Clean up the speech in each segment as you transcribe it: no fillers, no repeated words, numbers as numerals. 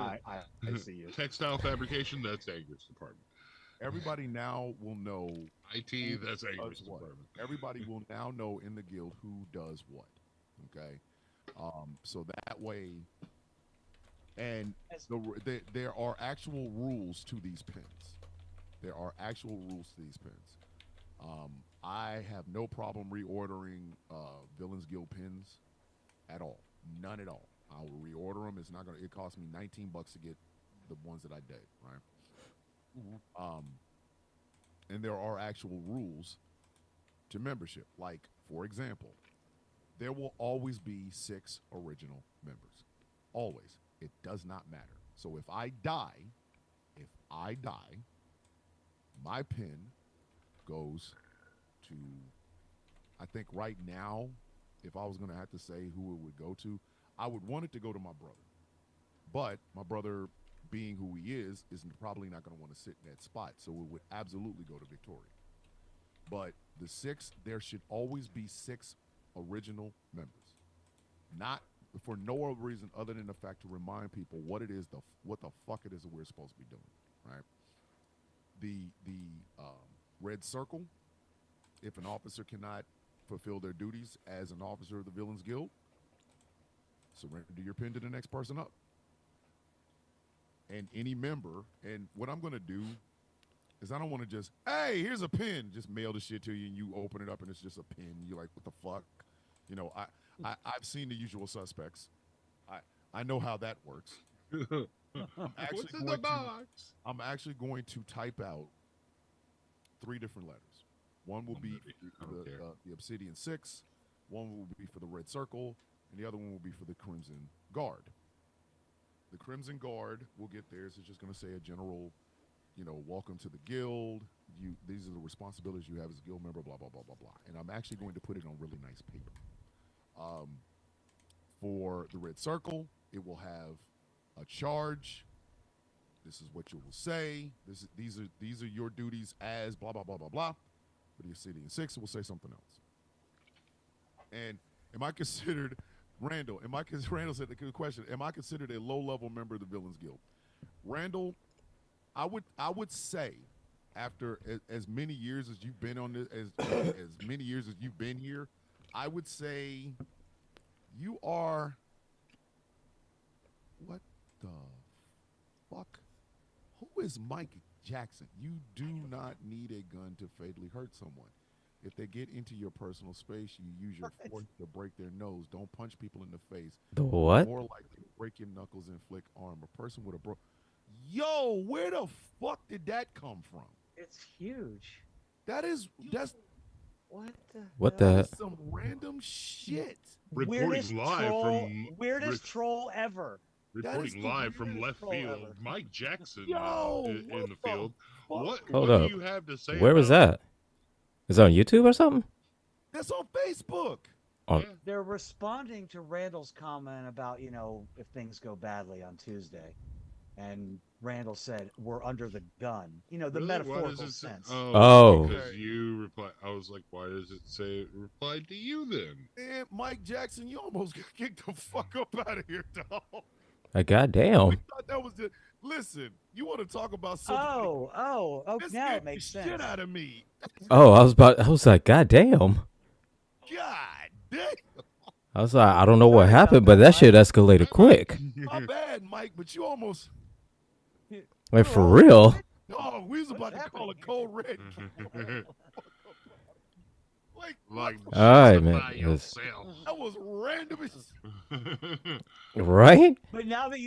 I see you. Textile fabrication, that's Anger's department. Everybody now will know IT, that's who Anger's does what. department. Everybody will now know in the guild who does what. Okay, so that way, and there are actual rules to these pins. There are actual rules to these pins. I have no problem reordering Villains Guild pins at all. None at all. I will reorder them. It's not gonna. It cost me $19 to get the ones that I did. Right. Mm-hmm. And there are actual rules to membership. Like, for example, there will always be 6 original members. Always. It does not matter. So if I die, my pin goes to, I think right now, if I was going to have to say who it would go to, I would want it to go to my brother. But my brother, being who he is probably not going to want to sit in that spot. So it would absolutely go to Victoria. But the 6, there should always be 6 original members. Not for no other reason other than the fact to remind people what it is, what the fuck it is that we're supposed to be doing, right? The red circle, if an officer cannot fulfill their duties as an officer of the Villains Guild, surrender your pin to the next person up. And any member, and what I'm going to do is I don't want to just, hey, here's a pin, just mail the shit to you and you open it up and it's just a pin. You're like, what the fuck? You know, I've seen the usual suspects. I know how that works. What's in the box? I'm actually going to type out 3 different letters. One will be the Obsidian 6, one will be for the Red Circle, and the other one will be for the Crimson Guard. The Crimson Guard will get theirs. It's just going to say a general, welcome to the guild. These are the responsibilities you have as a guild member, blah, blah, blah, blah, blah. And I'm actually going to put it on really nice paper. For the Red Circle, it will have a charge. This is what you will say. These are your duties as blah, blah, blah, blah, blah. For the Obsidian 6, it will say something else. And am I considered... Randall said the question, am I considered a low-level member of the Villains Guild? Randall, I would say, after as many years as you've been on this, as many years as you've been here, I would say you are, what the fuck? Who is Mike Jackson? You do not need a gun to fatally hurt someone. If they get into your personal space, you use your force to break their nose. Don't punch people in the face. The what? More likely to break your knuckles and flick arm. A person with a Yo, where the fuck did that come from? It's huge. That's What the? Some random shit. Reporting live from weirdest troll ever. Reporting live from left field, ever. Mike Jackson in the field. What Hold up. up. Do you have to say? Where was that? Is it on YouTube or something? That's on Facebook. They're responding to Randall's comment about, if things go badly on Tuesday. And Randall said, we're under the gun. The really? Metaphorical sense. Because you replied. I was like, why does it say it replied to you then? Man, Mike Jackson, you almost got kicked the fuck up out of here, dog. Goddamn. We thought that was the... Listen, you want to talk about something? Oh, now it makes sense. Shit out of me. Oh, I was like, God damn. God damn. I was like, I don't know what happened, but that shit escalated quick. My bad, Mike, but you almost... Like, for real? Oh, we was about to call a Code Red. Like, all right, man. That was random. Right? But now that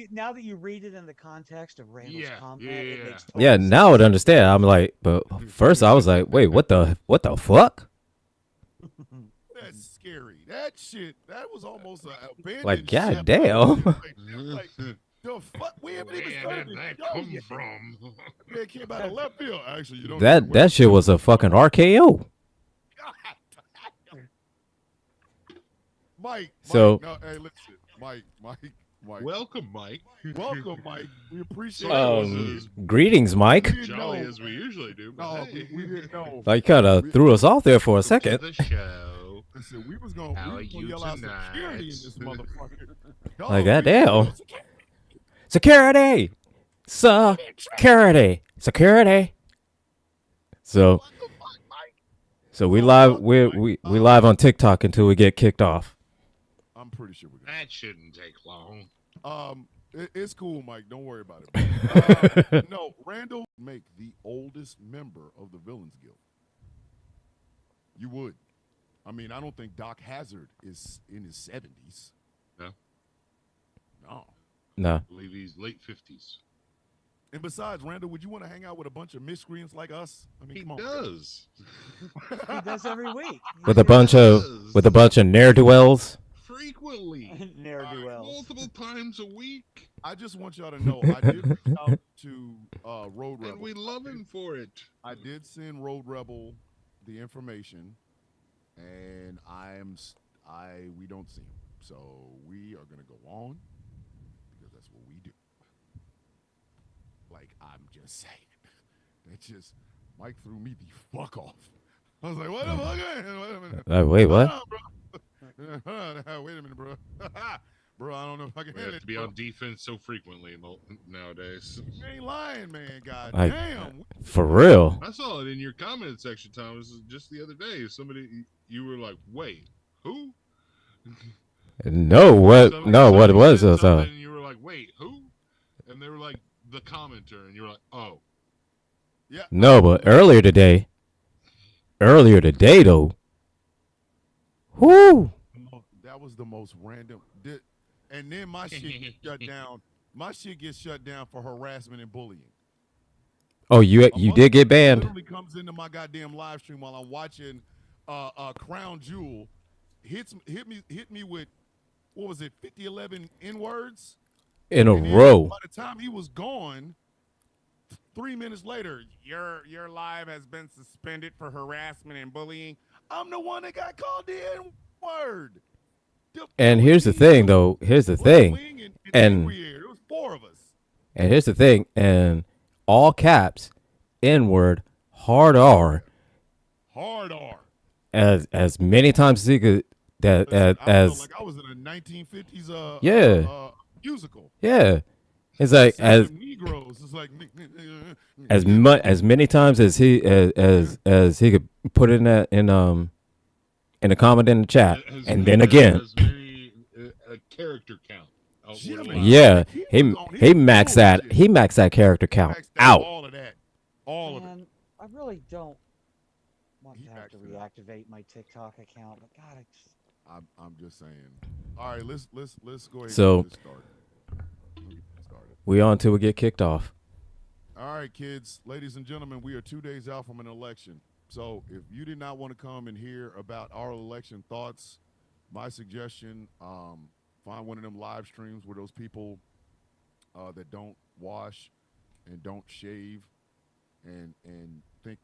you read it in the context of Randall's comment, it makes total sense. Now I would understand. I'm like, but first I was like, wait, what the fuck? That's scary. That shit. That was almost a abandoned. Like, goddamn. Like, the fuck? We haven't even started Where did that come from? Yeah, it came out of left field. Actually, you don't. That shit was a fucking RKO. Mike. So, no, hey, listen, Mike. Welcome, Mike. Welcome, Mike. We appreciate greetings, Mike. Jolly as we usually do. No, we didn't know. Like, kind of threw us off there for a second. The show. Listen, we was gonna yell out security in this motherfucker. Like, goddamn. security, security, security. So, so we live we live on TikTok until we get kicked off. I'm pretty sure we're gonna. That shouldn't take long. It's cool, Mike. Don't worry about it. No, Randall make the oldest member of the Villains Guild. You would. I mean, I don't think Doc Hazard is in his 70s. No. No. I believe he's late 50s. And besides, Randall, would you want to hang out with a bunch of miscreants like us? I mean, come on. Does. He does every week. With a bunch of ne'er-do-wells. Frequently. Ne'er-do-wells. Multiple times a week. I just want y'all to know, I did reach out to Road Rebel. And we love him for it. I did send Road Rebel the information, and we don't see him. So we are going to go on because that's what we do. Like, I'm just saying. It's just, Mike threw me the fuck off. I was like, what the fuck? Wait a minute. Wait, what? Wait a minute, bro. Bro, I don't know if I can We hit have it. to be bro. on defense so frequently nowadays. You ain't lying, man. God Like, damn. for real. I saw it in your comment section, Thomas, just the other day. Somebody, you were like, wait, who? No, what? No, what it was? And you were like, wait, who? And they were like, the commenter, and you were like, oh. Yeah. No, but earlier today though. Whoo! That was the most random. And then my shit gets shut down. My shit gets shut down for harassment and bullying. Oh, you did get banned. Literally comes into my goddamn live stream while I'm watching Crown Jewel. Hit me with, what was it, 50-11 N-words? In a row. By the time he was gone, 3 minutes later, your live has been suspended for harassment and bullying. I'm the one that got called the N-word. And here's the thing, though. Here's the thing. And there was 4 of us. And here's the thing. And all caps, N-word, hard R. Hard R. As many times as he could. I felt like I was in a 1950s musical. Yeah. It's like as Negroes. It's like as many times as he could put in a comment in the chat, and then again. As many, a character count. Yeah, he maxed that character count out. All of that. All of it. I really don't want to have to reactivate my TikTok account, but God, I'm just saying. All right, let's go ahead. So, and get this started. We on till we get kicked off. All right, kids, ladies and gentlemen, we are 2 days out from an election. So if you did not want to come and hear about our election thoughts, my suggestion, find one of them live streams where those people that don't wash and don't shave and think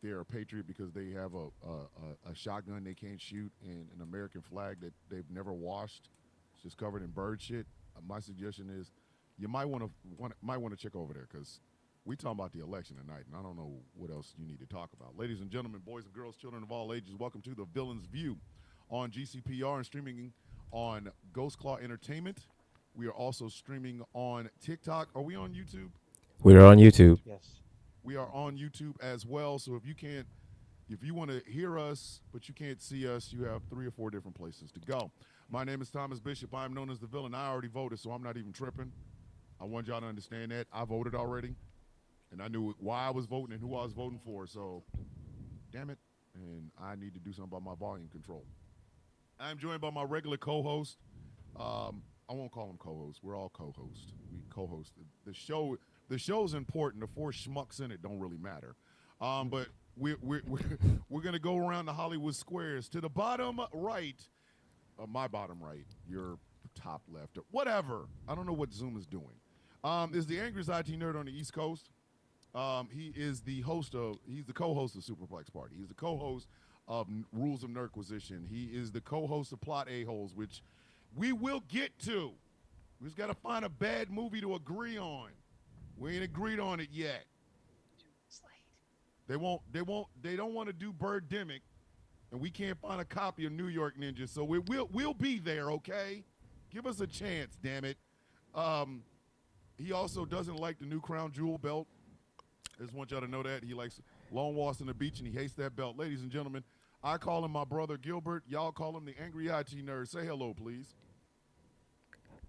they're a patriot because they have a shotgun they can't shoot and an American flag that they've never washed. It's just covered in bird shit. My suggestion is you might want to check over there because we talking about the election tonight, and I don't know what else you need to talk about. Ladies and gentlemen, boys and girls, children of all ages, welcome to The Villain's View on GCPR and streaming on Ghost Claw Entertainment. We are also streaming on TikTok. Are we on YouTube? We are on YouTube. yes. We are on YouTube as well. So if you want to hear us, but you can't see us, you have 3 or 4 different places to go. My name is Thomas Bishop. I'm known as the villain. I already voted, so I'm not even tripping. I want y'all to understand that. I voted already, and I knew why I was voting and who I was voting for. So, damn it, and I need to do something about my volume control. I'm joined by my regular co-host. I won't call him co-host. We're all co-hosts. We co-host the show. The show's important. The 4 schmucks in it don't really matter. But we're gonna go around the Hollywood squares to the bottom right, my bottom right, your top left, or whatever. I don't know what Zoom is doing. Is the angriest IT nerd on the East Coast. He is the he's the co-host of Superplex Party. He's the co-host of Rules of Nerdquisition. He is the co-host of Plot A-Holes, which we will get to. We just got to find a bad movie to agree on. We ain't agreed on it yet. They don't want to do Birdemic, and we can't find a copy of New York Ninja, so we'll be there, okay? Give us a chance, damn it. He also doesn't like the new crown jewel belt. I just want y'all to know that. He likes long walks on the beach, and he hates that belt. Ladies and gentlemen, I call him my brother Gilbert. Y'all call him the Angry IT Nerd. Say hello, please.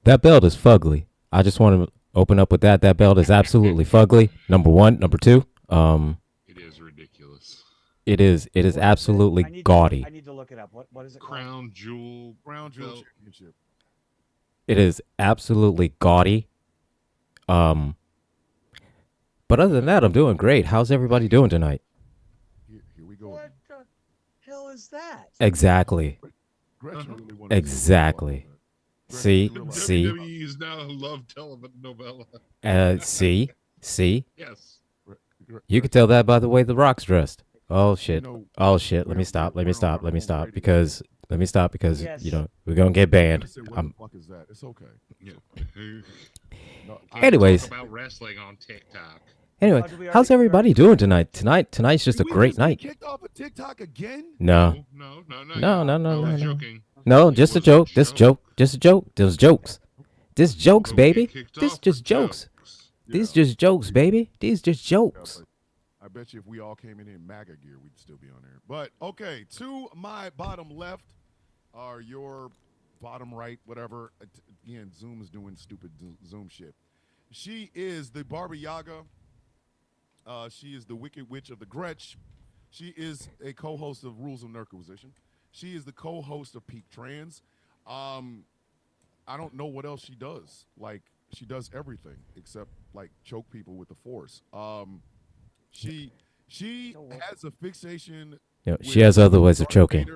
That belt is fugly. I just want to open up with that. That belt is absolutely fugly. Number one. Number two. It is ridiculous. It is absolutely gaudy. I need to look it up. What is it Crown Jewel Championship. It is absolutely gaudy. But other than that, I'm doing great. How's everybody doing tonight? Here we go. What the hell is that? Exactly. Exactly. See. WWE is now a love telenovela. See. Yes. You can tell that by the way The Rock's dressed. Oh shit. Oh shit. Let me stop because Yes. we're gonna get banned. What the fuck is that? It's okay. Yeah. Anyways. Talk about wrestling on TikTok. Anyway, how's everybody doing tonight? Tonight's just a great night. Kicked off of TikTok again? No. No. Joking. No, just a joke. Just a joke. Those jokes. This jokes, baby. This just jokes. These just jokes, baby. These just jokes. I bet you if we all came in MAGA gear, we'd still be on there. But, okay, to my bottom left are your bottom right, whatever. Again, Zoom is doing stupid Zoom shit. She is the Barbie Yaga. She is the Wicked Witch of the Gretsch. She is a co-host of Rules of Nerdquisition. She is the co-host of Peak Trans. I don't know what else she does. Like, she does everything except, like, choke people with the Force. She has a fixation. She has other ways of choking.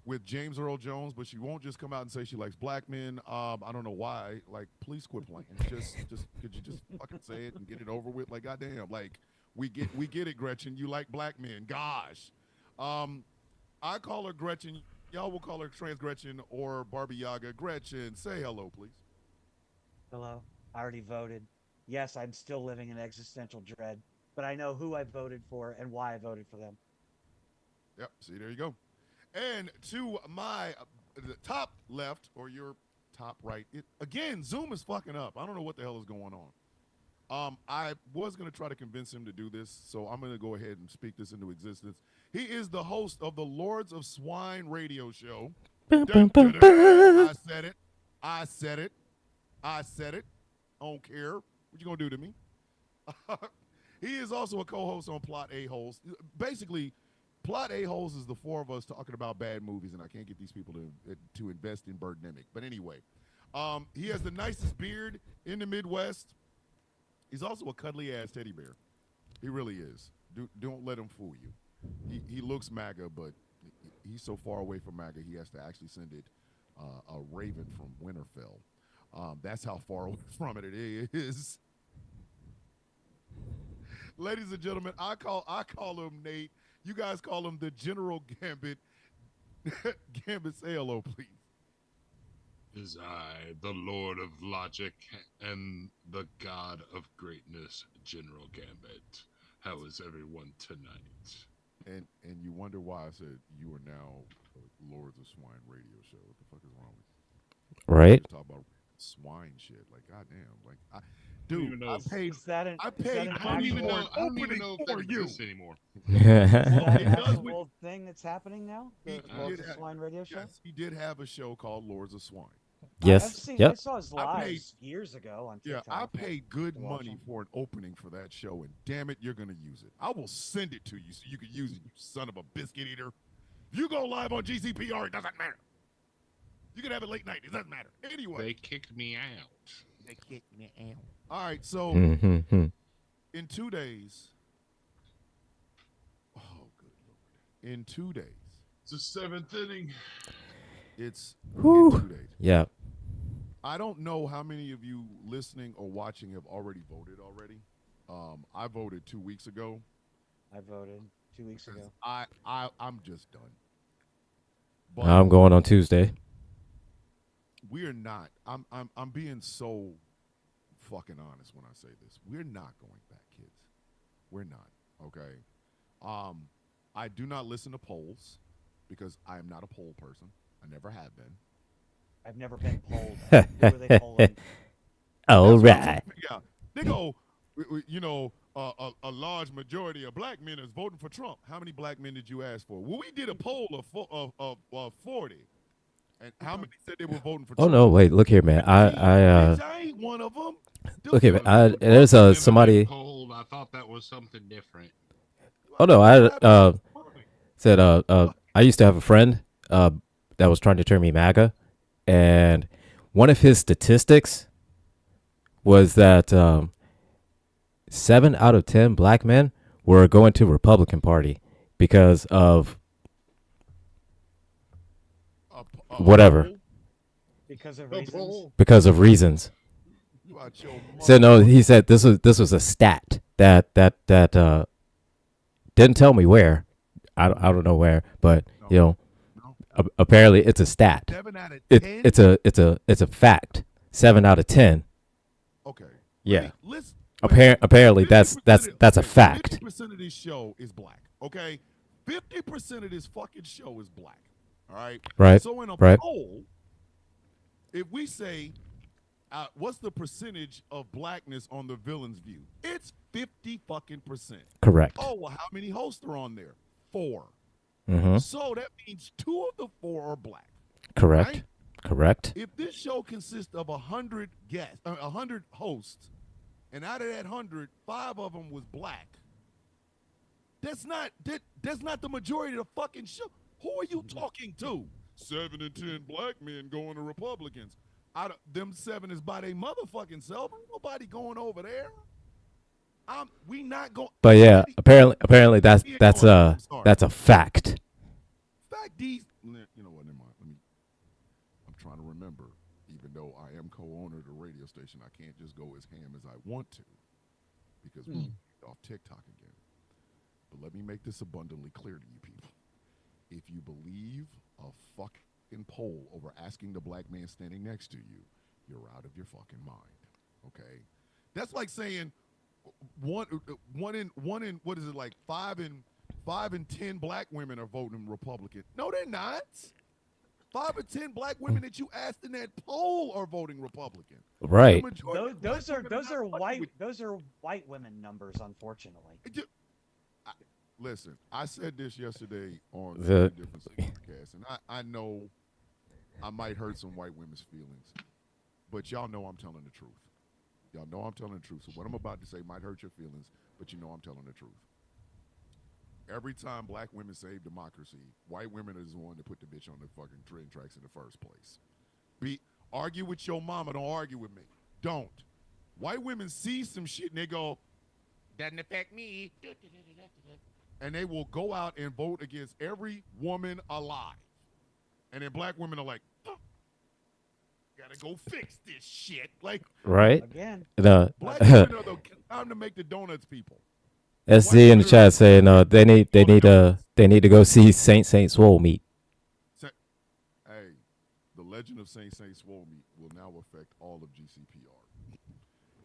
With James Earl Jones, but she won't just come out and say she likes black men. I don't know why. Like, please quit playing. Just could you just fucking say it and get it over with? Like, goddamn. Like, we get it, Gretchen. You like black men. Gosh. I call her Gretchen. Y'all will call her Trans Gretchen or Barbie Yaga. Gretchen, say hello, please. Hello. I already voted. Yes, I'm still living in existential dread, but I know who I voted for and why I voted for them. Yep. See, there you go. And to my the top left or your top right, again, Zoom is fucking up. I don't know what the hell is going on. I was going to try to convince him to do this, so I'm going to go ahead and speak this into existence. He is the host of the Lords of Swine radio show. I said it. I don't care. What you going to do to me? He is also a co-host on Plot A-Holes. Basically, Plot A-Holes is the four of us talking about bad movies, and I can't get these people to invest in Birdemic. But anyway, he has the nicest beard in the Midwest. He's also a cuddly-ass teddy bear. He really is. Don't let him fool you. He looks MAGA, but he's so far away from MAGA, he has to actually send it a raven from Winterfell. That's how far away from it is. Ladies and gentlemen, I call him Nate. You guys call him the General Gambit. Gambit, say hello, please. Is I, the Lord of Logic and the God of Greatness, General Gambit. How is everyone tonight? And you wonder why I said you are now Lords of Swine radio show. What the fuck is wrong with you? Right? Talk about swine shit. Like, goddamn. Like, I don't even know if that exists anymore. That's the whole thing that's happening now? The Lords of Swine radio show? Yes, he did have a show called Lords of Swine. Yes. I saw his lives years ago on TikTok. Yeah, I paid good money for an opening for that show, and damn it, you're going to use it. I will send it to you so you can use it, you son of a biscuit eater. If you go live on GCPR, it doesn't matter. You can have it late night. It doesn't matter. Anyway. They kicked me out. All right, so in 2 days. Oh, good Lord. In 2 days. It's the seventh inning. It's in 2 days. Yeah. I don't know how many of you listening or watching have already voted already. I voted 2 weeks ago. I voted 2 weeks ago. I'm just done. But I'm going on Tuesday. We're not. I'm being so fucking honest when I say this. We're not going back, kids. We're not. Okay. I do not listen to polls because I am not a poll person. I never have been. I've never been polled. Who are they polling? All That's what I'm trying right. to figure out. They go, you know, a large majority of black men is voting for Trump. How many black men did you ask for? Well, we did a poll of 40, and how many said they were voting for Oh Trump? no, wait, look here, man. Bitch, I ain't one of them. Look here, But man. the There's Republican somebody. polled. I thought that was something different. Oh no, said I used to have a friend that was trying to turn me MAGA, and one of his statistics was that 7 out of 10 black men were going to Republican Party because of whatever, Because of reasons. because of reasons. So no, he said this was a stat that didn't tell me where. I don't know where, but you know, apparently it's a stat. 7 out of 10? It's a fact. 7 out of 10. Okay. Yeah. Let's Apparently that's a fact. 50% of this show is black. Okay. 50% of this fucking show is black. All right. Right. So in a Right. poll, if we say, what's the percentage of blackness on the villain's view? It's 50 fucking percent. Correct. Oh well, how many hosts are on there? 4. Mm-hmm. So that means 2 of the 4 are black. Correct. Right? Correct. If this show consists of 100 guests, 100 hosts, and out of that 100, 5 of them was black. That's not the majority of the fucking show. Who are you talking to? 7 and 10 black men going to Republicans. Them 7 is by their motherfucking self. Ain't nobody going over there. We not going. But yeah, apparently that's a fact. Fact, these. You know what? Never mind. I'm trying to remember. Even though I am co-owner of the radio station, I can't just go as ham as I want to because we're off TikTok again. But let me make this abundantly clear to you people. If you believe a fucking poll over asking the black man standing next to you, you're out of your fucking mind. Okay? That's like saying one in what is it, like 5 and 10 black women are voting Republican. No, they're not. 5 or 10 black women that you asked in that poll are voting Republican. Right. Those are white women numbers, unfortunately. Listen, I said this yesterday on The- a different podcast, and I know I might hurt some white women's feelings, but y'all know I'm telling the truth. Y'all know I'm telling the truth. So what I'm about to say might hurt your feelings, but you know I'm telling the truth. Every time black women save democracy, white women is the one to put the bitch on the fucking train tracks in the first place. Argue with your mama, don't argue with me. Don't. White women see some shit and they go, doesn't affect me. And they will go out and vote against every woman alive. And then black women are like, oh, gotta go fix this shit. Like, Right. Again. The black women are the time to make the donuts people. SZ in the chat saying they need to go see Saint Swole meet. Hey, the legend of Saint Swole meet will now affect all of GCPR.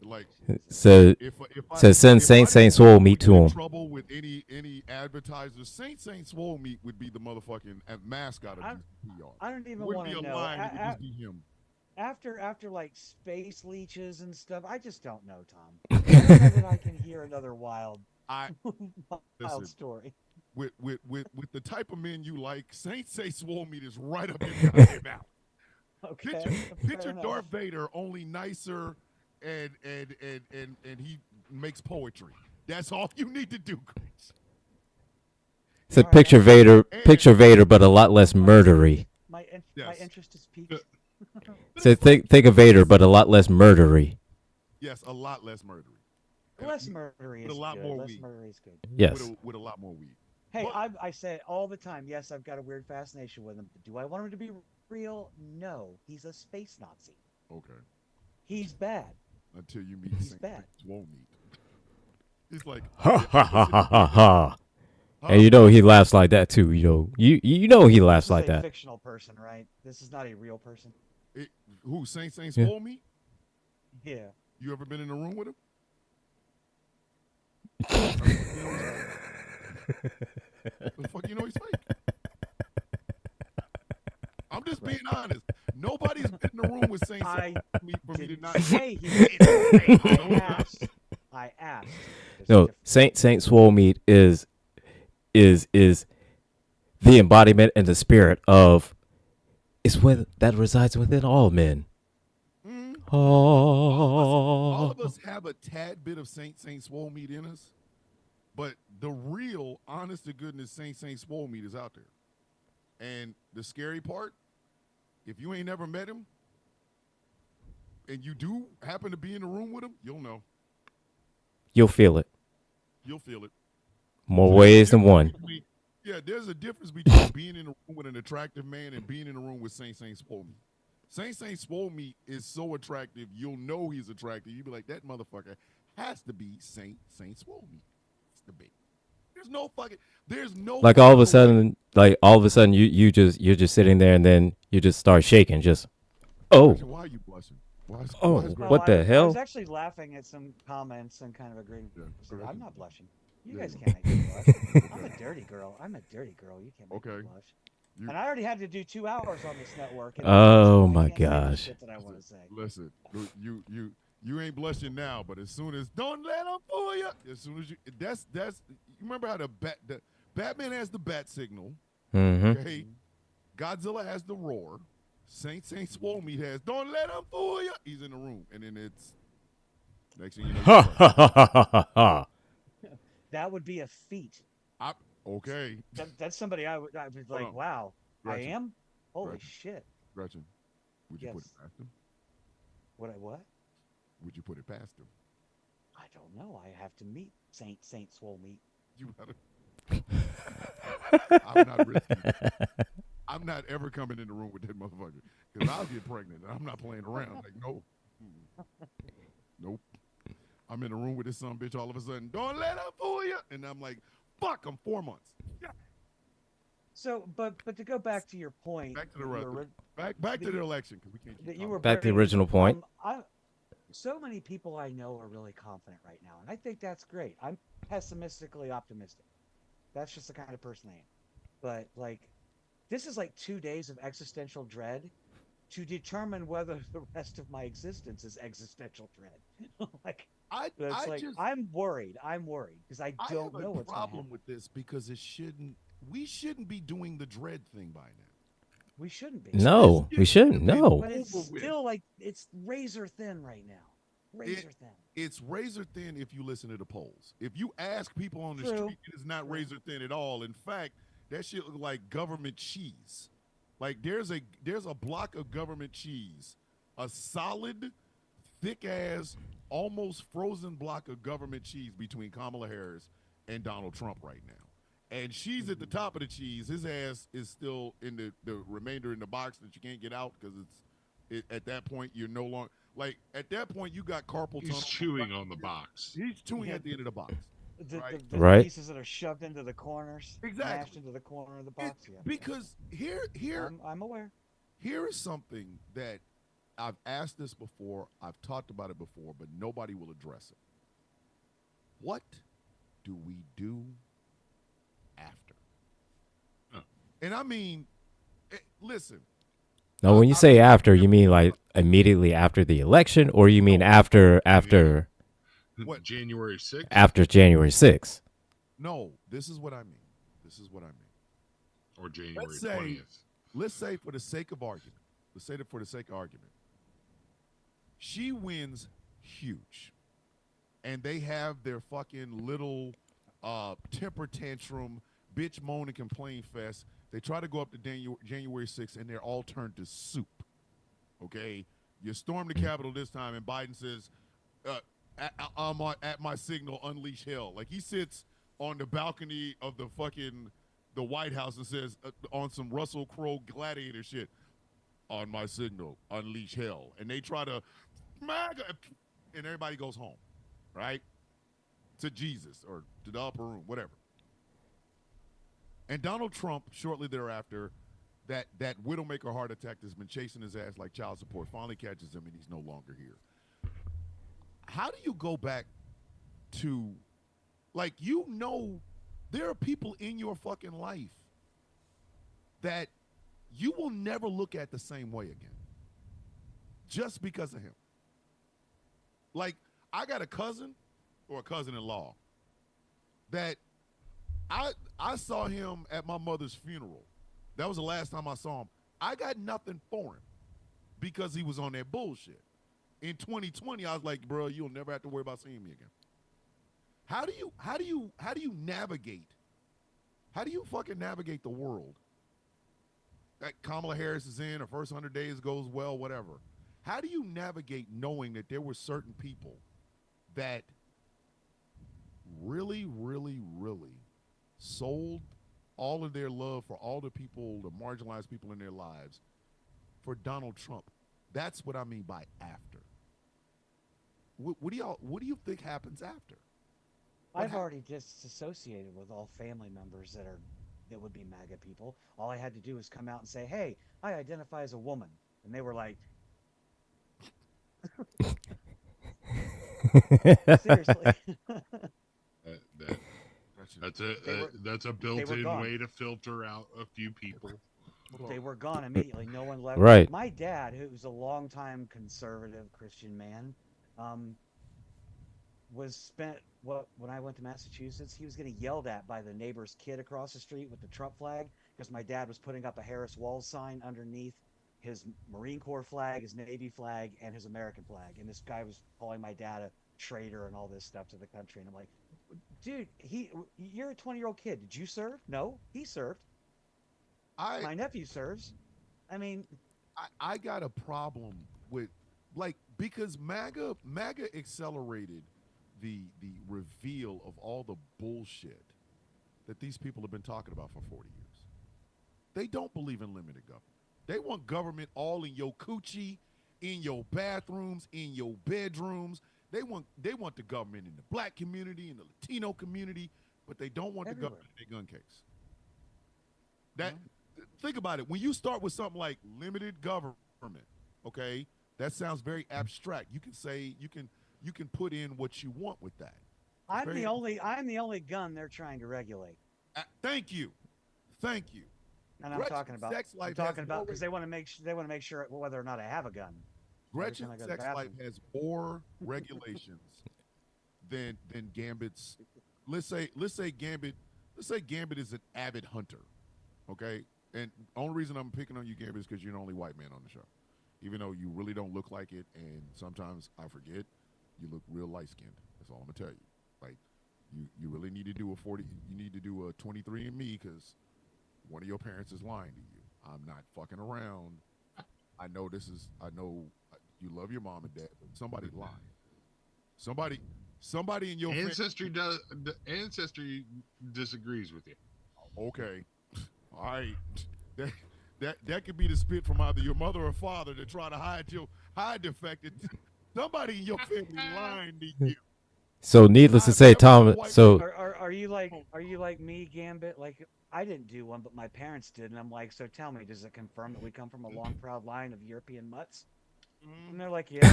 Like, So send if I Saint Swole meet to get in him. trouble with any advertisers, Saint Swole meet would be the motherfucking mascot of GCPR. I don't even Wouldn't want be to a know. line, it would just be him. After like space leeches and stuff, I just don't know, Tom. I don't know that I can hear another wild story. With the type of men you like, Saint Swole meet is right up in your mouth. Okay. Picture Darth Vader, only nicer, and he makes poetry. That's all you need to do, Chris. So picture Vader, but a lot less murdery. My interest is piqued. So think of Vader, but a lot less murdery. Yes, a lot less murdery. Less murdery is with a lot good. more Less weed. murdery is good. Yes. With a lot more weed. Hey, But- I say it all the time. Yes, I've got a weird fascination with him. Do I want him to be real? No. He's a space Nazi. Okay. He's bad. Until you meet He's Saint bad. Swole meet. It's like Ha ha ha ha ha ha. And you know he laughs like that too. You know he laughs This like is a that. fictional person, right? This is not a real person. who Saint Swole meet? Yeah. You ever been in a room with him? The fuck you know he's fake. I'm just being honest. Nobody's been in the room with Saint I Swole meat for me to didn't not. say he did. I asked. There's a No, difference. Saint Swole meat is the embodiment and the spirit of is with that resides within all men. Mm, all Oh, of us have a tad bit of Saint Swole meat in us, but the real, honest to goodness Saint Swole meat is out there. And the scary part, if you ain't never met him, and you do happen to be in the room with him, you'll know. you'll feel it You'll feel it. more So ways than one. Yeah, there's a difference between being in a room with an attractive man and being in a room with Saint Swole meat. Saint Swole meat is so attractive, you'll know he's attractive. You'll be like, that motherfucker has to be Saint Swole meat. It's the big. There's no Like all of a sudden, you're just sitting there and then you just start shaking. Just Why are you blushing? Why is what the hell? I was actually laughing at some comments and kind of agreeing. Yeah, I'm not blushing. You Yeah, guys you can't make me blush. I'm a dirty girl. I'm a dirty girl. You can't make me Okay. blush. You- And I already had to do 2 hours on this network. And Oh, I my can't say the gosh. shit that I want to say. Listen, you ain't blushing now, but as soon as don't let them fool you. As soon as you you remember how the Batman has the bat signal. Mm-hmm. Okay, Godzilla has the roar. Saint Swole meat has don't let them fool you. He's in the room, and then it's next thing you know. Ha ha ha ha ha ha. That would be a feat. Okay, That's somebody I would be like, on. wow, Gretchen. I am? Holy Gretchen. shit. Gretchen, would you put it Yes. past him? What? Would you put it past him? I don't know. I have to meet Saint Swole meat. You gotta. I'm not risking it. I'm not ever coming in the room with that motherfucker because I'll get pregnant. And I'm not playing around. Like, no. Nope. I'm in the room with this son bitch all of a sudden. Don't let her fool you. And I'm like, fuck, I'm 4 months. Yeah. So, but to go back to your point, Back to back to the election because we can't. that Keep you were Back to the bringing- original point. So many people I know are really confident right now, and I think that's great. I'm pessimistically optimistic. That's just the kind of person I am. But like, this is like 2 days of existential dread to determine whether the rest of my existence is existential dread. Like, I'm worried. I'm worried because I don't know what's going to problem happen. with this because we shouldn't be doing the dread thing by now. We shouldn't be. No, we shouldn't. No. But it's still like it's razor thin right now. Razor thin. It's razor thin if you listen to the polls. If you ask people on the True. street, it is not razor thin at all. In fact, that shit look like government cheese. Like there's a block of government cheese, a solid, thick ass, almost frozen block of government cheese between Kamala Harris and Donald Trump right now. And she's at the top of the cheese. His ass is still in the remainder in the box that you can't get out because at that point you're no longer like at that point you got carpal tunnel. He's chewing on the box. He's chewing at the end of the box. The Right. pieces that are shoved into the corners, Exactly. mashed into the corner of the box. Yeah. Because here I'm aware. Here is something that I've asked this before, I've talked about it before, but nobody will address it. What do we do after? Oh. And I mean, listen. No, when you say after, you mean like immediately after the election, or you mean after What? January 6th? after January 6th? No, this is what I mean. Or January Let's say- 20th. Let's say for the sake of argument, she wins huge. And they have their fucking little temper tantrum, bitch moan and complain fest. They try to go up to January 6th and they're all turned to soup. Okay? You storm the Capitol this time and Biden says, I'm at my signal, unleash hell. Like he sits on the balcony of the White House and says on some Russell Crowe gladiator shit, on my signal, unleash hell. And they try to, and everybody goes home, right? To Jesus or to the upper room, whatever. And Donald Trump, shortly thereafter, that Widowmaker heart attack that's been chasing his ass like child support finally catches him and he's no longer here. How do you go back to, like, there are people in your fucking life that you will never look at the same way again. just because of him. Like, I got a cousin or a cousin-in-law that I saw him at my mother's funeral. That was the last time I saw him. I got nothing for him because he was on that bullshit. In 2020, I was like, bro, you'll never have to worry about seeing me again. How do you navigate? How do you fucking navigate the world? That Kamala Harris is in, her first 100 days goes well, whatever. How do you navigate knowing that there were certain people that really, really, really sold all of their love for all the people, the marginalized people in their lives for Donald Trump? That's what I mean by after. What do you think happens after? I've already disassociated with all family members that would be MAGA people. All I had to do was come out and say, "Hey, I identify as a woman," and they were like, "Seriously." That's a built-in way to filter out a few people. They were gone immediately. No one left. Right. My dad, who's a longtime conservative Christian man, when I went to Massachusetts, he was getting yelled at by the neighbor's kid across the street with the Trump flag because my dad was putting up a Harris Walls sign underneath his Marine Corps flag, his Navy flag, and his American flag. And this guy was calling my dad a traitor and all this stuff to the country. And I'm like, dude, you're a 20-year-old kid. Did you serve? No, he served. My nephew serves. I mean, I got a problem with, like, because MAGA accelerated the reveal of all the bullshit that these people have been talking about for 40 years. They don't believe in limited government. They want government all in your coochie, in your bathrooms, in your bedrooms. They want the government in the black community, in the Latino community, but they don't want everywhere. the government in their gun case. Think about it. When you start with something like limited government, okay, that sounds very abstract. You can say you can put in what you want with that. I'm the only gun they're trying to regulate. Thank you. And I'm talking about because they want to make sure whether or not I have a gun. Gretchen's sex life has more regulations than Gambit's. Let's say Gambit is an avid hunter, okay? And the only reason I'm picking on you, Gambit, is because you're the only white man on the show, even though you really don't look like it, and sometimes I forget you look real light skinned. That's all I'm gonna tell you. Like, you really need to do a 23andMe because one of your parents is lying to you. I'm not fucking around. I know you love your mom and dad, but somebody's lying. Somebody in your ancestry ancestry disagrees with you. Okay, all right. That could be the spit from either your mother or father to try to hide the fact that somebody in your family lying to you. So needless to say, Tom. So are you like me, Gambit? Like, I didn't do one, but my parents did, and I'm like, so tell me, does it confirm that we come from a long, proud line of European mutts? And they're like, yeah.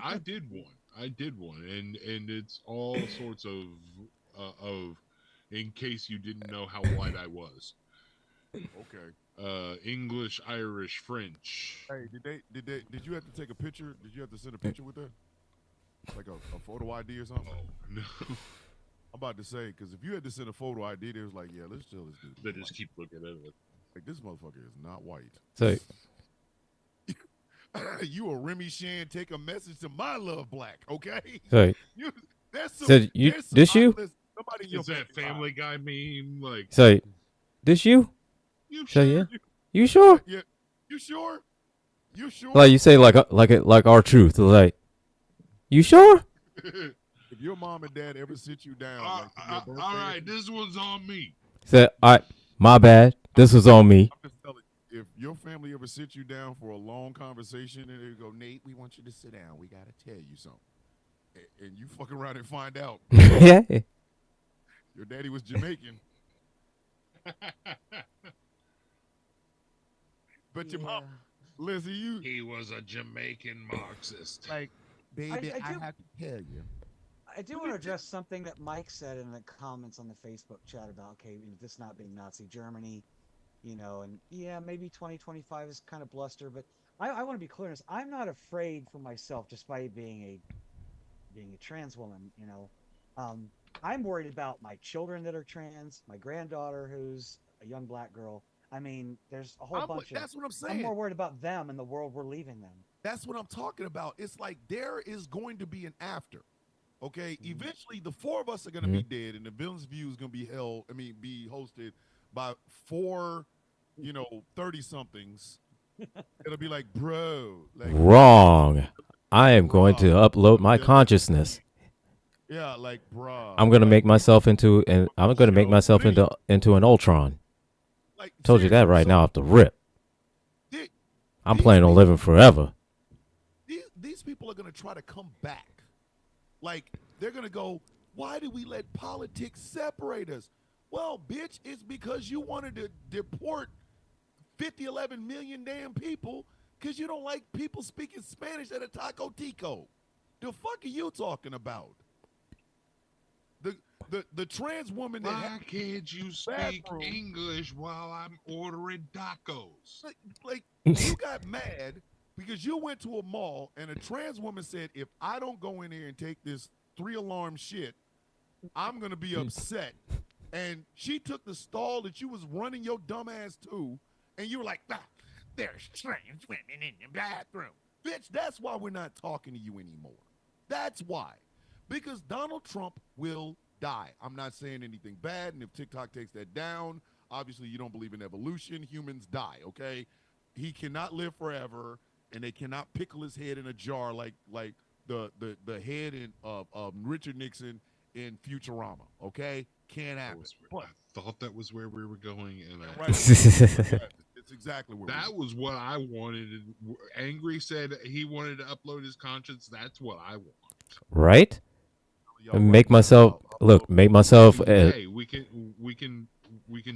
I did one, and it's all sorts of in case you didn't know how white I was. Okay. English, Irish, French. Hey, did you have to take a picture? Did you have to send a picture with that? Like a photo ID or something? Oh, no. I'm about to say, because if you had to send a photo ID, they was like, yeah, let's chill this dude. They just keep looking at it. Like, this motherfucker is not white. So you a Remy Shan, take a message to my love black, okay? Sorry. Somebody in your is that Family Guy meme? Like, so this you? You so sure? Yeah. You sure? Yeah. You sure? You sure? Like you say, like our truth. Like, you sure? If your mom and dad ever sit you down, like, all right, this one's on me. Said, all right, my bad. This was on me. I'm just telling you, if your family ever sit you down for a long conversation and they go, Nate, we want you to sit down. We got to tell you something. And you fuck around and find out. Yeah. Your daddy was Jamaican. But your mom, Lizzie, he was a Jamaican Marxist. Like, baby, I have to tell you. I do want to address something that Mike said in the comments on the Facebook chat about, okay, this not being Nazi Germany, and yeah, maybe 2025 is kind of bluster, but I want to be clear on this. I'm not afraid for myself just by being a trans woman. Um, I'm worried about my children that are trans, my granddaughter who's a young black girl. I mean, there's a whole bunch of. That's what I'm I'm saying. more worried about them and the world we're leaving them. That's what I'm talking about. It's like there is going to be an after. Okay, eventually the four of us are going to be dead, and the villain's view is going to be held. I mean, be hosted by four, 30 somethings. It'll be like, bro, like Wrong. I am going to upload my consciousness. Yeah, like, bro. I'm gonna make myself into an an Ultron. Like, Told you that right now off the rip. They, I'm planning on living forever. These people are going to try to come back. Like, they're going to go, why did we let politics separate us? Well, bitch, it's because you wanted to deport 11 million damn people because you don't like people speaking Spanish at a Taco Tico. The fuck are you talking about? The trans woman that Why can't you speak English while I'm ordering tacos? Like you got mad because you went to a mall and a trans woman said, if I don't go in here and take this 3-alarm shit, I'm going to be upset. And she took the stall that you was running your dumb ass to, and you were like, there's trans women in the bathroom. Bitch, that's why we're not talking to you anymore. That's why. Because Donald Trump will die. I'm not saying anything bad, and if TikTok takes that down, obviously you don't believe in evolution. Humans die, okay? He cannot live forever, and they cannot pickle his head in a jar like the head of Richard Nixon in Futurama, okay? Can't happen. I thought that was where we were going, and it's exactly where that was what I wanted. Angry said he wanted to upload his conscience. That's what I want. Right? Make myself Hey, we can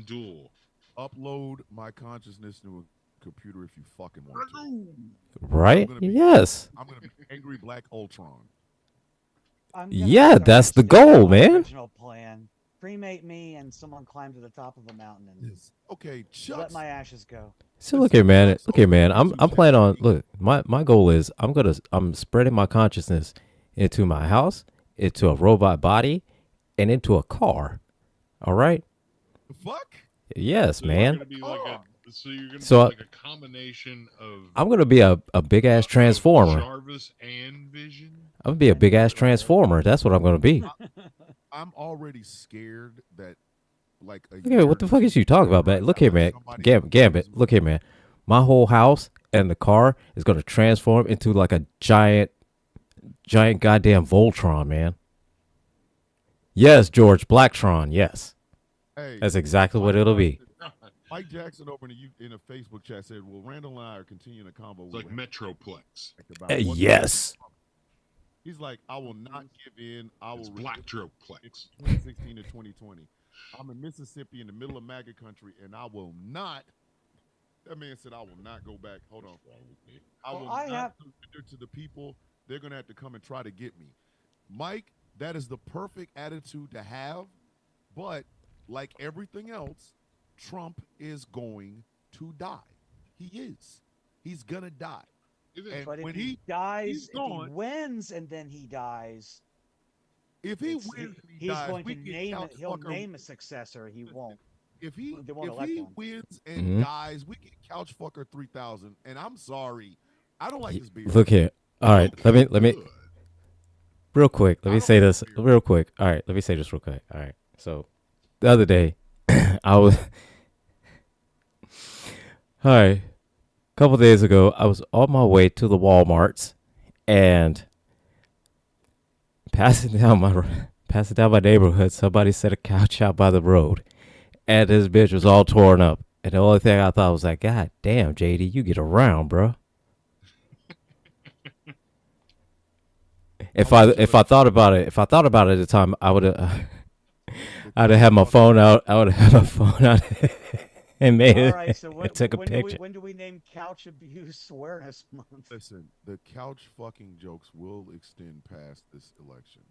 duel. Upload my consciousness to a computer if you fucking want to. Right? Yes. I'm gonna be angry black Ultron. Yeah, that's the goal, man. Original plan. Cremate me and someone climb to the top of a mountain and okay, let my ashes go. So look here, man. I'm planning on my goal is I'm spreading my consciousness into my house, into a robot body, and into a car. All right? The fuck? Yes, man. You're gonna be like a combination of. I'm gonna be a big ass transformer. Jarvis and Vision. I'm gonna be a big ass transformer. That's what I'm gonna be. I'm already scared that, like, okay, what the fuck is you talking about, man? Look here, man. Gambit. Look here, man. My whole house and the car is gonna transform into like a giant goddamn Voltron, man. Yes, George Blacktron. Yes, that's exactly what it'll be. Mike Jackson over in a Facebook chat said, "Well, Randall and I are continuing a combo." It's like Metroplex. Yes. He's like, I will not give in. I will. Blacktroplex. 2016 to 2020. I'm in Mississippi in the middle of MAGA country, and I will not. That man said, I will not go back. Hold on. I will not surrender to the people. They're going to have to come and try to get me. Mike, that is the perfect attitude to have. But like everything else, Trump is going to die. He is. He's going to die. And but when if he dies, if he wins and then he dies, if he wins, he's going to name it. He'll name a successor. He won't. If he him. wins and dies, we get Couch Fucker 3000. And I'm sorry, I don't like this beer. Look here. All right, let me real quick. Let me say this real quick. All right, let me say this real quick. All right. So the other day, I was all right. A couple days ago, I was on my way to the Walmarts and passing down my neighborhood. Somebody set a couch out by the road, and this bitch was all torn up. And the only thing I thought was like, God damn, JD, you get around, bro. If I thought about it at the time, I would have I'd have had my phone out. I would have had my phone out. And made all right, so took a picture. When do we name Couch Abuse Awareness Month? Listen, the couch fucking jokes will extend past this election.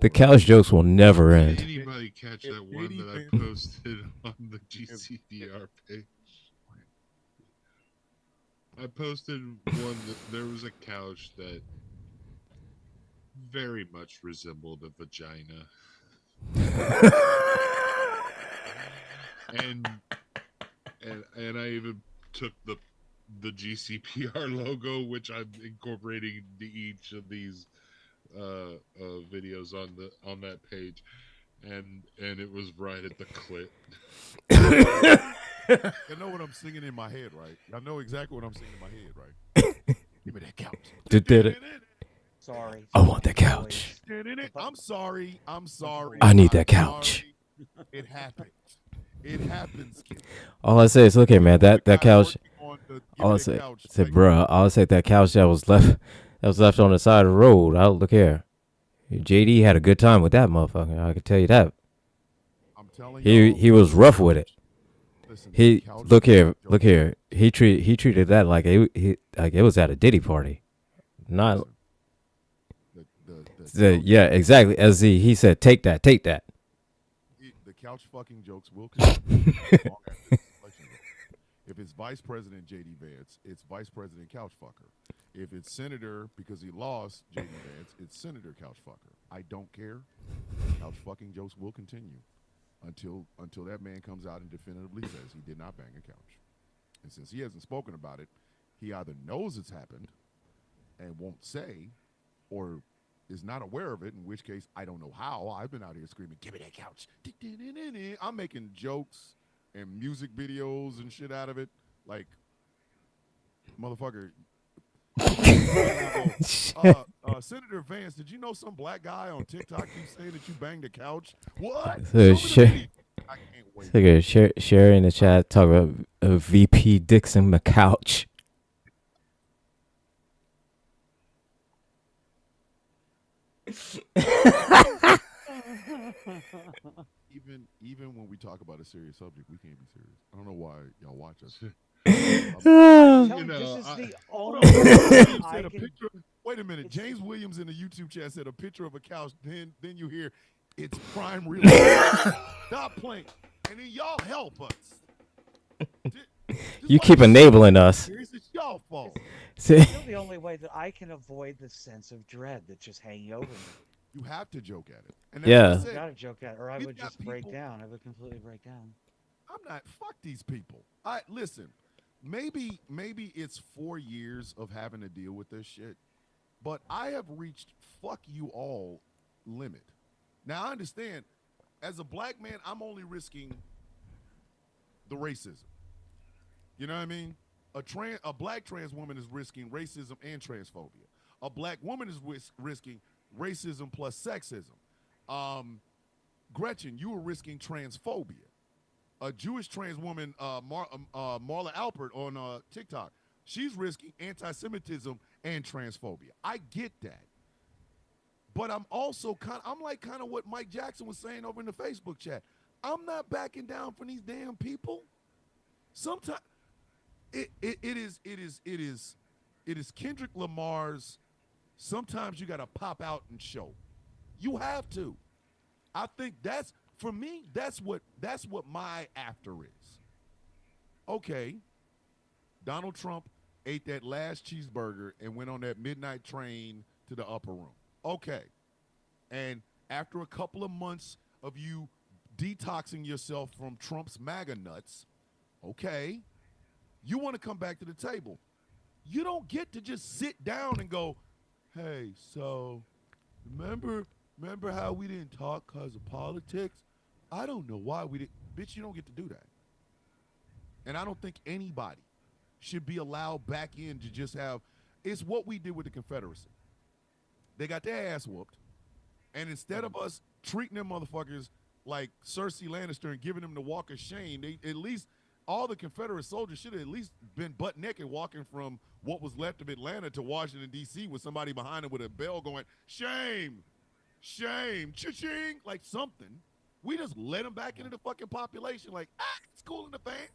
The couch jokes will never end. Did anybody catch that one that I posted on the GCDR page? I posted one that there was a couch that very much resembled a vagina. and and I even took the GCPR logo, which I'm incorporating into each of these videos on that page, and it was right at the clit. You know what I'm singing in my head, right? I know exactly what I'm singing in my head, right? Give me that couch. Did it. Sorry. I want the couch. I'm sorry. I need that couch. Sorry. It happens. It happens, kid. All I say is, look here, man. That couch. All I say, bruh. All I say, that couch that was left on the side of the road. Look here. JD had a good time with that motherfucker. I can tell you that. I'm telling you. He was rough with it. Listen, look here. He treated that like it was at a Diddy party. Not. Yeah, exactly. As he said, take that. The couch fucking jokes will continue. If it's Vice President J.D. Vance, it's Vice President Couch Fucker. If it's Senator, because he lost J.D. Vance, it's Senator Couch Fucker. I don't care. Couch fucking jokes will continue until that man comes out and definitively says he did not bang a couch. And since he hasn't spoken about it, he either knows it's happened and won't say, or is not aware of it, in which case I don't know how. I've been out here screaming, give me that couch. I'm making jokes and music videos and shit out of it. Like, motherfucker. Senator Vance, did you know some black guy on TikTok keeps saying that you banged a couch? What? So I can't wait. Share in the chat, talk about VP Dixon McCouch. Even when we talk about a serious subject, we can't be serious. I don't know why y'all watch us. This is the only Wait a minute. James Williams in the YouTube chat said a picture of a couch. Then you hear it's prime real estate. Stop playing, and then y'all help us. You keep enabling us. It's y'all fault. It's still the only way that I can avoid the sense of dread that's just hanging over me. You have to joke at it. And yeah. I gotta joke at it, or I would just break down. I would completely break down. I'm not. Fuck these people. Listen. Maybe it's 4 years of having to deal with this shit, but I have reached fuck you all limit. Now I understand, as a black man, I'm only risking the racism. You know what I mean? A black trans woman is risking racism and transphobia. A black woman is risking racism plus sexism. Gretchen, you were risking transphobia. A Jewish trans woman, Marla Alpert on TikTok, she's risking anti-Semitism and transphobia. I get that. But I'm also kind of what Mike Jackson was saying over in the Facebook chat. I'm not backing down from these damn people. Sometimes it is Kendrick Lamar's sometimes you got to pop out and show. You have to. I think for me, that's what my after is. Okay, Donald Trump ate that last cheeseburger and went on that midnight train to the upper room. Okay, and after a couple of months of you detoxing yourself from Trump's MAGA nuts, okay, you want to come back to the table. You don't get to just sit down and go, hey, so remember how we didn't talk because of politics? I don't know why we didn't. Bitch, you don't get to do that. And I don't think anybody should be allowed back in to just have. It's what we did with the Confederacy. They got their ass whooped. And instead of us treating them motherfuckers like Cersei Lannister and giving them the walk of shame, they at least, all the Confederate soldiers should have at least been butt naked walking from what was left of Atlanta to Washington, D.C. with somebody behind them with a bell going, shame, shame, cha-ching, like something. We just let them back into the fucking population like, it's cool in the fan.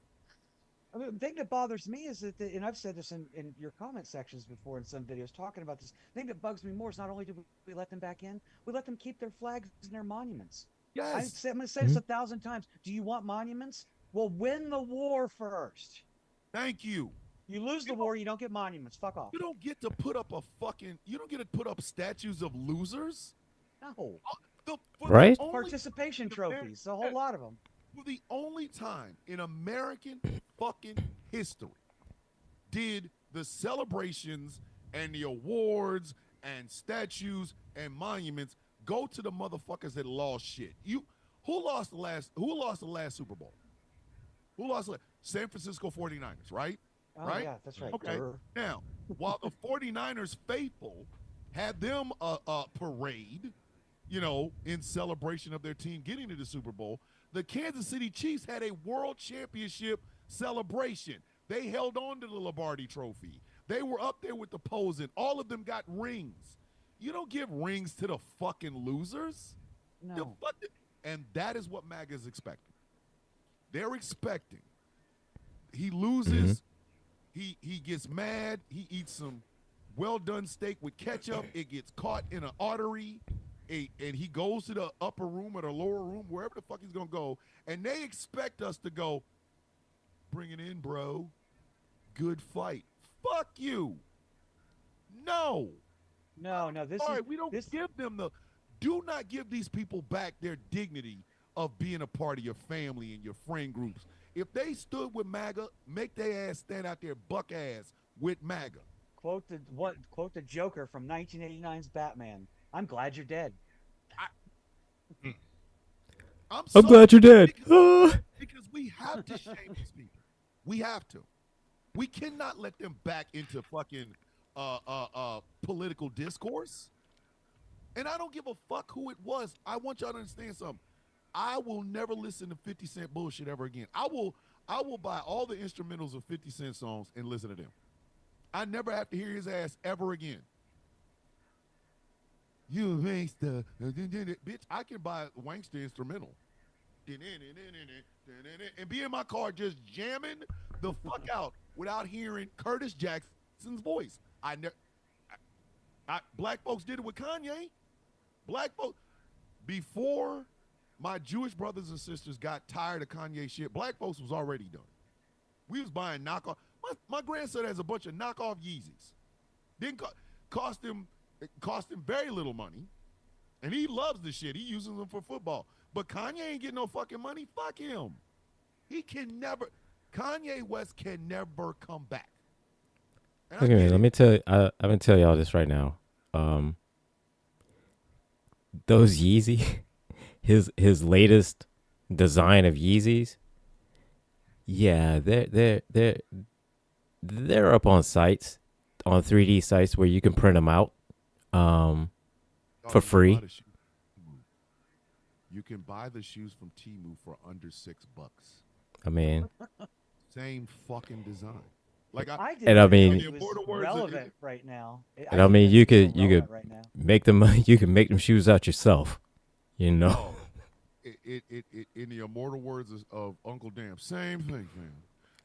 I mean, the thing that bothers me is that, and I've said this in your comment sections before in some videos talking about this, the thing that bugs me more is not only do we let them back in, we let them keep their flags and their monuments. Yes. I'm going to say this 1,000 times. Do you want monuments? Well, win the war first. Thank you. You lose the war, you don't get monuments. Fuck off. You don't get to put up you don't get to put up statues of losers. No. Right? Participation trophies, a whole lot of them. For the only time in American fucking history did the celebrations and the awards and statues and monuments go to the motherfuckers that lost shit. Who lost the last Super Bowl? Who lost the San Francisco 49ers, right? Oh, right? yeah, that's right. Okay. Now, while the 49ers faithful had them a parade, in celebration of their team getting to the Super Bowl, the Kansas City Chiefs had a world championship celebration. They held on to the Lombardi trophy. They were up there with the posing. All of them got rings. You don't give rings to the fucking losers. No. And that is what MAGA is expecting. They're expecting. He loses. He gets mad. He eats some well-done steak with ketchup. It gets caught in an artery. And he goes to the upper room or the lower room, wherever the fuck he's going to go. And they expect us to go, bring it in, bro. Good fight. Fuck you. No. No. We don't give them do not give these people back their dignity of being a part of your family and your friend groups. If they stood with MAGA, make their ass stand out there buck ass with MAGA. Quote the Joker from 1989's Batman. I'm glad you're dead. I'm glad you're dead. Because we have to shame these people. We have to. We cannot let them back into fucking political discourse. And I don't give a fuck who it was. I want y'all to understand something. I will never listen to 50 Cent bullshit ever again. I will buy all the instrumentals of 50 Cent songs and listen to them. I never have to hear his ass ever again. You wankster. Bitch, I can buy a wankster instrumental. And be in my car just jamming the fuck out without hearing Curtis Jackson's voice. Black folks did it with Kanye. Black folks, before my Jewish brothers and sisters got tired of Kanye shit, black folks was already done. We was buying knockoff. My grandson has a bunch of knockoff Yeezys. Didn't cost him very little money, and he loves the shit. He uses them for football. But Kanye ain't getting no fucking money. Fuck him. He can never. Kanye West can never come back. Look at me. Let me tell you. I'm gonna tell y'all this right now. Those Yeezy, his latest design of Yeezys. Yeah, they're up on sites, on 3D sites where you can print them out, for free. You can buy the shoes from Temu for under $6. I mean, same fucking design. It was relevant right now. And I mean, you could right now. make them. You can make them shoes out yourself. You know. It in the immortal words of Uncle Damn, same thing, man.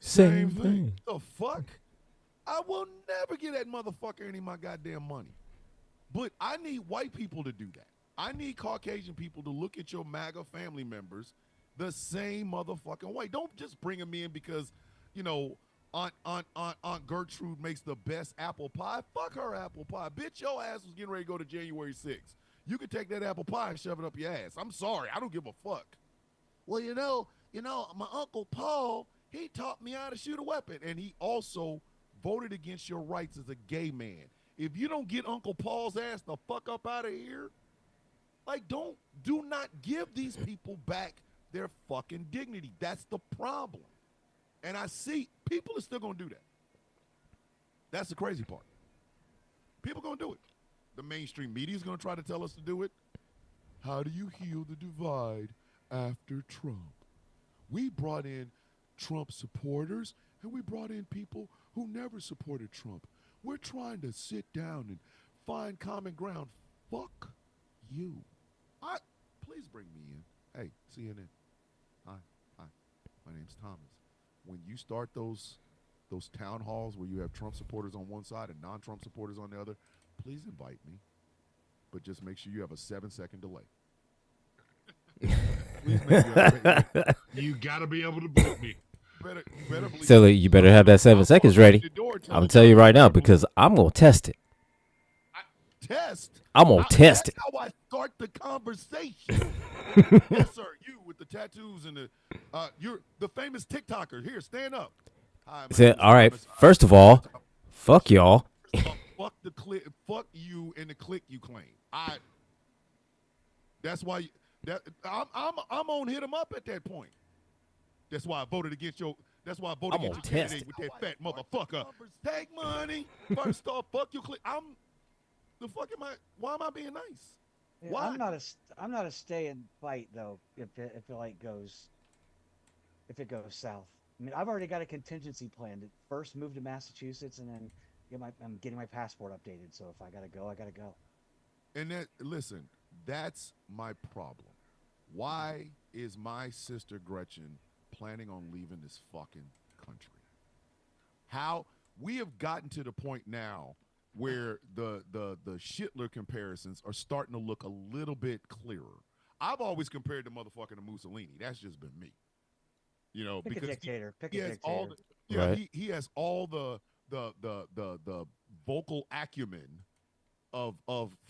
Same thing. The fuck? I will never get that motherfucker any of my goddamn money. But I need white people to do that. I need Caucasian people to look at your MAGA family members the same motherfucking way. Don't just bring them in because, Aunt Gertrude makes the best apple pie. Fuck her apple pie. Bitch, your ass was getting ready to go to January 6th. You can take that apple pie and shove it up your ass. I'm sorry. I don't give a fuck. Well, my Uncle Paul, he taught me how to shoot a weapon. And he also voted against your rights as a gay man. If you don't get Uncle Paul's ass the fuck up out of here, do not give these people back their fucking dignity. That's the problem. And I see people are still going to do that. That's the crazy part. People going to do it. The mainstream media is going to try to tell us to do it. How do you heal the divide after Trump? We brought in Trump supporters, and we brought in people who never supported Trump. We're trying to sit down and find common ground. Fuck you. Please bring me in. Hey, CNN. Hi. My name's Thomas. When you start those town halls where you have Trump supporters on one side and non-Trump supporters on the other, please invite me. But just make sure you have a 7-second delay. Please make You got to be able to boot me. You better believe. Silly, you better have that 7 seconds ready. I'm gonna tell you right now because I'm gonna test it. Test. I'm gonna test it. That's how I start the conversation. Yes, sir. You with the tattoos and the you're the famous TikToker. Here, stand up. Hi, my name is All right. Thomas. First of all, fuck y'all. Fuck the click. Fuck you and the click you claim. That's why I'm on hit him up at that point. That's why I voted against your. That's why I voted against your candidate with that fat motherfucker. Take money. First off, fuck you click. The fuck am I? Why am I being nice? Yeah, Why? I'm not a stay and fight though. If it goes south. I mean, I've already got a contingency plan to first move to Massachusetts and then I'm getting my passport updated. So if I gotta go, I gotta go. And listen, that's my problem. Why is my sister Gretchen planning on leaving this fucking country? How we have gotten to the point now where the Hitler comparisons are starting to look a little bit clearer. I've always compared the motherfucker to Mussolini. That's just been me. You know, Pick because a dictator. he has all he has all the vocal acumen of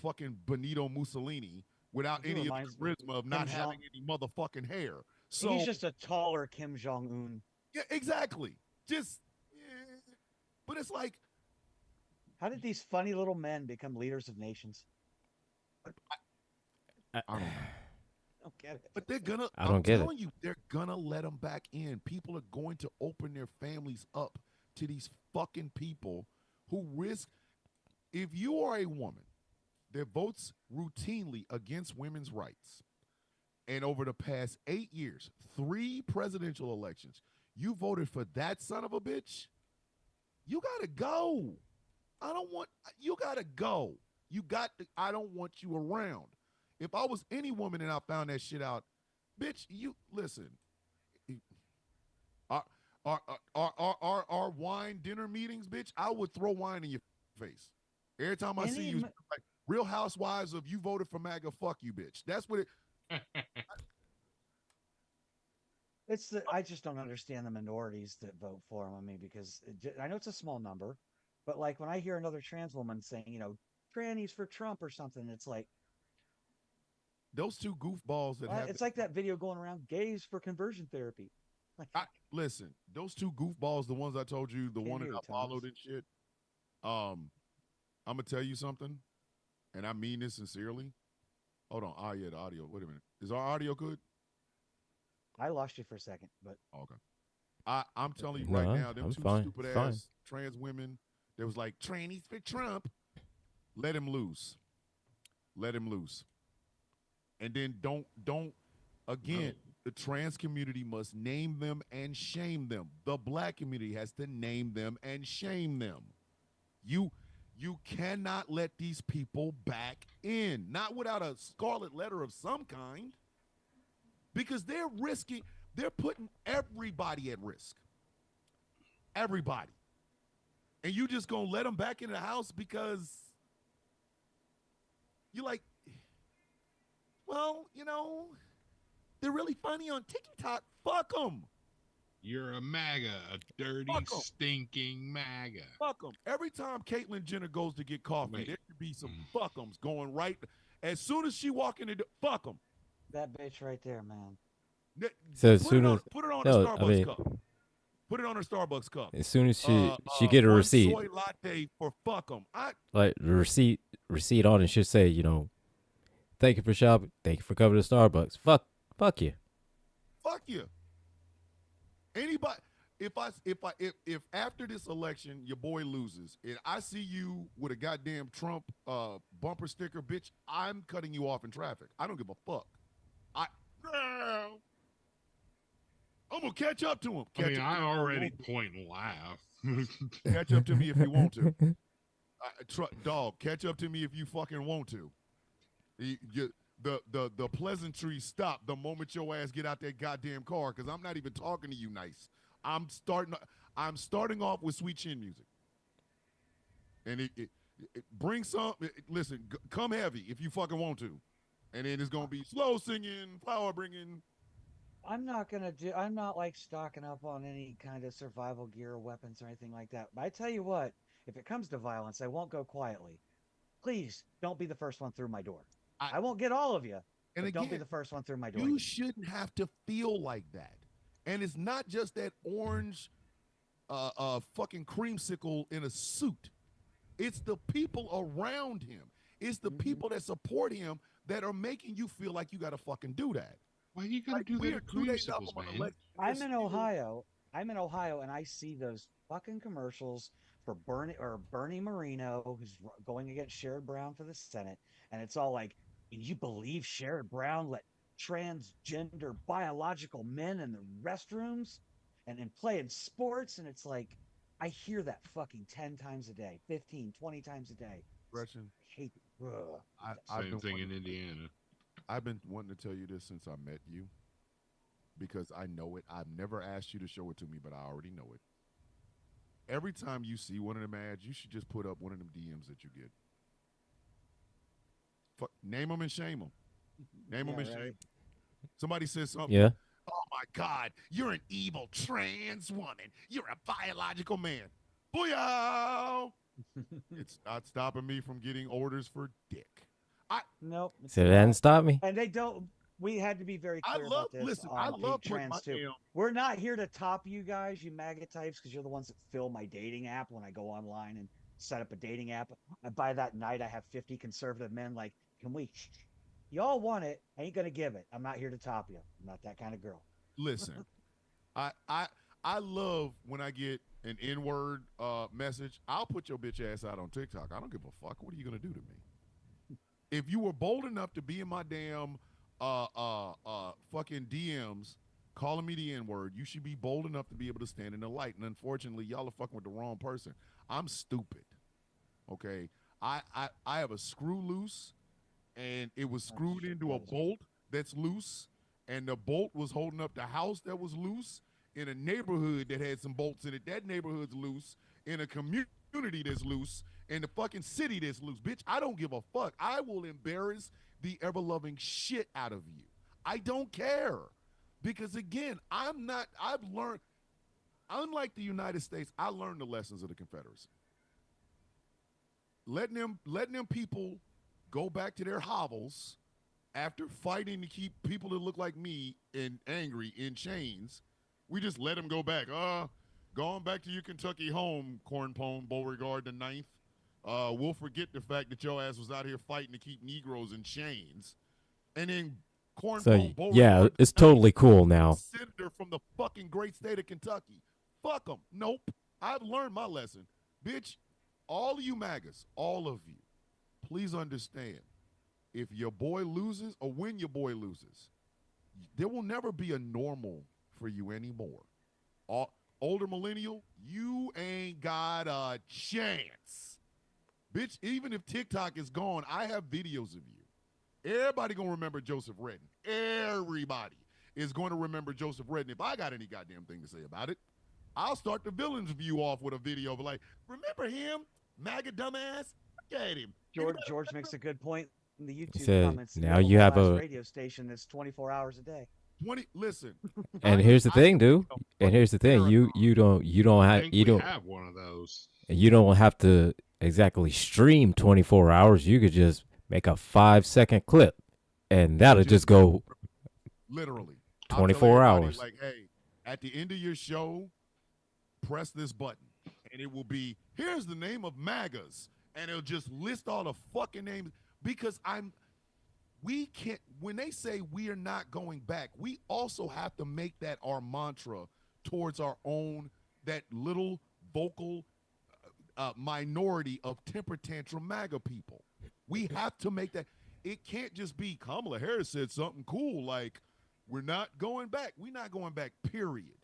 fucking Benito Mussolini without any of the charisma of not having any motherfucking hair. So he's just a taller Kim Jong-un. Yeah, exactly. But it's like, how did these funny little men become leaders of nations? I don't know. I don't get it. But they're gonna. I'm telling you, they're gonna let them back in. People are going to open their families up to these fucking people who risk. If you are a woman that votes routinely against women's rights, and over the past 8 years, 3 presidential elections, you voted for that son of a bitch, you gotta go. You gotta go. I don't want you around. If I was any woman and I found that shit out, bitch, you listen. Our wine dinner meetings, bitch, I would throw wine in your face. Every time I see you, like, Real Housewives of you voted for MAGA, fuck you, bitch. That's what it. I just don't understand the minorities that vote for him. I mean, because I know it's a small number, but like when I hear another trans woman saying, trannies for Trump or something, it's like those two goofballs that have. It's like that video going around, gays for conversion therapy. Like, listen, those two goofballs, the ones I told you, the one that I followed and shit. I'm gonna tell you something, and I mean this sincerely. Hold on. Oh yeah, the audio. Wait a minute. Is our audio good? I lost you for a second, but okay. I'm telling you right now, them two stupid ass trans women that was like trannies for Trump. Let him loose. Let him loose. And then don't again, the trans community must name them and shame them. The black community has to name them and shame them. You cannot let these people back in, not without a scarlet letter of some kind. Because they're putting everybody at risk. Everybody. And you just gonna let them back in the house because you're like, well, they're really funny on TikTok. Fuck them. You're a MAGA, a dirty, stinking MAGA. Fuck them. Every time Caitlyn Jenner goes to get coffee, there should be some fuck-ems going right. As soon as she walk in the door, fuck them. That bitch right there, man. So as soon as put it on her Starbucks cup. Put it on her Starbucks cup. As soon as she get a receipt, soy latte for fuck them. Like the receipt on it should say, thank you for shopping, thank you for coming to Starbucks. Fuck you. Fuck you. Anybody. If after this election your boy loses and I see you with a goddamn Trump bumper sticker, bitch, I'm cutting you off in traffic. I don't give a fuck. I'm gonna catch up to him. I already point and laugh. Catch up to me if you want to. Dog, catch up to me if you fucking want to. The pleasantries stop the moment your ass get out that goddamn car because I'm not even talking to you nice. I'm starting off with sweet chin music, and it bring some. Listen, come heavy if you fucking want to, and then it's gonna be slow singing, flower bringing. I'm not gonna do. I'm not like stocking up on any kind of survival gear or weapons or anything like that. But I tell you what, if it comes to violence, I won't go quietly. Please don't be the first one through my door. I, I won't get all of you, and but don't be again, the first one through my door. you shouldn't have to feel like that. And it's not just that orange fucking creamsicle in a suit. It's the people around him. It's the people that support him that are making you feel like you got to fucking do that. Why you gotta Like do we that are to 2 days out creamsicles, from an man? election. I'm in Ohio. I'm in Ohio, and I see those fucking commercials for Bernie Marino, who's going against Sherrod Brown for the Senate, and it's all like, "Can you believe Sherrod Brown let transgender biological men in the restrooms and playing sports?" And it's like, I hear that fucking 10 times a day, 15, 20 times a day. Gretchen, I hate it. Ugh. Same thing in Indiana. I've been wanting to tell you this since I met you because I know it. I've never asked you to show it to me, but I already know it. Every time you see one of them ads, you should just put up one of them DMs that you get. Name them and shame them. Name them and shame them. Somebody says something. Yeah. Oh my God, you're an evil trans woman. You're a biological man. Booyah! It's not stopping me from getting orders for dick. Nope. So that didn't stop me. And they don't. We had to be very clear about this I on love Pink Trans too. damn. We're not here to top you guys, you MAGA types, because you're the ones that fill my dating app when I go online and set up a dating app. And by that night, I have 50 conservative men like, "Can we? Y'all want it? I ain't gonna give it. I'm not here to top you. I'm not that kind of girl." Listen, I love when I get an N-word message. I'll put your bitch ass out on TikTok. I don't give a fuck. What are you gonna do to me? If you were bold enough to be in my damn fucking DMs calling me the N-word, you should be bold enough to be able to stand in the light. And unfortunately, y'all are fucking with the wrong person. I'm stupid. Okay. I have a screw loose and it was screwed into a bolt that's loose, and the bolt was holding up the house that was loose in a neighborhood that had some bolts in it. That neighborhood's loose in a community that's loose in the fucking city that's loose. Bitch, I don't give a fuck. I will embarrass the ever-loving shit out of you. I don't care. Because again, I've learned, unlike the United States, I learned the lessons of the Confederacy. Letting them people go back to their hovels after fighting to keep people that look like me and angry in chains. We just let them go back. Going back to your Kentucky home, Cornpone Beauregard the Ninth. We'll forget the fact that your ass was out here fighting to keep Negroes in chains. And then Cornpone Beauregard. Yeah, it's totally cool now. Senator from the fucking great state of Kentucky. Fuck them. Nope. I've learned my lesson. Bitch, all of you MAGAs, all of you, please understand, if your boy loses or when your boy loses, there will never be a normal for you anymore. Older millennial, you ain't got a chance. Bitch, even if TikTok is gone, I have videos of you. Everybody gonna remember Joseph Redden. Everybody is going to remember Joseph Redden. If I got any goddamn thing to say about it, I'll start the villain's view off with a video of like, remember him? MAGA dumbass? Look at him. George makes a good point in the YouTube So comments. now you have a radio station that's 24 hours a day. Listen. And here's the thing, dude. And here's the thing. You don't have one of those. You don't have to exactly stream 24 hours. You could just make a 5-second clip, and that'll just go literally 24 hours. Like, hey, at the end of your show, press this button, and it will be, here's the name of MAGAs, and it'll just list all the fucking names. Because we can't, when they say we are not going back, we also have to make that our mantra towards our own, that little vocal minority of temper tantrum MAGA people. We have to make that. It can't just be Kamala Harris said something cool like, we're not going back. We're not going back, period.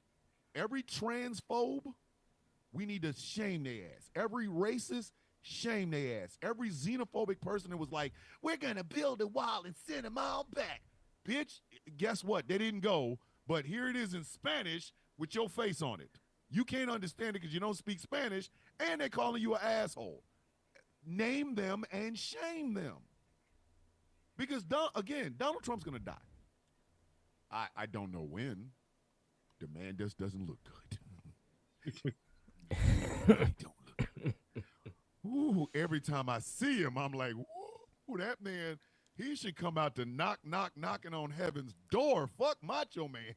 Every transphobe, we need to shame their ass. Every racist, shame their ass. Every xenophobic person that was like, we're going to build a wall and send them all back. Bitch, guess what? They didn't go, but here it is in Spanish with your face on it. You can't understand it because you don't speak Spanish, and they're calling you an asshole. Name them and shame them. Because, again, Donald Trump's going to die. I don't know when. The man just doesn't look good. He don't look good. Ooh, every time I see him, I'm like, ooh, that man, he should come out to knocking on heaven's door. Fuck Macho Man.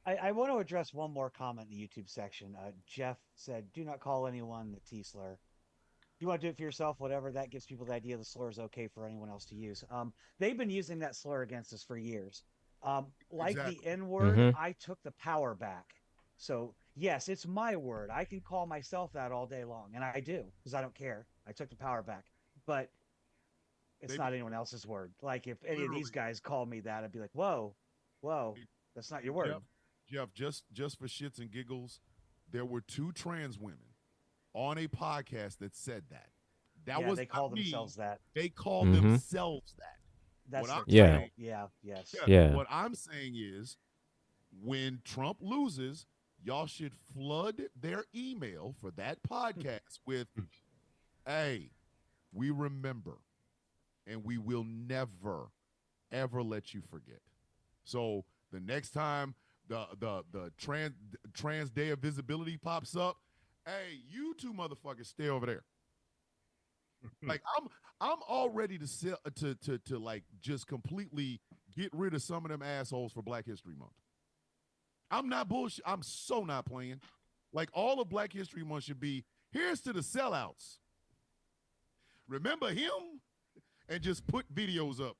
I want to address one more comment in the YouTube section. Jeff said, "Do not call anyone the T slur. You want to do it for yourself, whatever. That gives people the idea the slur is okay for anyone else to use." They've been using that slur against us for years. Like the Exactly. N word, Mm-hmm. I took the power back. So yes, it's my word. I can call myself that all day long, and I do because I don't care. I took the power back, but it's They not anyone else's word. Like if any of these literally, guys called me that, I'd be like, "Whoa, whoa, that's not your Jeff, word." Jeff, just for shits and giggles, there were 2 trans women on a podcast that said that. That Yeah, was they not call me. themselves that. They called Mm-hmm. themselves that. What That's I'm their Yeah. title. saying, Yeah, yes. yeah, Yeah. what I'm saying is when Trump loses, y'all should flood their email for that podcast with, hey, we remember and we will never, ever let you forget. So the next time the trans day of visibility pops up, hey, you 2 motherfuckers stay over there. Like I'm all ready to sell to like just completely get rid of some of them assholes for Black History Month. I'm not bullshit. I'm so not playing. Like all of Black History Month should be here's to the sellouts. Remember him? And just put videos up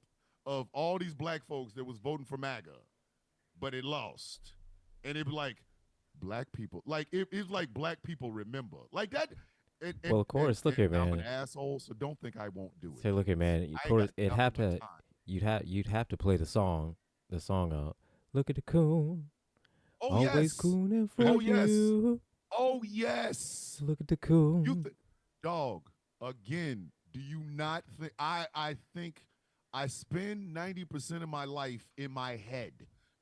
of all these black folks that was voting for MAGA, but it lost. And it'd be like, black people, like it's like black people remember. Like that. Well, of course. Look And here, I'm an man. asshole, so don't think I won't do it. Say, look here, man. Of I ain't got course, it nothing have but to. time. You'd have to play the song. The song. Look at the coon. Oh Always yes. cooning for Oh yes. you. Oh yes. Look at the You coon. dog, again, do you not think I think I spend 90% of my life in my head.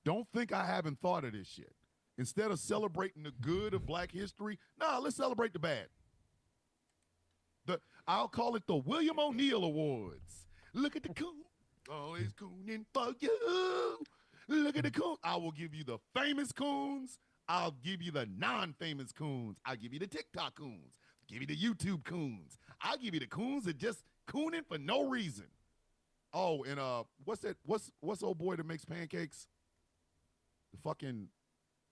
Don't think I haven't thought of this shit. Instead of celebrating the good of Black history, nah, let's celebrate the bad. I'll call it the William O'Neill Awards. Look at the coon, always cooning for you. Look at the coon. I will give you the famous coons. I'll give you the non-famous coons. I'll give you the TikTok coons. Give you the YouTube coons. I'll give you the coons that just cooning for no reason. Oh, and what's that? What's old boy that makes pancakes? The fucking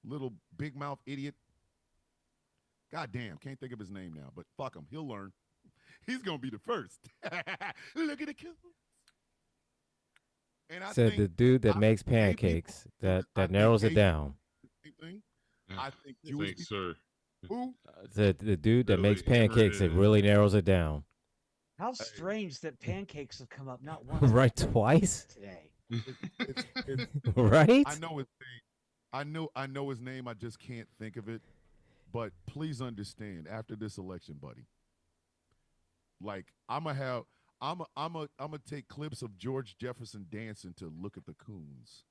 little big mouth idiot. God damn, can't think of his name now, but fuck him. He'll learn. He's gonna be the first. Look at the coons. And I Said think the dude that I makes think gay pancakes. people- That I think narrows it gay down. people- thing. I think Jewish Thanks, people. sir. Who? Said the dude that Really makes pancakes. It hammered it really narrows it down. How strange that pancakes have come up not once, Right, but twice. today. It's Right. I know his name. I know his name. I just can't think of it. But please understand, after this election, buddy, like I'm gonna take clips of George Jefferson dancing to Look at the Coons,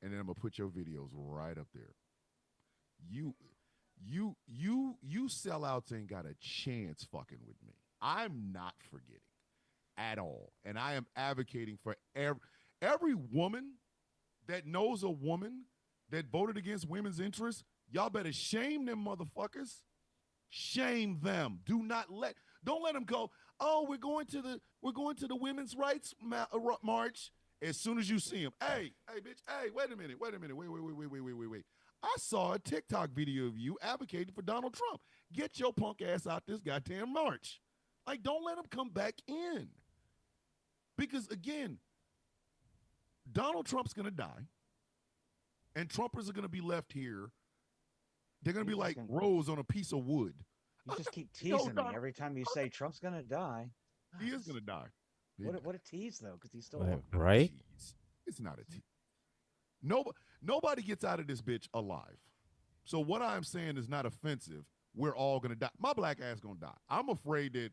and then I'm gonna put your videos right up there. You sellouts ain't got a chance fucking with me. I'm not forgetting at all, and I am advocating for every woman that knows a woman that voted against women's interests. Y'all better shame them motherfuckers. Shame them. Don't let them go. Oh, we're going to the women's rights march. As soon as you see them, hey, bitch, hey, wait a minute, wait. I saw a TikTok video of you advocating for Donald Trump. Get your punk ass out this goddamn march. Like, don't let him come back in. Because again, Donald Trump's gonna die, and Trumpers are gonna be left here. They're gonna be like Rose on a piece of wood. You just keep teasing me every time you say Trump's gonna die. He is gonna die. What a tease though, because he's still Right. Tease. It's not a tease. Nobody gets out of this bitch alive. So what I'm saying is not offensive. We're all gonna die. My black ass gonna die. I'm afraid that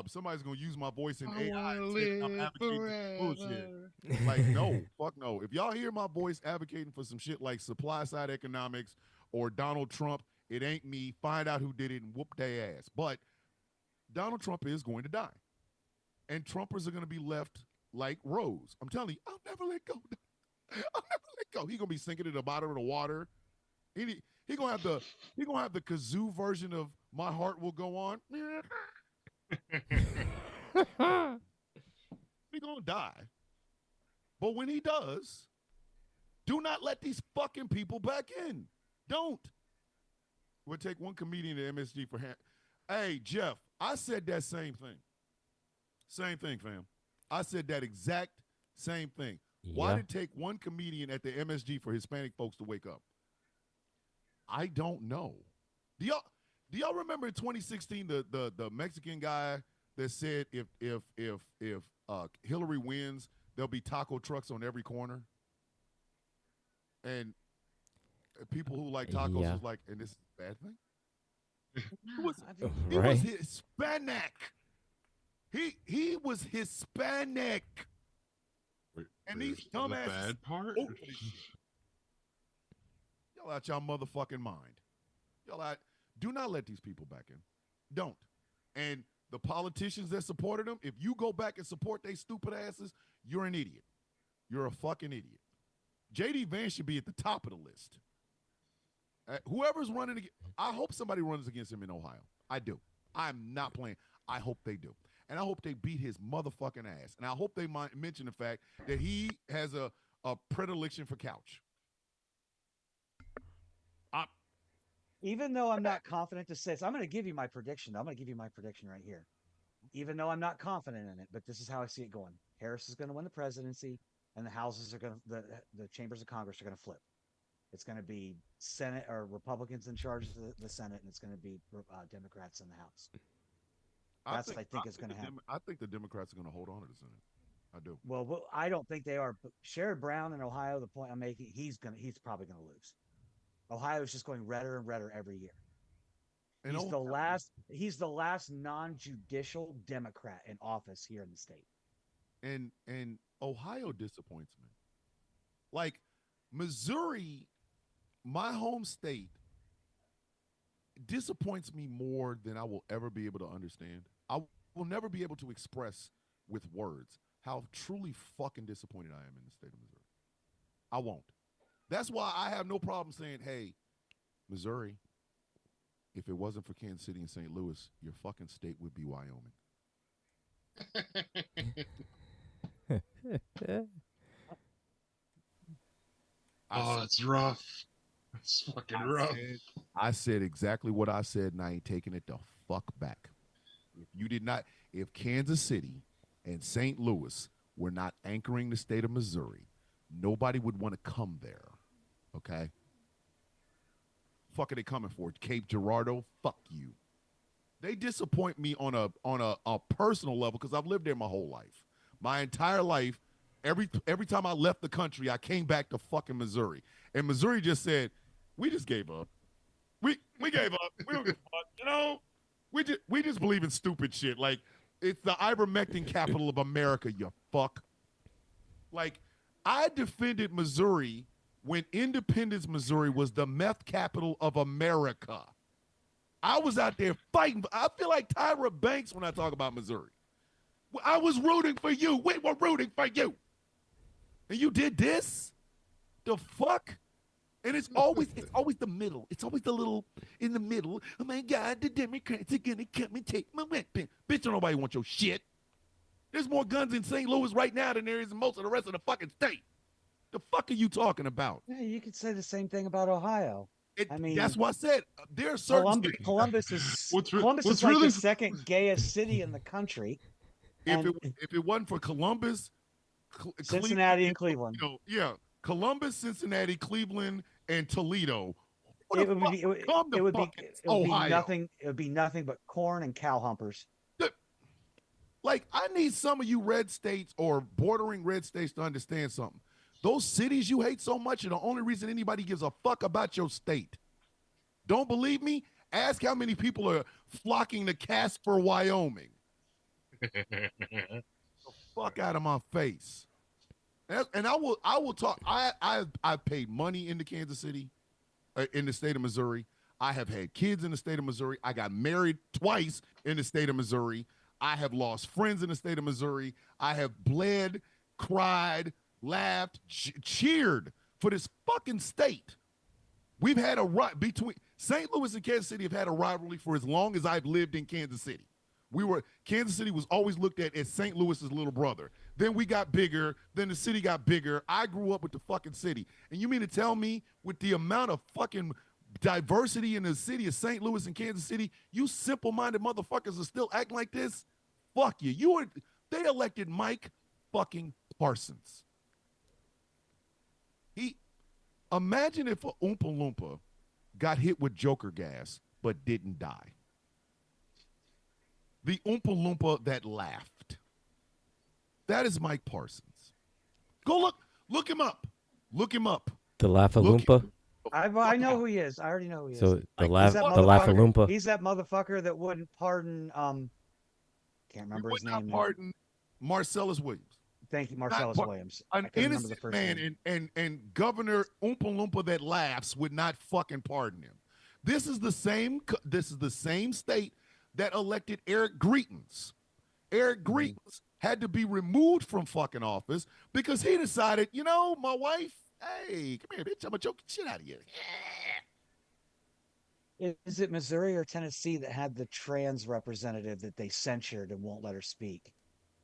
somebody's gonna use my voice in AI and say that I'm advocating for bullshit. Like, no, fuck no. If y'all hear my voice advocating for some shit like supply side economics or Donald Trump, it ain't me. Find out who did it and whoop their ass. But Donald Trump is going to die. And Trumpers are going to be left like Rose. I'm telling you, I'll never let go. I'll never let He gonna be sinking at the bottom of the water. He gonna have the kazoo version of "My Heart Will Go On." He gonna die. But when he does, do not let these fucking people back in. Don't. We'll take one comedian at MSG for hand. Hey, Jeff, I said that same thing. Same thing, fam. I said that exact same thing. Why did it take one comedian at the MSG for Hispanic folks to wake up? I don't know. Do y'all remember in 2016 the Mexican guy that said if Hillary wins, there'll be taco trucks on every corner? And people who like tacos was like, and this is a bad thing? He was Hispanic. He was Hispanic. And these dumbasses. The bad part? Y'all out y'all motherfucking mind. Y'all out. Do not let these people back in. Don't. And the politicians that supported them, if you go back and support they stupid asses, you're an idiot. You're a fucking idiot. J.D. Vance should be at the top of the list. Whoever's running, I hope somebody runs against him in Ohio. I do. I'm not playing. I hope they do. And I hope they beat his motherfucking ass. And I hope they mention the fact that he has a predilection for couch. Even though I'm not confident to say, so I'm going to give you my prediction. I'm going to give you my prediction right here. Even though I'm not confident in it, but this is how I see it going. Harris is going to win the presidency, and the houses are going to, the chambers of Congress are going to flip. It's going to be Senate or Republicans in charge of the Senate, and it's going to be Democrats in the House. That's what I think is going to happen. I think the Democrats are going to hold on to the Senate. I do. Well, I don't think they are. But Sherrod Brown in Ohio, the point I'm making, he's probably going to lose. Ohio is just going redder and redder every year. And he's the last non-judicial Democrat in office here in the state. And Ohio disappoints me. Like Missouri, my home state, disappoints me more than I will ever be able to understand. I will never be able to express with words how truly fucking disappointed I am in the state of Missouri. I won't. That's why I have no problem saying, hey, Missouri, if it wasn't for Kansas City and St. Louis, your fucking state would be Wyoming. It's rough. It's fucking rough. I said exactly what I said, and I ain't taking it the fuck back. If Kansas City and St. Louis were not anchoring the state of Missouri, nobody would want to come there. Okay? Fuck are they coming for? Cape Girardeau? Fuck you. They disappoint me on a personal level because I've lived there my whole life. My entire life, every time I left the country, I came back to fucking Missouri. And Missouri just said, we just gave up. We gave up. We don't give a fuck. You know? We just believe in stupid shit. Like, it's the ivermectin capital of America, you fuck. Like, I defended Missouri when Independence, Missouri was the meth capital of America. I was out there fighting. I feel like Tyra Banks when I talk about Missouri. I was rooting for you. We were rooting for you. And you did this? The fuck? And it's always the middle. It's always the little in the middle. Oh my God, the Democrats are gonna come and take my weapon. Bitch, don't nobody want your shit. There's more guns in St. Louis right now than there is in most of the rest of the fucking state. The fuck are you talking about? Yeah, you could say the same thing about Ohio. That's what I said. There are certain Columbus is like the second gayest city in the country. If it wasn't for Columbus, Cincinnati and Cleveland. Yeah, Columbus, Cincinnati, Cleveland, and Toledo. It would be nothing but corn and cow humpers. Like, I need some of you red states or bordering red states to understand something. Those cities you hate so much are the only reason anybody gives a fuck about your state. Don't believe me? Ask how many people are flocking to Casper, Wyoming. The fuck out of my face. And I will talk. I've paid money into Kansas City, in the state of Missouri. I have had kids in the state of Missouri. I got married twice in the state of Missouri. I have lost friends in the state of Missouri. I have bled, cried, laughed, cheered for this fucking state. We've had a right between St. Louis and Kansas City have had a rivalry for as long as I've lived in Kansas City. Kansas City was always looked at as St. Louis's little brother. Then we got bigger. Then the city got bigger. I grew up with the fucking city. And you mean to tell me with the amount of fucking diversity in the city of St. Louis and Kansas City, you simple-minded motherfuckers are still acting like this? Fuck you. They elected Mike fucking Parsons. Imagine if a Oompa Loompa got hit with Joker gas but didn't die. The Oompa Loompa that laughed. That is Mike Parsons. Go look him up. Look him up. The Laugh-A-Loompa? I know who he is. I already know who he is. So the He's that Laugh-A-Loompa? He's that motherfucker that wouldn't pardon can't remember his name. Pardon Marcellus Williams. Thank you, Marcellus Williams. An innocent man and Governor Oompa Loompa that laughs would not fucking pardon him. This is the same state that elected Eric Greitens. Eric Greitens had to be removed from fucking office because he decided, my wife, hey, come here, bitch, I'm gonna choke the shit out of you. Is it Missouri or Tennessee that had the trans representative that they censured and won't let her speak?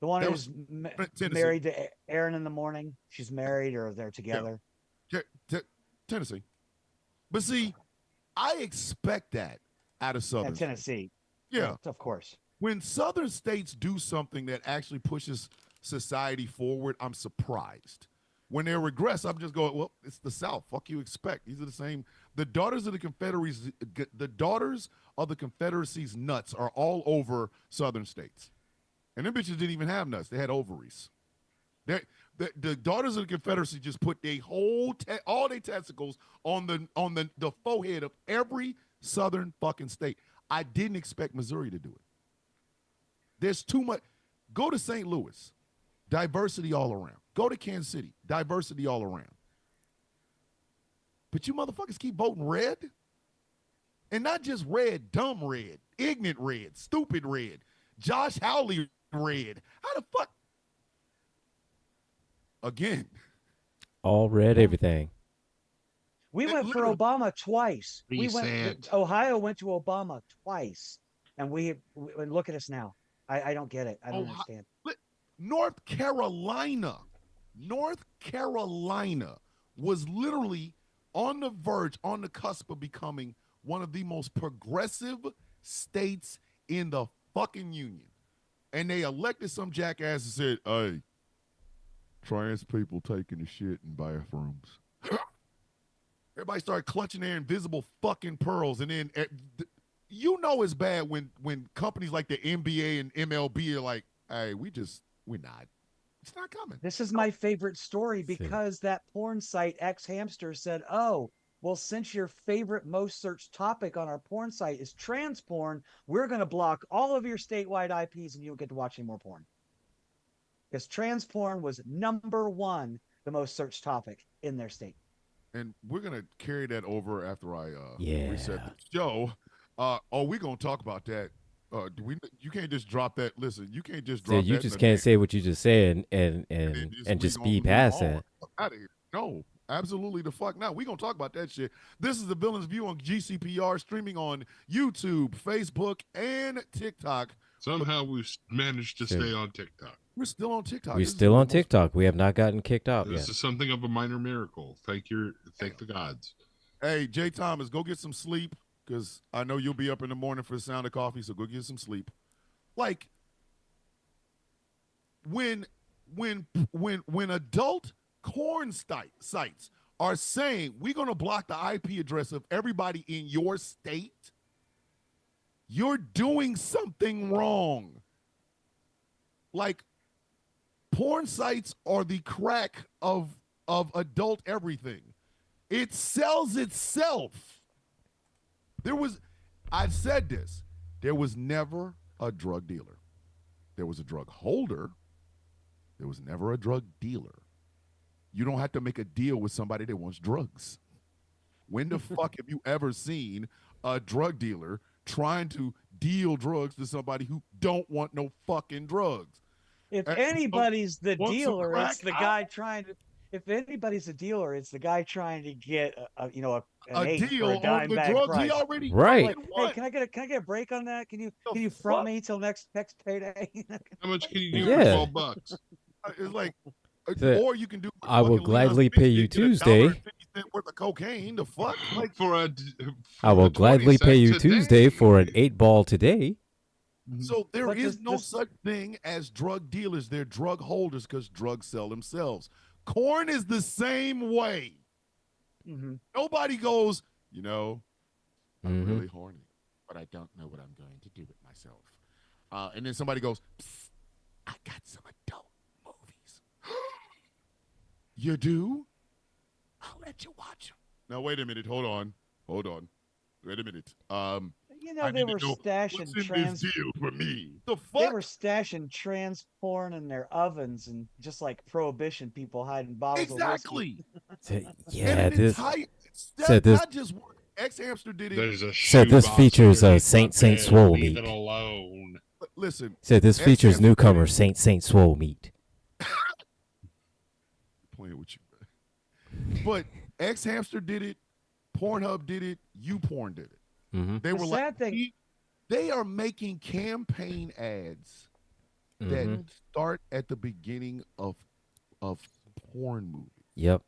The one who's married to Aaron in the morning. She's married or they're together. Tennessee. But see, I expect that out of Southern Tennessee. Yeah, of course. When Southern states do something that actually pushes society forward, I'm surprised. When they regress, I'm just going, well, it's the South. Fuck you expect. These are the same. The daughters of the Confederacy's nuts are all over Southern states. And them bitches didn't even have nuts. They had ovaries. The daughters of the Confederacy just put their all their testicles on the forehead of every Southern fucking state. I didn't expect Missouri to do it. There's too much. Go to St. Louis. Diversity all around. Go to Kansas City. Diversity all around. But you motherfuckers keep voting red? And not just red, dumb red, ignorant red, stupid red, Josh Howley red. How the fuck? Again. All red everything. We went for Obama twice. Ohio went to Obama twice. And look at us now. I don't get it. I don't understand. North Carolina was literally on the verge, on the cusp of becoming one of the most progressive states in the fucking union. And they elected some jackass and said, hey, trans people taking the shit in bathrooms. Everybody started clutching their invisible fucking pearls. And then, it's bad when companies like the NBA and MLB are like, hey, we're not. It's not coming. This is my favorite story because that porn site X Hamster said, oh, well, since your favorite most searched topic on our porn site is trans porn, we're going to block all of your statewide IPs and you don't get to watch any more porn. Because trans porn was number one, the most searched topic in their state. And we're going to carry that over after I reset the show. We're going to talk about that. You can't just drop that. Listen, you can't just drop that. You just can't say what you just said and just speed past that. Out of here. No, absolutely the fuck not. We're going to talk about that shit. This is the Villain's View on GCPR, streaming on YouTube, Facebook, and TikTok. Somehow we've managed to stay on TikTok. We're still on TikTok. We're still on TikTok. We have not gotten kicked out yet. This is something of a minor miracle. Thank the gods. Hey, Jay Thomas, go get some sleep. Because I know you'll be up in the morning for the sound of coffee, so go get some sleep. Like, when adult porn sites are saying we're going to block the IP address of everybody in your state, you're doing something wrong. Like, porn sites are the crack of adult everything. It sells itself. I've said this, there was never a drug dealer. There was a drug holder. There was never a drug dealer. You don't have to make a deal with somebody that wants drugs. When the fuck have you ever seen a drug dealer trying to deal drugs to somebody who don't want no fucking drugs? If anybody's the dealer, it's the guy trying to. if anybody's a dealer, it's the guy trying to get an A eighth for deal a on dime the bag drugs he price. already Right. Like, fucking hey, want. can I get a break on that? Can The you front fuck? me till next payday? How much can you do for Yeah. $12? It's like, So, or you can do what I will fucking Leon's gladly bitch pay you did, get $1.50 Tuesday. worth of cocaine. The fuck? Like, For a I will 20 gladly pay cent you today. Tuesday for an 8-ball today. so there But is no such thing as drug dealers. They're drug holders because drugs sell themselves. Corn is the same way. Mhm. Nobody goes, I'm Mhm. really horny, but I don't know what I'm going to do with myself. And then somebody goes, "Psst, I got some adult movies." You do? I'll let you watch them. Now, wait a minute. Hold on. Wait a minute. I They need were to know what's in this deal for me. The they fuck? were stashing trans porn in their ovens, and just like prohibition people hiding bottles of whiskey. Exactly. Yeah, And an this entire, said this not just one. Ex-Hamster did it. There's a said this shoebox features underneath my Saint bed. Swole Leave meat. it alone. Listen, Said this features Ex-Hamster did newcomer it. Saint Swole meat. Playing with you, man. But Ex-Hamster did it. Pornhub did it. YouPorn did it. Mm-hmm. They The were sad thing- they are making campaign ads that Mm-hmm. start at the beginning of porn movies. Yep.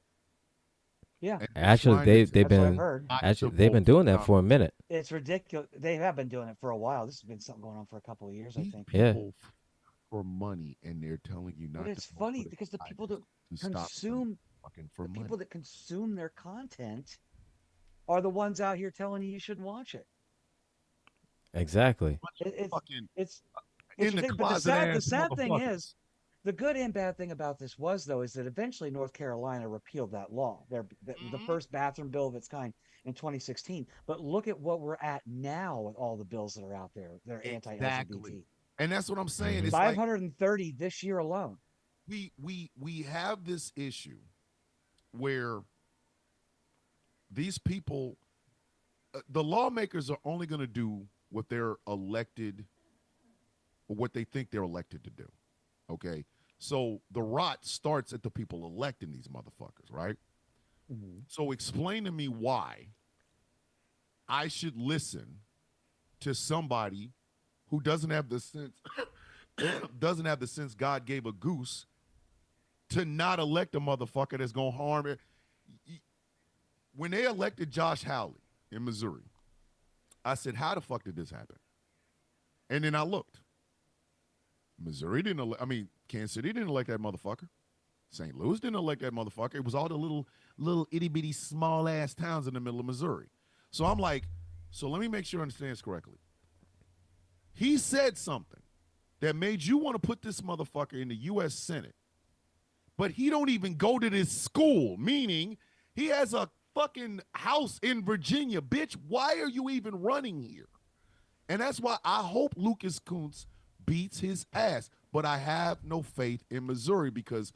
Yeah, And Actually, trying to they've that's what I've been heard. they've been doing that for a minute. It's ridiculous. They have been doing it for a while. This has been something going on for a couple of years, I these think. Yeah. people for money, and they're telling you not But to. it's fall funny for because the people that to stop them consume fucking for the money. people that consume their content are the ones out here telling you shouldn't watch it. Exactly. It's Fucking it's in the ridiculous. But closet the ass sad thing motherfuckers. is, the good and bad thing about this is that eventually North Carolina repealed that law. The first bathroom bill of its kind in 2016. But look at what we're at now with all the bills that are out there. They're anti-LGBT. Exactly. And that's what I'm saying. Mhm. It's like 530 this year alone. we have this issue where these people, the lawmakers are only going to do what they're elected, or what they think they're elected to do. Okay, so the rot starts at the people electing these motherfuckers, right? Mhm. So explain to me why I should listen to somebody who doesn't have the sense God gave a goose to not elect a motherfucker that's gonna harm it. When they elected Josh Hawley in Missouri, I said, how the fuck did this happen? And then I looked. Missouri didn't elect, Kansas City didn't elect that motherfucker. St. Louis didn't elect that motherfucker. It was all the little itty bitty small ass towns in the middle of Missouri. So I'm like, so let me make sure I understand this correctly. He said something that made you want to put this motherfucker in the U.S. Senate, but he don't even go to this school, meaning he has a fucking house in Virginia. Bitch, why are you even running here? And that's why I hope Lucas Kuntz beats his ass, but I have no faith in Missouri because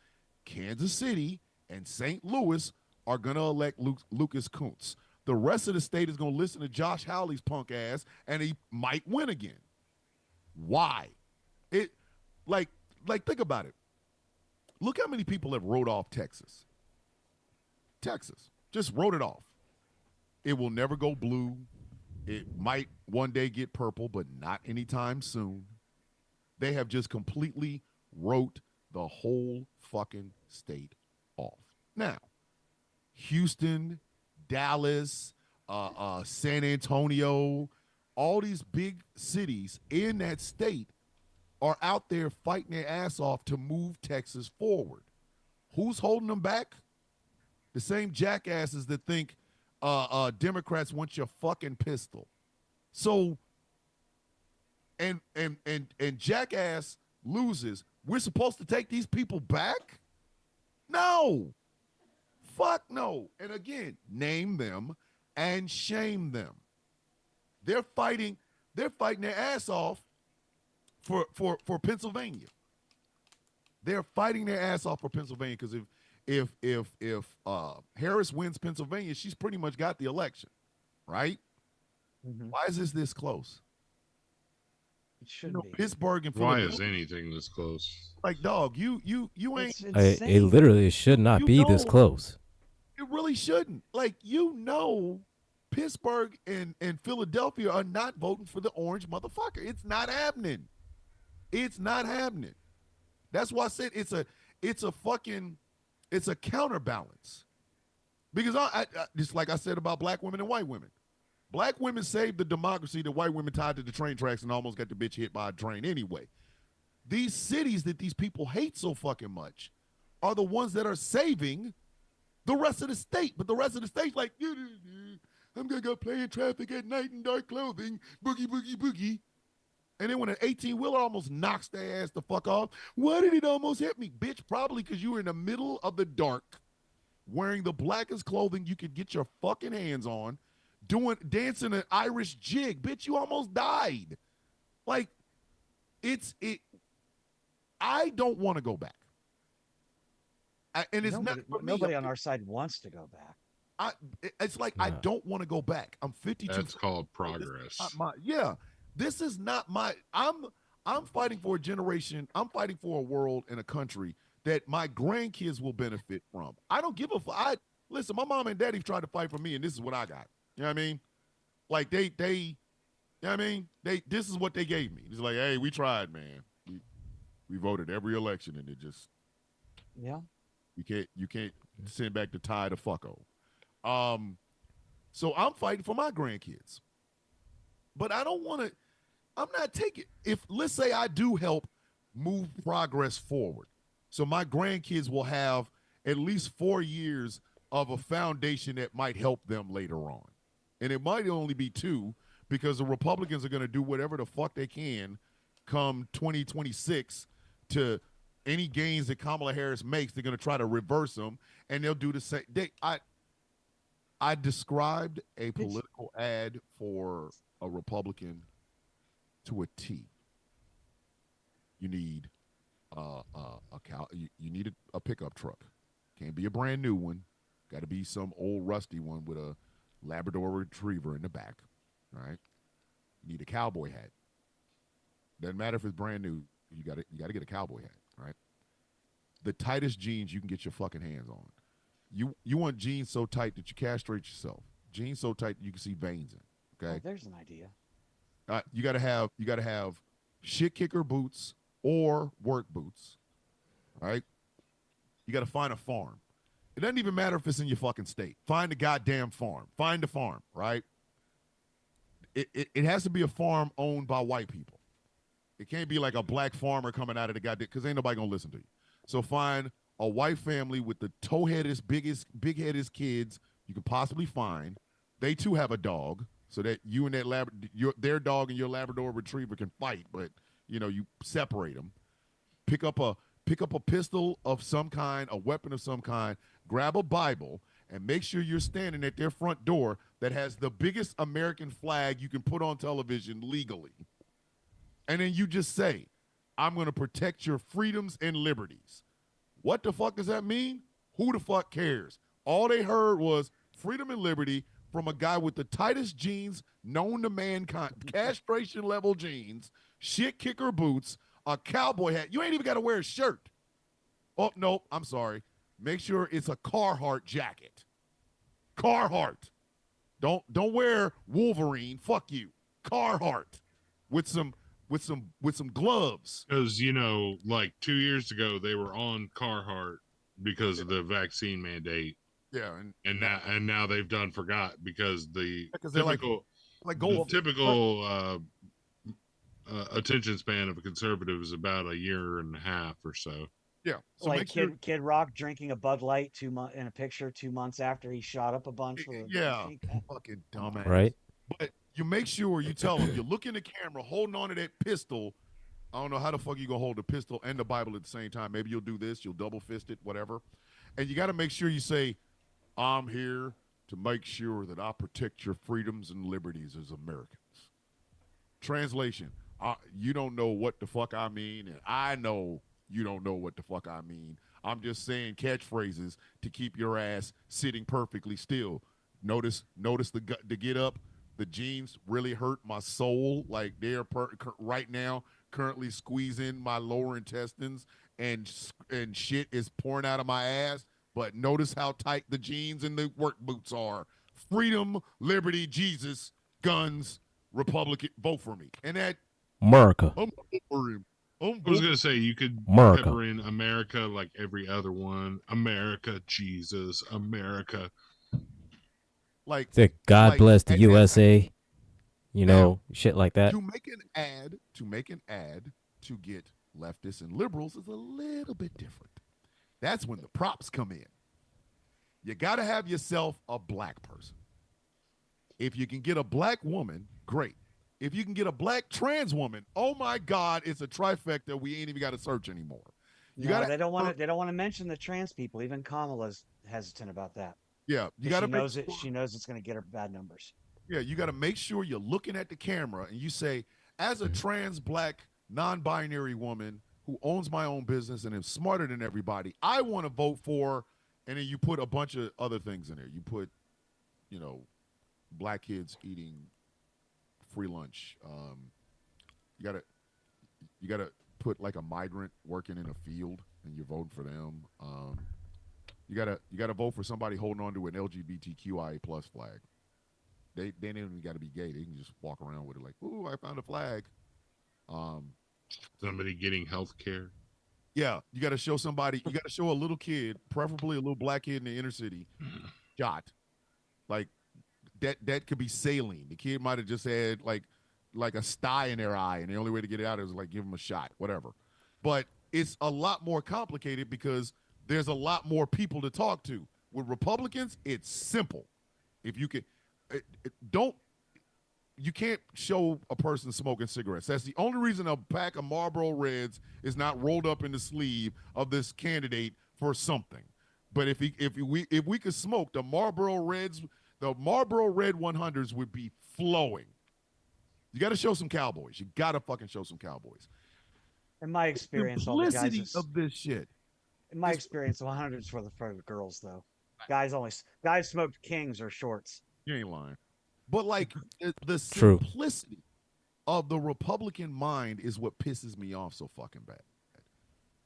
Kansas City and St. Louis are going to elect Lucas Kuntz. The rest of the state is going to listen to Josh Hawley's punk ass, and he might win again. Why? It like think about it. Look how many people have wrote off Texas. Texas just wrote it off. It will never go blue. It might one day get purple, but not anytime soon. They have just completely wrote the whole fucking state off. Now, Houston, Dallas, San Antonio, all these big cities in that state are out there fighting their ass off to move Texas forward. Who's holding them back? The same jackasses that think Democrats want your fucking pistol. So, and jackass loses. We're supposed to take these people back? No. Fuck no. And again, name them and shame them. They're fighting their ass off for Pennsylvania. They're fighting their ass off for Pennsylvania because if Harris wins Pennsylvania, she's pretty much got the election, right? Mhm. Why is this close? It shouldn't be. Pittsburgh and Why Philadelphia. is anything this close? Like, dog, you ain't. It's insane. It literally should not You be this know- close. It really shouldn't. Like, Pittsburgh and Philadelphia are not voting for the orange motherfucker. It's not happening. It's not happening. That's why I said it's a counterbalance. Because I just like I said about black women and white women. Black women saved the democracy that white women tied to the train tracks and almost got the bitch hit by a train anyway. These cities that these people hate so fucking much are the ones that are saving the rest of the state. But the rest of the state's like, I'm going to go play in traffic at night in dark clothing, boogie, boogie, boogie. And then when an 18-wheeler almost knocks their ass the fuck off, why did it almost hit me? Bitch, probably because you were in the middle of the dark, wearing the blackest clothing you could get your fucking hands on, dancing an Irish jig. Bitch, you almost died. Like, I don't want to go back. And it's nobody on our side wants to go back. It's like, I don't want to go back. I'm 52. That's called progress. This is not my. I'm fighting for a generation. I'm fighting for a world and a country that my grandkids will benefit from. I don't give a fuck. Listen, my mom and daddy tried to fight for me, and this is what I got. You know what I mean? Like they, you know what I mean? This is what they gave me. It's like, hey, we tried, man. We voted every election, and it just, you can't send back the tide of fucko. So I'm fighting for my grandkids, but I don't want to. I'm not taking. If let's say I do help move progress forward, so my grandkids will have at least 4 years of a foundation that might help them later on, and it might only be 2 because the Republicans are going to do whatever the fuck they can come 2026 to any gains that Kamala Harris makes. They're going to try to reverse them, and they'll do the same. I described a political ad for a Republican to a T. You need you need a pickup truck. Can't be a brand new one. Got to be some old rusty one with a Labrador Retriever in the back. All right. You need a cowboy hat. Doesn't matter if it's brand new. You got to get a cowboy hat. Right. The tightest jeans you can get your fucking hands on. You want jeans so tight that you castrate yourself. Jeans so tight that you can see veins in. Okay. Oh, there's an idea. You gotta have shit kicker boots or work boots. All right. You gotta find a farm. It doesn't even matter if it's in your fucking state. Find a goddamn farm. Find a farm. Right. It has to be a farm owned by white people. It can't be like a black farmer coming out of the goddamn, because ain't nobody gonna listen to you. So find a white family with the toe-headed, big-headed kids you could possibly find. They too have a dog, so that you and their dog and your Labrador Retriever can fight, but you separate them. Pick up a pistol of some kind, a weapon of some kind. Grab a Bible and make sure you're standing at their front door that has the biggest American flag you can put on television legally. And then you just say, "I'm going to protect your freedoms and liberties." What the fuck does that mean? Who the fuck cares? All they heard was freedom and liberty from a guy with the tightest jeans known to mankind, castration level jeans, shit kicker boots, a cowboy hat. You ain't even got to wear a shirt. Oh, no, I'm sorry. Make sure it's a Carhartt jacket. Carhartt. Don't wear Wolverine. Fuck you. Carhartt with some gloves. Because like 2 years ago they were on Carhartt because of the vaccine mandate. Yeah, and now they've done forgot because the typical attention span of a conservative is about a year and a half or so. Yeah, so like Kid Rock drinking a Bud Light in a picture 2 months after he shot up a bunch. Fucking dumbass. Right. But you make sure you tell them, you look in the camera, holding on to that pistol. I don't know how the fuck you gonna hold the pistol and the Bible at the same time. Maybe you'll do this, you'll double fist it, whatever. And you got to make sure you say, "I'm here to make sure that I protect your freedoms and liberties as Americans." Translation: you don't know what the fuck I mean, and I know you don't know what the fuck I mean. I'm just saying catchphrases to keep your ass sitting perfectly still. Notice the get up, the jeans really hurt my soul. Like they're right now currently squeezing my lower intestines and shit is pouring out of my ass. But notice how tight the jeans and the work boots are. Freedom, liberty, Jesus, guns, Republican, vote for me. And that America. I'm for him. I was gonna say you could America. pepper in America like every other one. America, Jesus, America. Like Say, God like, bless the and- USA. You Now, know, shit like that. to make an ad to get leftists and liberals is a little bit different. That's when the props come in. You got to have yourself a black person. If you can get a black woman, great. If you can get a black trans woman, oh my God, it's a trifecta. We ain't even got to search anymore. They don't want to. They don't want to mention the trans people. Even Kamala's hesitant about that. Yeah, you got to knows it. She knows it's going to get her bad numbers. Yeah, you got to make sure you're looking at the camera and you say, as a trans black non-binary woman who owns my own business and is smarter than everybody, I want to vote for, and then you put a bunch of other things in there. You put, black kids eating free lunch. You gotta put like a migrant working in a field and you're voting for them. You gotta vote for somebody holding on to an LGBTQIA plus flag. They don't even got to be gay. They can just walk around with it like, ooh, I found a flag. Somebody getting health care. Yeah, you got to show somebody. You got to show a little kid, preferably a little black kid in the inner city, shot. Like that could be saline. The kid might have just had like a sty in their eye, and the only way to get it out is like give them a shot, whatever. But it's a lot more complicated because there's a lot more people to talk to. With Republicans, it's simple. If you can. You can't show a person smoking cigarettes. That's the only reason a pack of Marlboro Reds is not rolled up in the sleeve of this candidate for something. But if we could smoke, the Marlboro Reds, the Marlboro Red 100s would be flowing. You got to show some cowboys. You got to fucking show some cowboys. In my experience, Simplicity all the guys of this shit. In my experience, the 100s for the girls though. Guys smoked Kings or shorts. You ain't lying. But like the True. simplicity of the Republican mind is what pisses me off so fucking bad.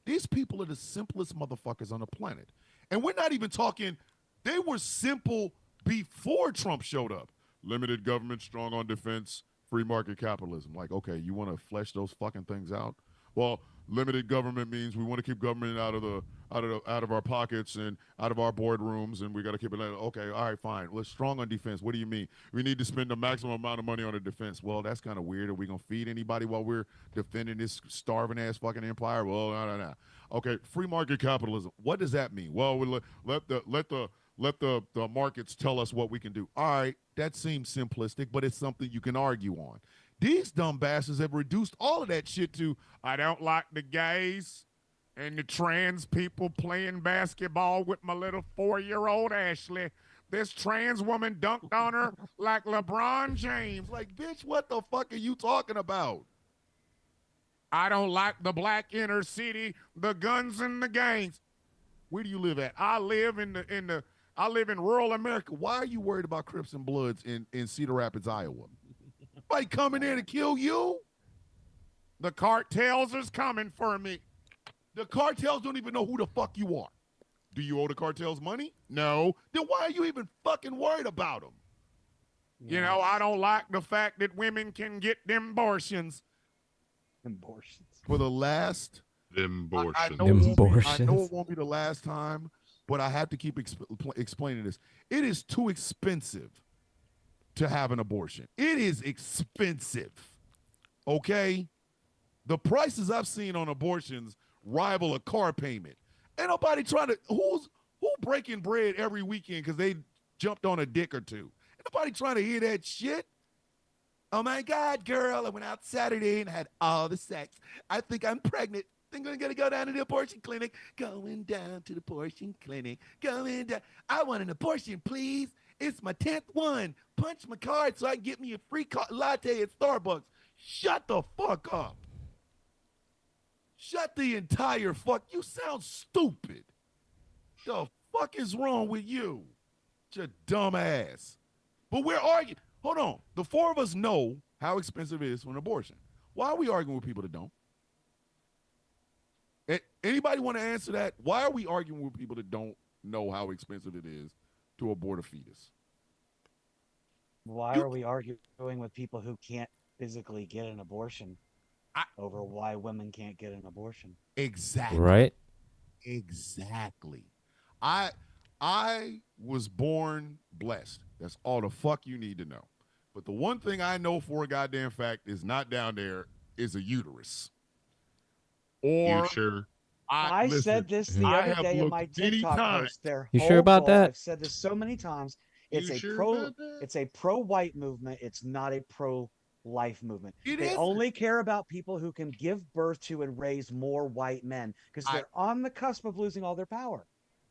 These people are the simplest motherfuckers on the planet. And we're not even talking, they were simple before Trump showed up. Limited government, strong on defense, free market capitalism. Like, okay, you want to flesh those fucking things out? Well, limited government means we want to keep government out of our pockets and out of our boardrooms, and we got to keep it. Okay, all right, fine. We're strong on defense. What do you mean? We need to spend the maximum amount of money on the defense. Well, that's kind of weird. Are we gonna feed anybody while we're defending this starving ass fucking empire? Well, no. Okay, free market capitalism. What does that mean? Well, we let the markets tell us what we can do. All right, that seems simplistic, but it's something you can argue on. These dumb bastards have reduced all of that shit to, I don't like the gays and the trans people playing basketball with my little 4-year-old Ashley. This trans woman dunked on her like LeBron James. Like, bitch, what the fuck are you talking about? I don't like the black inner city, the guns and the gangs. Where do you live at? I live I live in rural America. Why are you worried about Crips and Bloods in Cedar Rapids, Iowa? Somebody coming in to kill you? The cartels is coming for me. The cartels don't even know who the fuck you are. Do you owe the cartels money? No. Then why are you even fucking worried about them? Yeah. You know, I don't like the fact that women can get them abortions. Abortions. For the last... Abortions. I know it won't be the last time, but I have to keep explaining this. It is too expensive to have an abortion. It is expensive. Okay? The prices I've seen on abortions rival a car payment. Ain't nobody trying to who breaking bread every weekend because they jumped on a dick or two. Ain't nobody trying to hear that shit. Oh my God, girl, I went out Saturday and had all the sex. I think I'm pregnant. Think I'm gonna go down to the abortion clinic. Going down to the abortion clinic. Going down. I want an abortion, please. It's my 10th one. Punch my card so I can get me a free latte at Starbucks. Shut the fuck up. Shut the entire fuck. You sound stupid. The fuck is wrong with you? Your dumb ass. But we're arguing. hold on. The four of us know how expensive it is for an abortion. Why are we arguing with people that don't? Anybody want to answer that? Why are we arguing with people that don't know how expensive it is to abort a fetus? Why are we arguing with people who can't physically get an abortion over why women can't get an abortion? Exactly. Right? Exactly. I was born blessed. That's all the fuck you need to know. But the one thing I know for a goddamn fact is not down there is a uterus. Or You sure? I said this the I other have day in my looked many TikTok times. post. Their You whole sure about goal, that? I've said this so many times. It's You a sure pro. about that? It's a pro-white movement. It's not a pro-life movement. It They isn't. only care about people who can give birth to and raise more white men because they're on the cusp of losing all their power.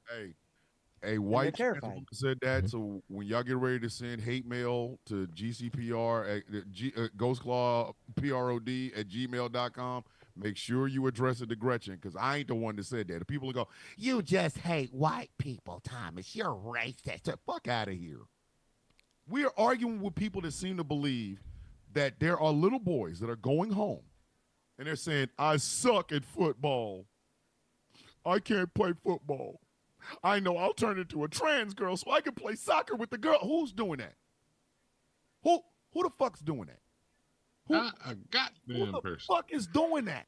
Hey, a white terrified. gentleman said that. So when y'all get ready to send hate mail to GCPR at ghostclawprod@gmail.com, make sure you address it to Gretchen, because I ain't the one that said that. The people will go, you just hate white people, Thomas. You're racist. Fuck out of here. We are arguing with people that seem to believe that there are little boys that are going home and they're saying, I suck at football. I can't play football. I know I'll turn into a trans girl so I can play soccer with the girl. Who's doing that? Who the fuck's doing that? A Who goddamn the person. fuck is doing that?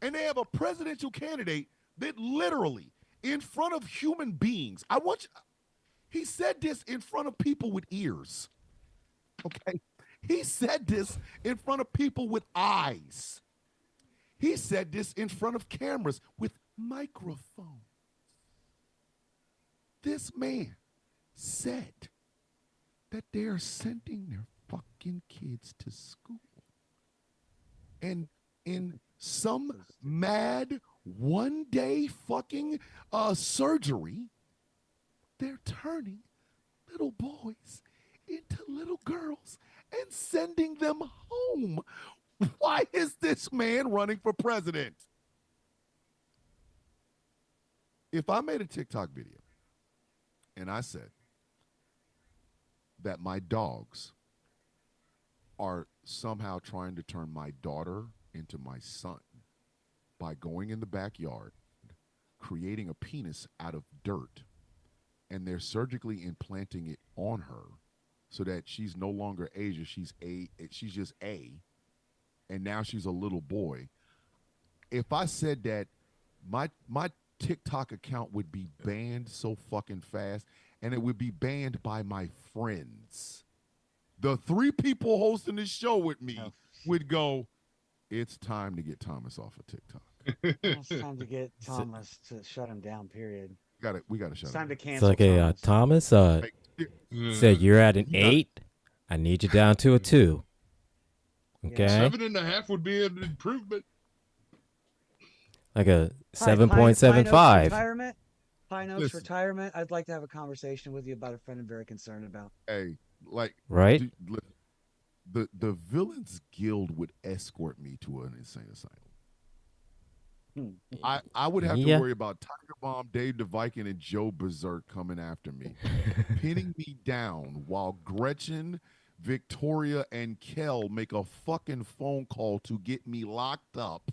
And they have a presidential candidate that literally, in front of human beings, he said this in front of people with ears. Okay? He said this in front of people with eyes. He said this in front of cameras with microphones. This man said that they are sending their fucking kids to school. And in some mad one-day fucking surgery, they're turning little boys into little girls and sending them home. Why is this man running for president? If I made a TikTok video and I said that my dogs are somehow trying to turn my daughter into my son by going in the backyard, creating a penis out of dirt, and they're surgically implanting it on her so that she's no longer Asia, she's just A, and now she's a little boy. If I said that, my TikTok account would be banned so fucking fast, and it would be banned by my friends. The three people hosting this show with me would go, it's time to get Thomas off of TikTok. It's time to get Thomas to shut him down, period. We gotta shut It's time to him down. cancel It's like Thomas. Thomas said you're at an 8. I need you down to a 2. Okay? 7.5 would be an improvement. Like a Hi, 7.75. retirement. Pine Oaks Listen. retirement. I'd like to have a conversation with you about a friend I'm very concerned about. Hey, like, Right? the Villains Guild would escort me to an insane asylum. I would have to worry about Tiger Bomb, Dave the Viking, and Joe Berserk coming after me, pinning me down while Gretchen, Victoria, and Kel make a fucking phone call to get me locked up.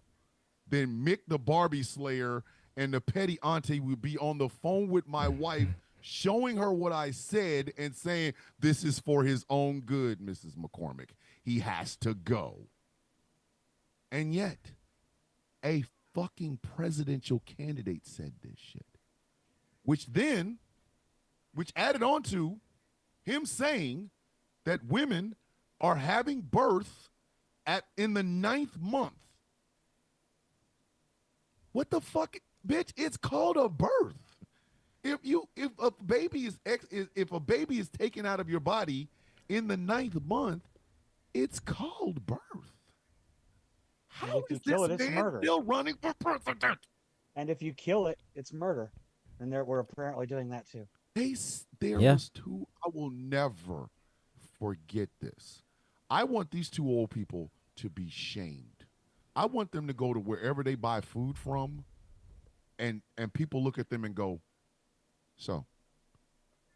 Then Mick the Barbie Slayer and the petty auntie would be on the phone with my wife, showing her what I said and saying, this is for his own good, Mrs. McCormick. He has to go. And yet, a fucking presidential candidate said this shit. Which added on to him saying that women are having birth in the 9th month. What the fuck, bitch? It's called a birth. If a baby is taken out of your body in the 9th month, it's called birth. How is this man still running for president? And if you kill it, it's murder. And we're apparently doing that too. There was two. I will never forget this. I want these two old people to be shamed. I want them to go to wherever they buy food from, and people look at them and go, so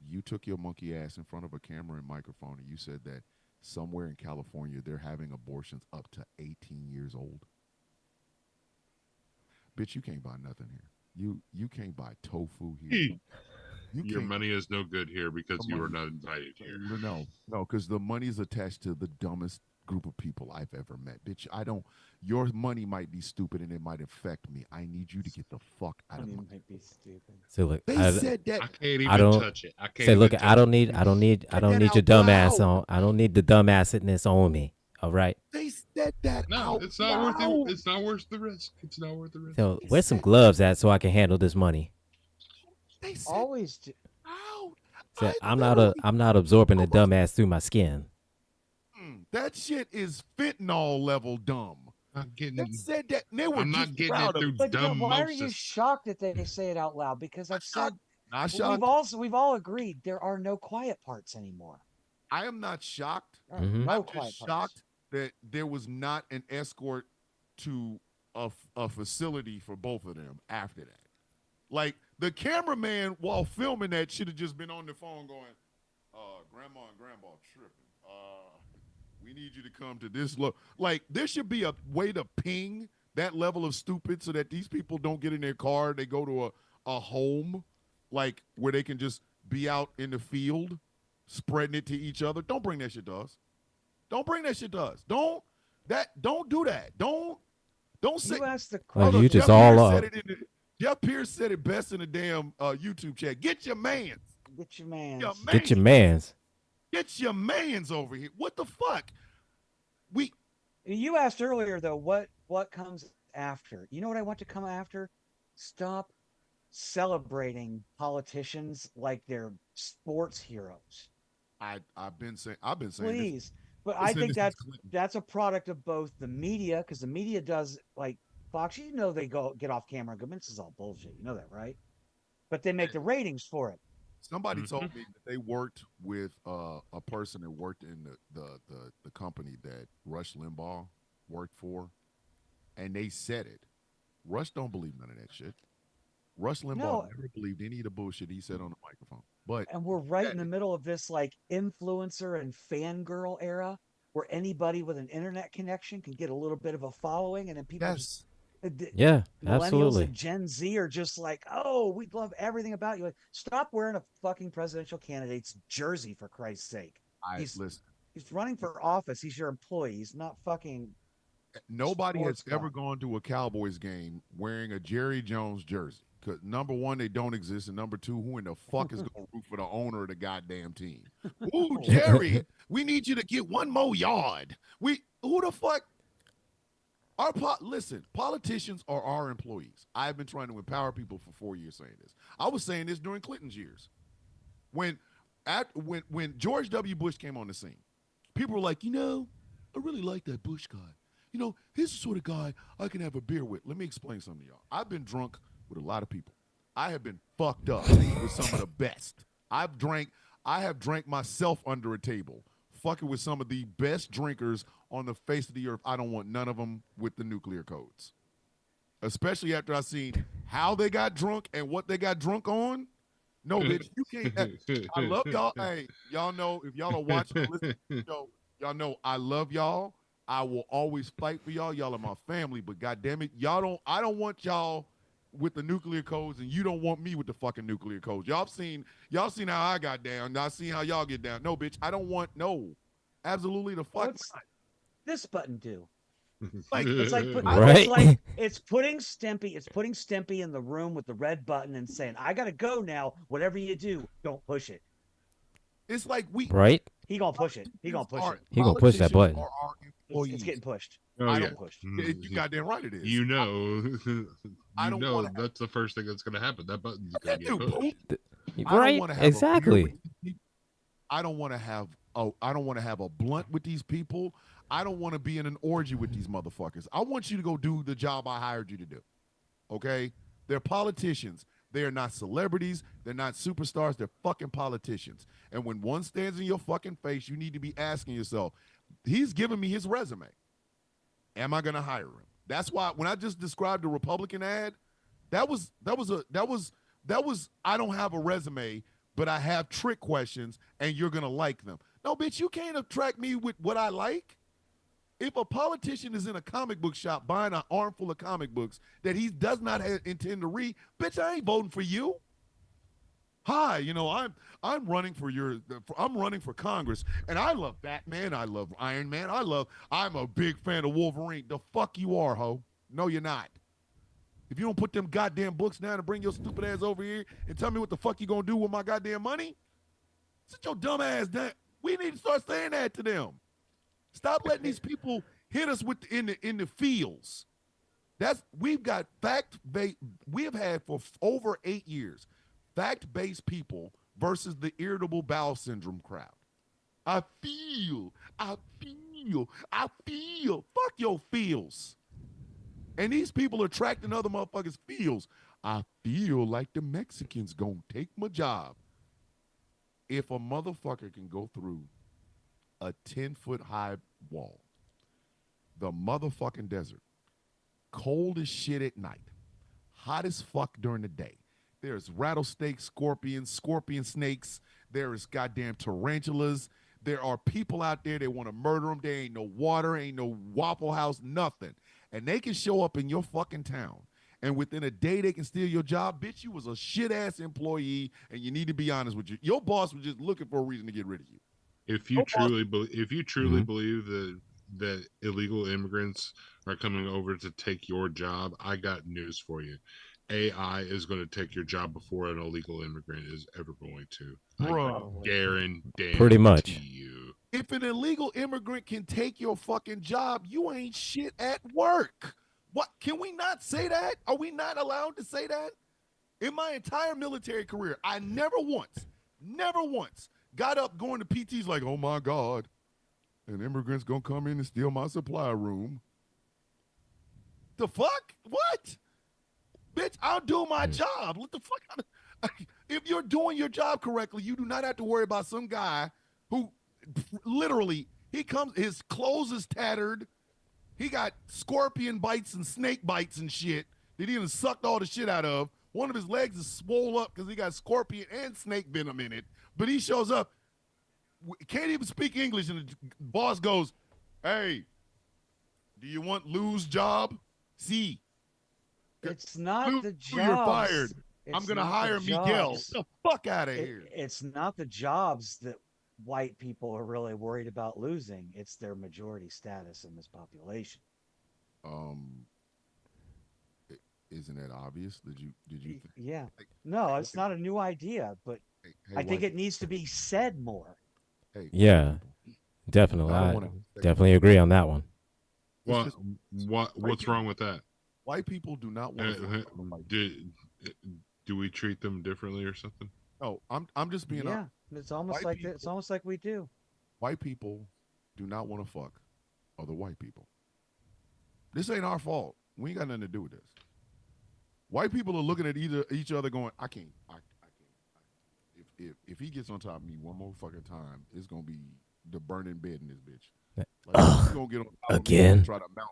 you took your monkey ass in front of a camera and microphone and you said that somewhere in California they're having abortions up to 18 years old. Bitch, you can't buy nothing here. You can't buy tofu here. Your money is no good here because you were not invited here. No, because the money is attached to the dumbest group of people I've ever met. Bitch, your money might be stupid and it might affect me. I need you to get the fuck out of my. Might be stupid. So look, They said that. I can't even touch it. I can't. Say, look, I don't need that your dumbass on. I don't need the dumbassedness on me. All right. They said that. No, it's not worth it. It's not worth the risk. It's not worth the risk. So where's some gloves at so I can handle this money? They said, Always do. So I'm not absorbing the dumbass through my skin. That shit is fentanyl level dumb. They said that. They were I'm not getting it through But dumb. why are you shocked that they say it out loud? Because I've said not shocked. we've all agreed there are no quiet parts anymore. I am not shocked. Mm-hmm. No I'm quiet just parts. shocked that there was not an escort to a facility for both of them after that. Like the cameraman while filming that should have just been on the phone going, grandma and grandpa tripping. We need you to come to this like there should be a way to ping that level of stupid so that these people don't get in their car. They go to a home like where they can just be out in the field spreading it to each other. Don't bring that shit to us. Don't bring that shit to us. Don't do that. Don't say. You asked the Well, question. you just all up. Jeff Pierce said it best in the damn YouTube chat. Get your mans. Get your man. Get your mans. Get your mans over here. What the fuck? You asked earlier though, what comes after? You know what I want to come after? Stop celebrating politicians like they're sports heroes. I've been saying Please. this. But I think that's a product of both the media, because the media does, like Fox, you know, they go get off camera and go, this is all bullshit. You know that, right? But they make the ratings for it. Somebody told me that they worked with a person that worked in the company that Rush Limbaugh worked for, and they said it. Rush don't believe none of that shit. Rush Limbaugh never believed any of the bullshit he said on the microphone. And we're right in the middle of this like influencer and fangirl era where anybody with an internet connection can get a little bit of a following, and then people just, yeah, millennials absolutely. and Gen Z are just like, oh, we love everything about you. Like, stop wearing a fucking presidential candidate's jersey, for Christ's sake. He's running for office. He's your employee. He's not fucking. Nobody has ever gone to a Cowboys game wearing a Jerry Jones jersey. Because number one, they don't exist, and number two, who in the fuck is going to root for the owner of the goddamn team? Ooh, Jerry, we need you to get one more yard. Who the fuck? Listen, politicians are our employees. I've been trying to empower people for 4 years saying this. I was saying this during Clinton's years. When George W. Bush came on the scene, people were like, I really like that Bush guy. He's the sort of guy I can have a beer with. Let me explain something to y'all. I've been drunk with a lot of people. I have been fucked up with some of the best. I have drank myself under a table, fucking with some of the best drinkers on the face of the earth. I don't want none of them with the nuclear codes, especially after I seen how they got drunk and what they got drunk on. No, bitch, you can't. I love y'all. Hey, y'all know, if y'all are watching or listening to the show, y'all know I love y'all. I will always fight for y'all. Y'all are my family, but goddamn it, I don't want y'all with the nuclear codes, and you don't want me with the fucking nuclear codes. Y'all seen how I got down. Y'all seen how y'all get down. No, bitch, I don't want absolutely the fuck. What's this button do? It's putting Stimpy in the room with the red button and saying, I gotta go now. Whatever you do, don't push it. It's like he gonna push it. He gonna push it. He gonna push that button. It's getting pushed. I don't push. You goddamn right it is. That's the first thing that's gonna happen. That button's gonna get pushed. Right? Exactly. I don't want to have a blunt with these people. I don't want to be in an orgy with these motherfuckers. I want you to go do the job I hired you to do. Okay? They're politicians. They are not celebrities. They're not superstars. They're fucking politicians. And when one stands in your fucking face, you need to be asking yourself, he's giving me his resume. Am I going to hire him? That's why when I just described the Republican ad, that was I don't have a resume, but I have trick questions and you're going to like them. No, bitch, you can't attract me with what I like. If a politician is in a comic book shop buying an armful of comic books that he does not intend to read, bitch, I ain't voting for you. Hi, I'm running for I'm running for Congress, and I love Batman, I love Iron Man, I'm a big fan of Wolverine. The fuck you are, ho? No, you're not. If you don't put them goddamn books down and bring your stupid ass over here and tell me what the fuck you gonna do with my goddamn money, sit your dumb ass down. We need to start saying that to them. Stop letting these people hit us with in the fields. We've got we have had for over 8 years fact-based people versus the irritable bowel syndrome crowd. I feel. Fuck your feels. And these people are attracting other motherfuckers' feels. I feel like the Mexicans gonna take my job. If a motherfucker can go through a 10-foot high wall, the motherfucking desert, cold as shit at night, hot as fuck during the day. There's rattlesnakes, scorpion snakes. There is goddamn tarantulas. There are people out there that want to murder them. There ain't no water, ain't no Waffle House, nothing. And they can show up in your fucking town. And within a day, they can steal your job. Bitch, you was a shit-ass employee, and you need to be honest with you. Your boss was just looking for a reason to get rid of you. If you truly believe that illegal immigrants are coming over to take your job, I got news for you. AI is going to take your job before an illegal immigrant is ever going to. Bro. I guarantee Pretty much. you. If an illegal immigrant can take your fucking job, you ain't shit at work. What? Can we not say that? Are we not allowed to say that? In my entire military career, I never once got up going to PTs like, oh my God, an immigrant's going to come in and steal my supply room. The fuck? What? Bitch, I'll do my job. What the fuck? If you're doing your job correctly, you do not have to worry about some guy who literally, his clothes is tattered. He got scorpion bites and snake bites and shit that he done sucked all the shit out of. One of his legs is swole up because he got scorpion and snake venom in it. But he shows up, can't even speak English, and the boss goes, hey, do you want Lou's job? See. It's not Lou, the jobs. You're fired. It's I'm going to not hire the Miguel. jobs. Get the fuck out of here. It's not the jobs that white people are really worried about losing. It's their majority status in this population. Isn't that obvious? Did you? Yeah. No, it's not a new idea, but I think it needs to be said more. Hey, Yeah, definitely. I definitely agree on that one. What's wrong with that? White people do not want to. Do we treat them differently or something? No, I'm just being. Yeah, it's almost like it's almost like we do. White people do not want to fuck other white people. This ain't our fault. We ain't got nothing to do with this. White people are looking at each other going, I can't. If he gets on top of me one more fucking time, it's gonna be the burning bed in this bitch. Like, he's gonna get on top again. Of me and try to mount.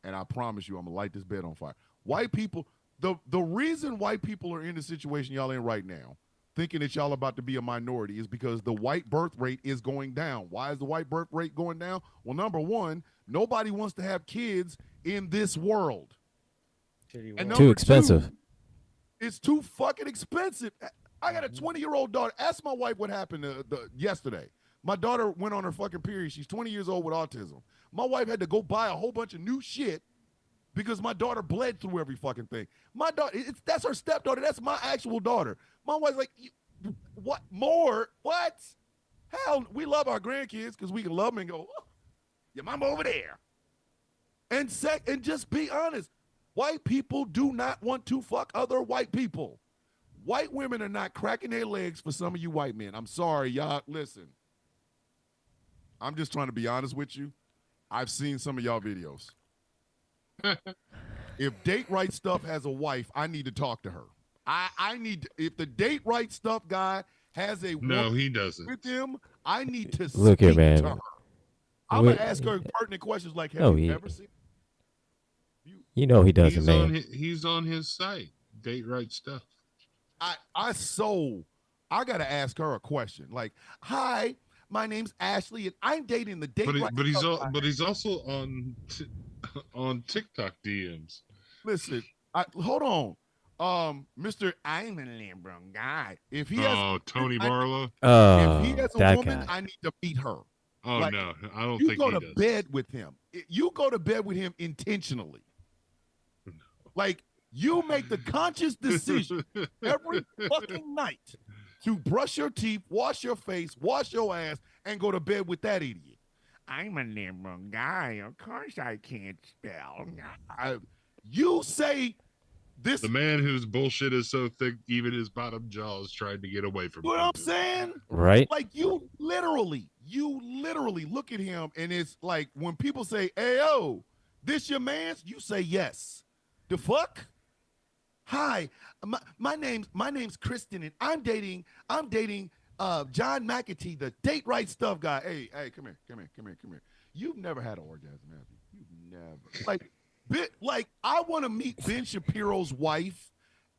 And I promise you, I'm gonna light this bed on fire. White people, the reason white people are in the situation y'all in right now, thinking that y'all about to be a minority, is because the white birth rate is going down. Why is the white birth rate going down? Well, number one, nobody wants to have kids in this world. And too expensive. It's too fucking expensive. I got a 20-year-old daughter. Ask my wife what happened yesterday. My daughter went on her fucking period. She's 20 years old with autism. My wife had to go buy a whole bunch of new shit because my daughter bled through every fucking thing. My daughter, that's her stepdaughter. That's my actual daughter. My wife's like, what more? What? Hell, we love our grandkids because we can love them and go, oh, your mama over there. And just be honest. White people do not want to fuck other white people. White women are not cracking their legs for some of you white men. I'm sorry, y'all. Listen. I'm just trying to be honest with you. I've seen some of y'all videos. If Date Right Stuff has a wife, I need to talk to her. I need to, if the Date Right Stuff guy has a woman he doesn't. with him, I need to Look speak here, man. to her. I'm going to ask her pertinent questions like, have you ever seen? You know he doesn't, he's man. He's on his site, Date Right Stuff. I so I gotta ask her a question. Like, hi, my name's Ashley, and I'm dating the date. But he's also on on TikTok DMs. Listen, hold on. Mr. I'm a liberal guy. If he has Tony Barlow. if he has a that woman, guy. I need to meet her. Oh Like, no, I don't you think go he to does. bed with him. You go to bed with him intentionally. Like, you make the conscious decision every fucking night to brush your teeth, wash your face, wash your ass, and go to bed with that idiot. I'm a liberal guy. Of course I can't spell. You say this. The man whose bullshit is so thick, even his bottom jaw is trying to get away from What him. I'm saying? Right? Like, you literally look at him, and it's like when people say, "Hey, yo, this your man's," you say yes. The fuck? Hi, my name's Kristen, and I'm dating John McAtee, the date right stuff guy. Hey, come here. You've never had an orgasm, have you? You've never. Like I want to meet Ben Shapiro's wife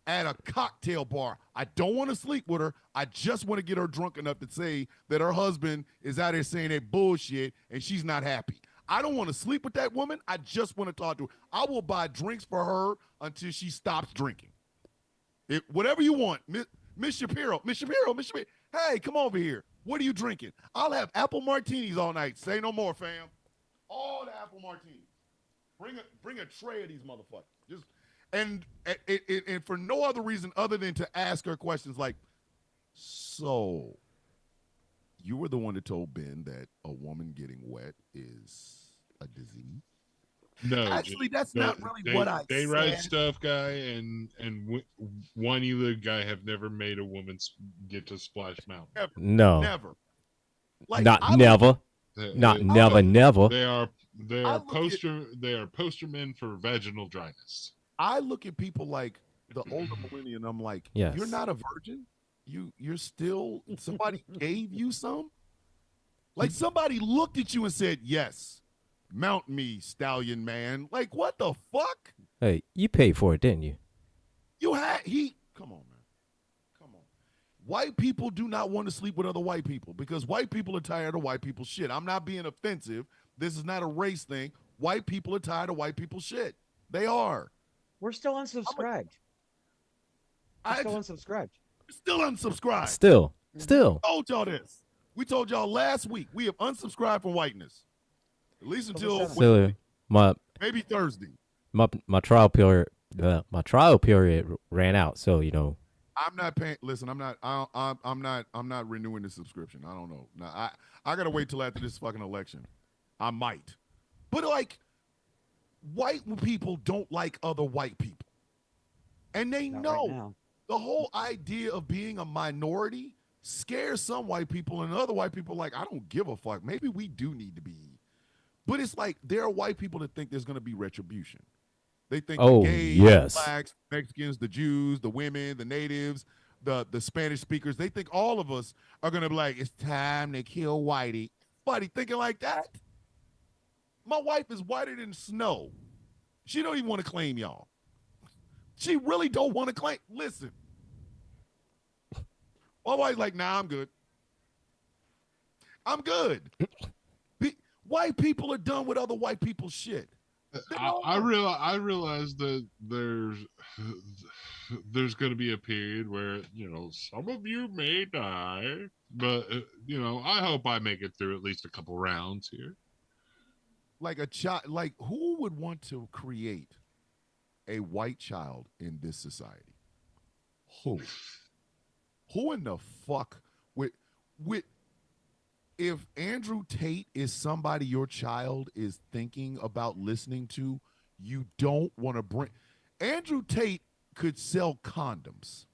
at a cocktail bar. I don't want to sleep with her. I just want to get her drunk enough to say that her husband is out there saying that bullshit and she's not happy. I don't want to sleep with that woman. I just want to talk to her. I will buy drinks for her until she stops drinking. Whatever you want, Miss Shapiro. Hey, come over here. What are you drinking? I'll have apple martinis all night. Say no more, fam. All the apple martinis. Bring a tray of these motherfuckers. Just and for no other reason other than to ask her questions like, so you were the one that told Ben that a woman getting wet is a disease? No, actually, that's not really what I said. They ride stuff guy and whiny lid guy have never made a woman get to Splash Mountain. Never. Like, Never. Never. They are poster men for vaginal dryness. I look at people like the older millennial, and I'm like, yes. You're not a virgin. You're still, somebody gave you some. Like, somebody looked at you and said, yes, mount me, stallion man. Like, what the fuck? Hey, you paid for it, didn't you? Come on, man. Come on. White people do not want to sleep with other white people because white people are tired of white people's shit. I'm not being offensive. This is not a race thing. White people are tired of white people's shit. They are. We're still unsubscribed. Still unsubscribed. Still. We told y'all this. We told y'all last week we have unsubscribed from whiteness. At least until maybe Thursday. My trial period ran out, so I'm not paying. Listen, I'm not renewing the subscription. I don't know. Now, I gotta wait till after this fucking election. I might, but like, white people don't like other white people, and they know the whole idea of being a minority scares some white people, and other white people are like, I don't give a fuck. Maybe we do need to be, but it's like there are white people that think there's gonna be retribution. They think the gays, the blacks, Mexicans, the Jews, the women, the natives, the Spanish speakers, they think all of us are going to be like, it's time to kill Whitey. Buddy thinking like that? My wife is whiter than snow. She don't even want to claim y'all. She really don't want to claim. Listen. My wife's like, nah, I'm good. I'm good. White people are done with other white people's shit. I realize that there's going to be a period where some of you may die, but I hope I make it through at least a couple rounds here. Like a child, like who would want to create a white child in this society? Who in the fuck with? If Andrew Tate is somebody your child is thinking about listening to, you don't want to bring. Andrew Tate could sell condoms.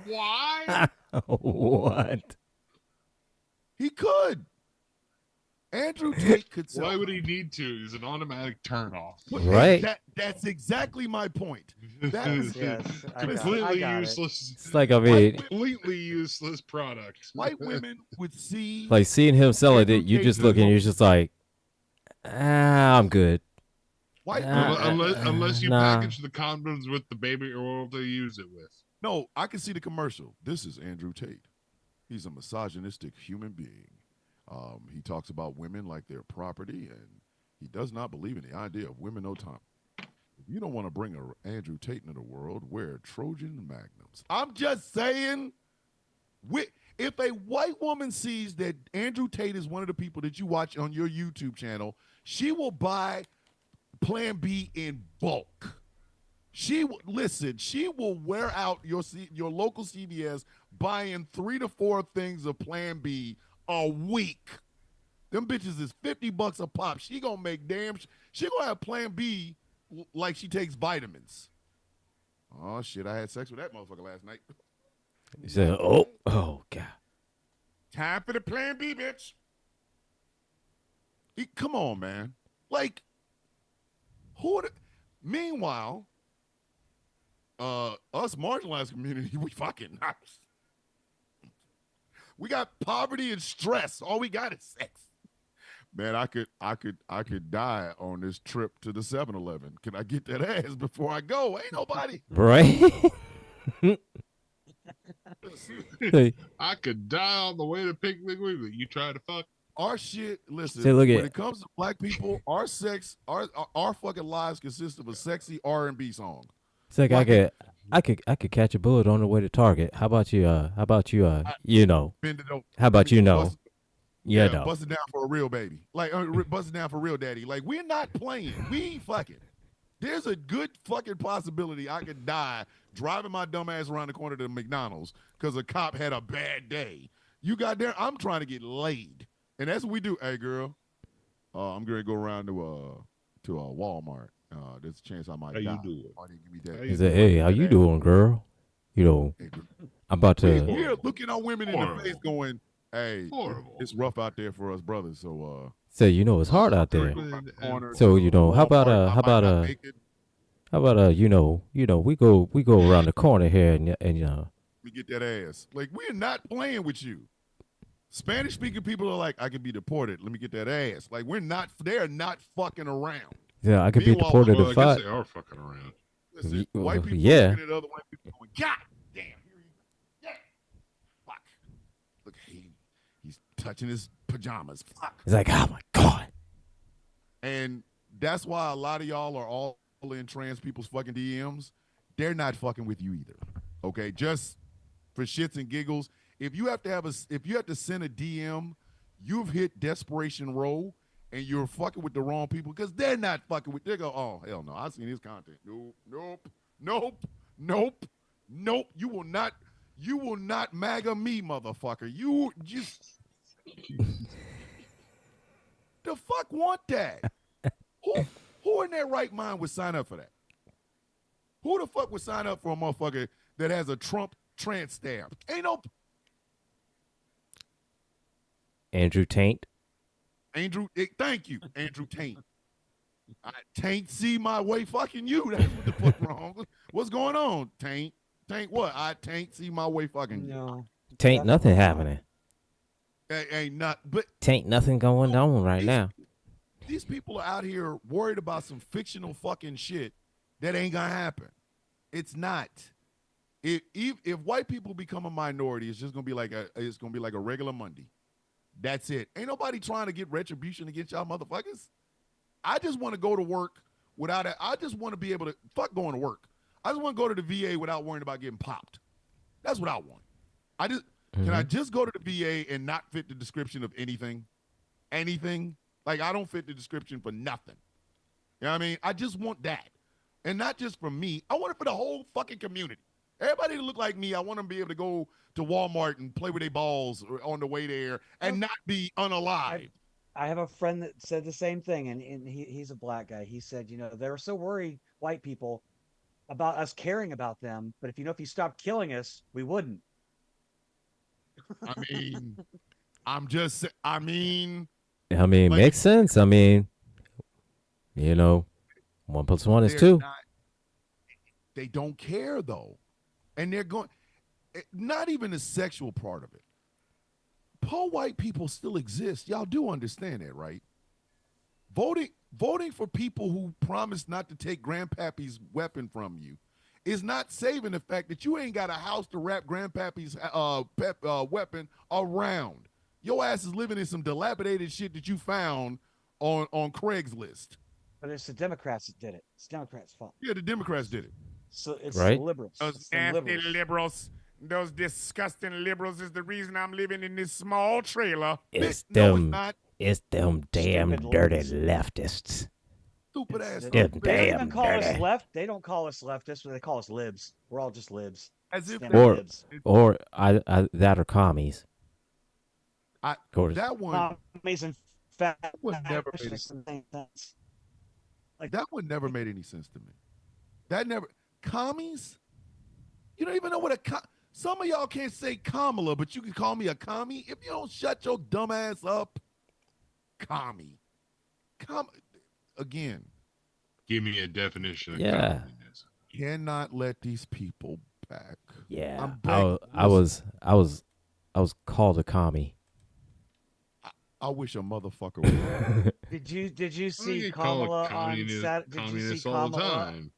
Why? What? He could. Andrew Tate could sell. Why would he need to? He's an automatic turnoff. Right. That's exactly my point. That is completely useless. It's like, I mean, completely useless product. White women would see. Like seeing him sell it, you just look and you're just like, I'm good. White unless you package the condoms with the baby oil to use it with. No, I can see the commercial. This is Andrew Tate. He's a misogynistic human being. He talks about women like they're property, and he does not believe in the idea of women no time. If you don't want to bring a Andrew Tate into the world, wear Trojan Magnums. I'm just saying, if a white woman sees that Andrew Tate is one of the people that you watch on your YouTube channel, she will buy Plan B in bulk. She will wear out your local CVS buying 3 to 4 things of Plan B a week. Them bitches is $50 a pop. She gonna make she gonna have Plan B like she takes vitamins. Oh shit! I had sex with that motherfucker last night. He said, "Oh God." Time for the Plan B, bitch. Come on, man. Like, meanwhile, us marginalized community, we fucking nice. We got poverty and stress. All we got is sex. Man, I could die on this trip to the 7-Eleven. Can I get that ass before I go? Ain't nobody. Right? I could die on the way to Picnic Weekly. You try to fuck. Our shit, listen, See, look when it comes to black people, our fucking lives consist of a sexy R&B song. It's like I could catch a bullet on the way to Target. How about you? You know. How about you know? Yeah, no. Bust it down for a real baby. Like, bust it down for real daddy. Like, we're not playing. We fucking. There's a good fucking possibility I could die driving my dumb ass around the corner to McDonald's because a cop had a bad day. You got there, I'm trying to get laid. And that's what we do. Hey, girl, I'm going to go around to Walmart. There's a chance I might die. How you doing? He said, "Hey, how you doing, girl? You know, I'm about to." We're looking at women in the face going, "Hey, it's rough out there for us brothers." So, say, you know, it's hard out there. So, you know, how about you know, we go around the corner here and you know, we get that ass. Like, we're not playing with you. Spanish speaking people are like, I could be deported. Let me get that ass. Like, they're not fucking around. Yeah, I could be deported to if I guess they are fucking around. Listen, white people yeah. looking at other white people going, God damn, here he go. Yeah. Fuck. Look, he's touching his pajamas. Fuck. It's like, oh my God. And that's why a lot of y'all are all in trans people's fucking DMs. They're not fucking with you either. Okay? Just for shits and giggles. If you have to send a DM, you've hit desperation row and you're fucking with the wrong people because they're not fucking with. They go, oh hell no, I've seen his content. Nope. You will not MAGA me, motherfucker. You just the fuck want that? Who in their right mind would sign up for that? Who the fuck would sign up for a motherfucker that has a Trump trans stamp? Ain't no. Andrew Tate. Thank you, Andrew Tate. I Taint see my way fucking you. That's what the fuck wrong. What's going on, Taint? Taint what? I Taint see my way fucking you. No. Taint nothing happening. Ain't not, but Taint nothing going on right now. These people are out here worried about some fictional fucking shit that ain't gonna happen. It's not. If white people become a minority, it's just gonna be like a regular Monday. That's it. Ain't nobody trying to get retribution against y'all motherfuckers. I just want to go to work without it. I just want to be able to fuck going to work. I just want to go to the VA without worrying about getting popped. That's what I want. Can I just go to the VA and not fit the description of anything? Anything? Like, I don't fit the description for nothing. You know what I mean? I just want that. And not just for me. I want it for the whole fucking community. Everybody to look like me, I want them to be able to go to Walmart and play with their balls on the way there and not be unalive. I have a friend that said the same thing, and he's a black guy. He said, you know, they were so worried, white people, about us caring about them, but if you stopped killing us, we wouldn't. I mean, like, makes sense. I mean, you know, 1 + 1 is 2. They don't care though. And they're going, not even the sexual part of it. Poor white people still exist. Y'all do understand that, right? Voting for people who promise not to take Grandpappy's weapon from you is not saving the fact that you ain't got a house to wrap Grandpappy's weapon around. Your ass is living in some dilapidated shit that you found on Craigslist. But it's the Democrats that did it. It's Democrats' fault. Yeah, the Democrats did it. So it's Right. the liberals. Those It's the nasty liberals, those disgusting liberals is the reason I'm living in this small trailer. It's No, it's them. not. It's them damn Stupid dirty liberals. leftists. Stupid It's ass. the- Them They don't damn even call us dirty. left. They don't call us leftists, but they call us libs. We're all just libs. As if Standard Or- libs. Or that are commies. I, Course. that one Commies and fat would never made fascists and things. that one never made any sense to me. That never commies. You don't even know what a some of y'all can't say Kamala, but you can call me a commie if you don't shut your dumb ass up. Commie. Again. Give me a definition of Yeah. communism. Cannot let these people back. Yeah. I'm I was called a commie. I wish a motherfucker would. Did you I see get called Kamala on communist, Saturday? Did you see communist all the Kamala? time.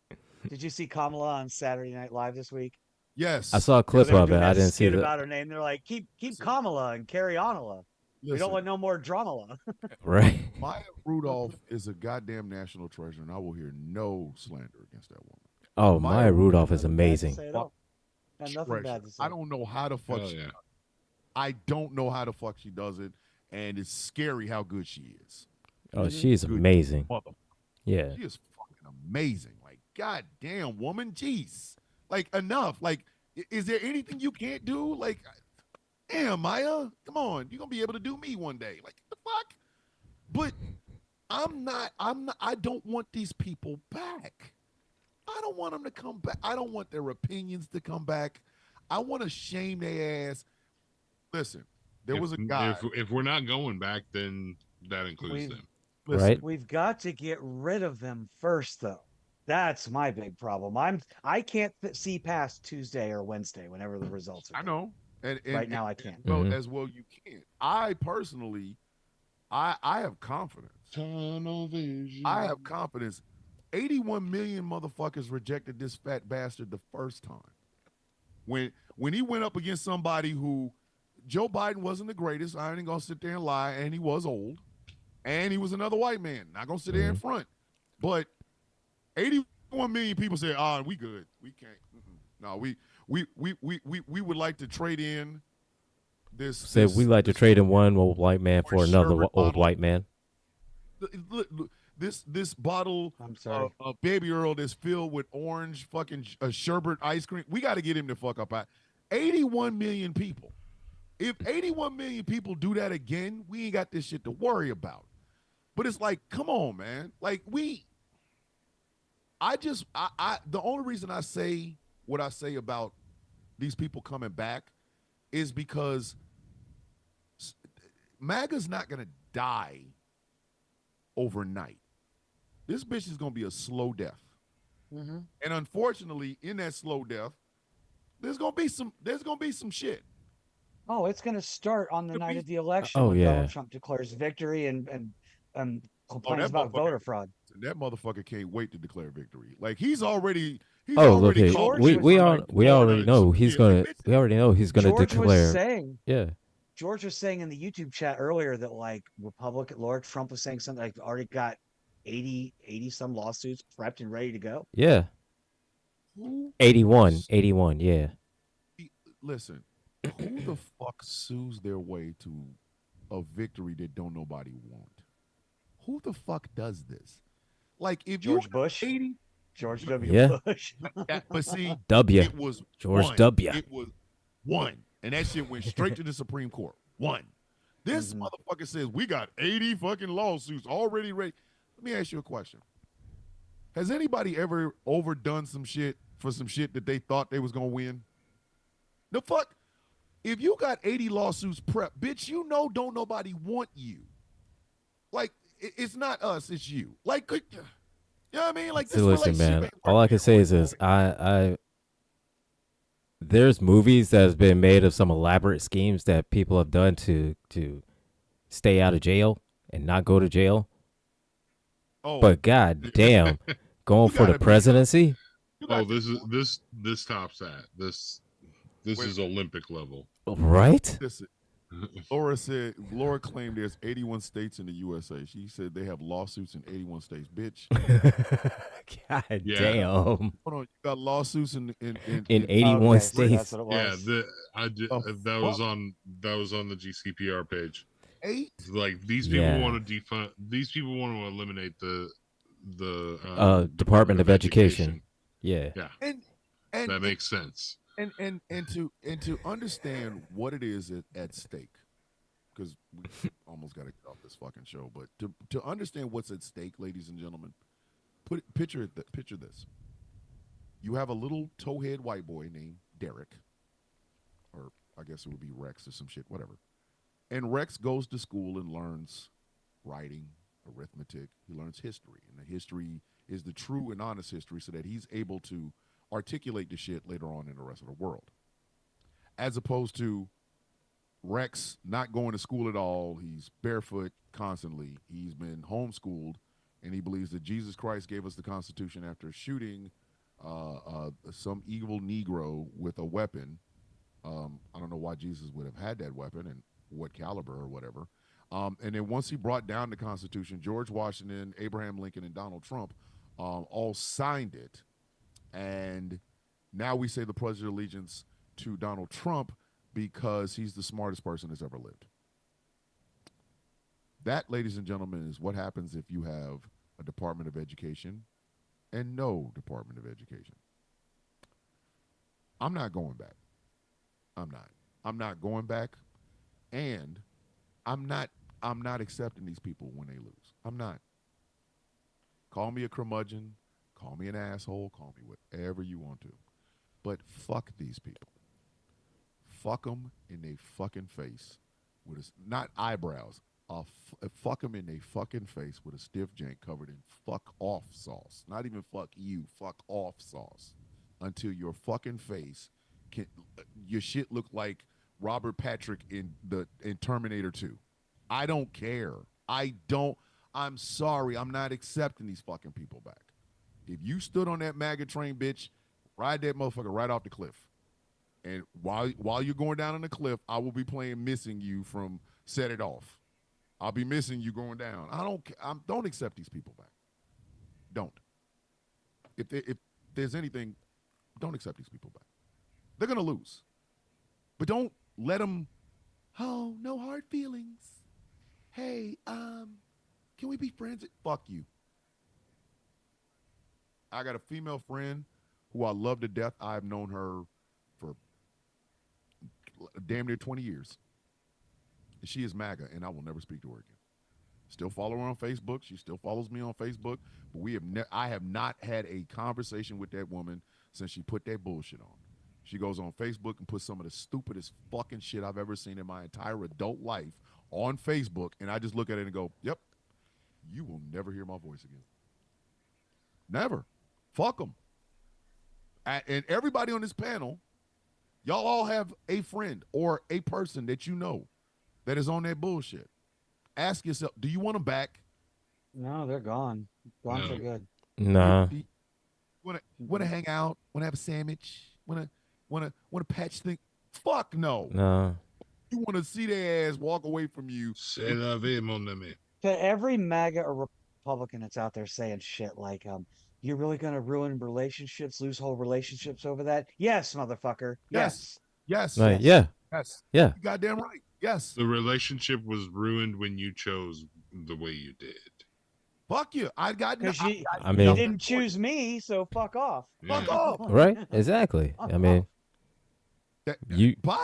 Did you see Kamala on Saturday Night Live this week? Yes. I saw a clip They were of it. doing I that didn't see skit the about her name. They're like, keep Kamala and carry Onala. We Listen, don't want no more drama. right. Maya Rudolph is a goddamn national treasure, and I will hear no slander against that woman. Oh, Maya Maya Rudolph is Nothing bad to amazing. say at all. Got nothing Treasure. bad to say. I don't know how the fuck Hell she yeah. I don't know how the fuck she does it, and it's scary how good she is. Oh, she's Good amazing. Mother, Yeah. she is fucking amazing. Like, goddamn woman, jeez. Like, enough. Like, is there anything you can't do? Like, damn, Maya, come on, you're gonna be able to do me one day. Like, the fuck? But I don't want these people back. I don't want them to come back. I don't want their opinions to come back. I want to shame their ass. Listen, there was a guy. If we're not going back, then that includes We've- them. Listen, Right. We've got to get rid of them first, though. That's my big problem. I can't see past Tuesday or Wednesday, whenever the results are. I due. know. And Right now, I can't. Well, Mhm. as well you can't. I personally, I have confidence. Tunnel vision. I have confidence. 81 million motherfuckers rejected this fat bastard the first time. When he went up against somebody who Joe Biden wasn't the greatest, I ain't gonna sit there and lie, and he was old, and he was another white man. Not gonna sit there in front. But 81 million people say, we good. We can't. No, we would like to trade in this. Said we like to trade in one old white man for orange another sherbet old bottle. white man. Look, this bottle I'm sorry. of Baby Earl that's filled with orange fucking sherbet ice cream. We got to get him the fuck up out. 81 million people. If 81 million people do that again, we ain't got this shit to worry about. But it's like, come on, man. Like the only reason I say what I say about these people coming back is because MAGA's not going to die overnight. This bitch is going to be a slow death. Mm-hmm. And unfortunately, in that slow death, there's going to be some shit. Oh, it's going to start on the Could night be- of the election Oh, when yeah. Donald Trump declares victory and complains that about motherfucker- voter fraud. That motherfucker can't wait to declare victory. Like he's already Oh, look already at George we was we like, all we already know he's Yeah, gonna bitch. we already know he's gonna George was declare. saying, Yeah. George was saying in the YouTube chat earlier that like Lord Trump was saying something like already got 80 some lawsuits prepped and ready to go. Yeah. Who 81. Yeah. listen, who the fuck sues their way to a victory that don't nobody want? Who the fuck does this? Like if George you Bush. 80, George W. Yeah. Bush. but see, W. it was George one. W. It was one, and that shit went straight to the Supreme Court. One. This Mhm. motherfucker says we got 80 fucking lawsuits already ready. Let me ask you a question. Has anybody ever overdone some shit for some shit that they thought they was gonna win? The fuck? If you got 80 lawsuits prepped, bitch, you know don't nobody want you. Like, it's not us, it's you. Like, you know what I mean? Like, this So listen, relationship man. ain't All I working can say is this: there's movies that has been made of some elaborate schemes that people have done to stay out of jail and not go to jail. Oh, But god damn, going You for the gotta be- presidency? You Oh, got this tops that. This Wait a is Olympic level. Right? Listen, Laura claimed there's 81 states in the USA. She said they have lawsuits in 81 states. Bitch, God Yeah. damn. hold on. You got lawsuits in In 81 Okay, so states. that's what it Yeah, was. that was on the GCPR page. 8? Like these Yeah. people want to defund. These people want to eliminate the Department of Education. Yeah. Yeah, And that makes sense. and to understand what it is at stake, because we almost got to get off this fucking show, but to understand what's at stake, ladies and gentlemen, picture this. You have a little towhead white boy named Derek, or I guess it would be Rex or some shit, whatever. And Rex goes to school and learns writing, arithmetic. He learns history, and the history is the true and honest history, so that he's able to articulate the shit later on in the rest of the world. As opposed to Rex not going to school at all. He's barefoot constantly. He's been homeschooled, and he believes that Jesus Christ gave us the Constitution after shooting some evil Negro with a weapon. I don't know why Jesus would have had that weapon and what caliber or whatever. And then once he brought down the Constitution, George Washington, Abraham Lincoln, and Donald Trump all signed it. And now we say the Pledge of Allegiance to Donald Trump because he's the smartest person that's ever lived. That, ladies and gentlemen, is what happens if you have a Department of Education and no Department of Education. I'm not going back. I'm not going back, and I'm not accepting these people when they lose. I'm not. Call me a curmudgeon, call me an asshole, call me whatever you want to, but fuck these people. Fuck them in their fucking face with not eyebrows. Fuck them in their fucking face with a stiff jank covered in fuck off sauce. Not even fuck you, fuck off sauce, until your fucking face your shit look like Robert Patrick in Terminator 2. I don't care. I'm sorry. I'm not accepting these fucking people back. If you stood on that MAGA train, bitch, ride that motherfucker right off the cliff. And while you're going down on the cliff, I will be playing Missing You from Set It Off. I'll be missing you going down. Don't accept these people back. Don't. If there's anything, don't accept these people back. They're going to lose. But don't let them, oh, no hard feelings. Hey, can we be friends? Fuck you. I got a female friend who I love to death. I've known her for damn near 20 years. She is MAGA, and I will never speak to her again. Still follow her on Facebook. She still follows me on Facebook. But I have not had a conversation with that woman since she put that bullshit on. She goes on Facebook and puts some of the stupidest fucking shit I've ever seen in my entire adult life on Facebook, and I just look at it and go, yep, you will never hear my voice again. Never. Fuck them. And everybody on this panel, y'all all have a friend or a person that you know that is on that bullshit. Ask yourself, do you want them back? No, they're gone. Gone for good. Nah. Want to hang out? Want to have a sandwich? Want to patch things? Fuck no. Nah. You want to see their ass walk away from you. C'est la vie, mon ami. To every MAGA or Republican that's out there saying shit like, you're really going to ruin relationships, lose whole relationships over that? Yes, motherfucker. Yes. Yes. Right. Yeah. Yes. Yeah. You goddamn right. Yes. The relationship was ruined when you chose the way you did. Fuck you. Because you mean, didn't choose me, so fuck off. Yeah. Fuck off. Right? Exactly. I mean, But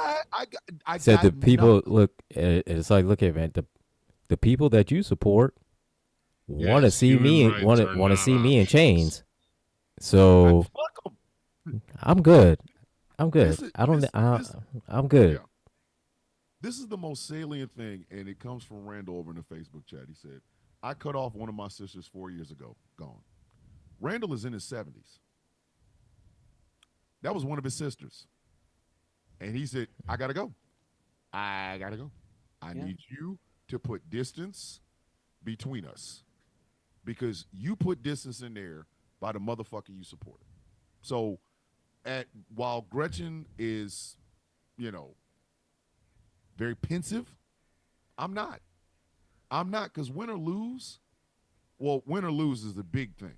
I said got the people nothing. look. It's like, look at man, the people that you support want to Yes, see human me rights want are to not see me in options. chains. So Fuck 'em. I'm good. I'm good. This is- I don't. this- I'm good. Yeah. This is the most salient thing, and it comes from Randall over in the Facebook chat. He said, I cut off one of my sisters 4 years ago. Gone. Randall is in his 70s. That was one of his sisters. And he said, I got to go. I got to go. I need you to put distance between us. Because you put distance in there by the motherfucker you supported. So, while Gretchen is, very pensive, I'm not. I'm not, because win or lose is a big thing.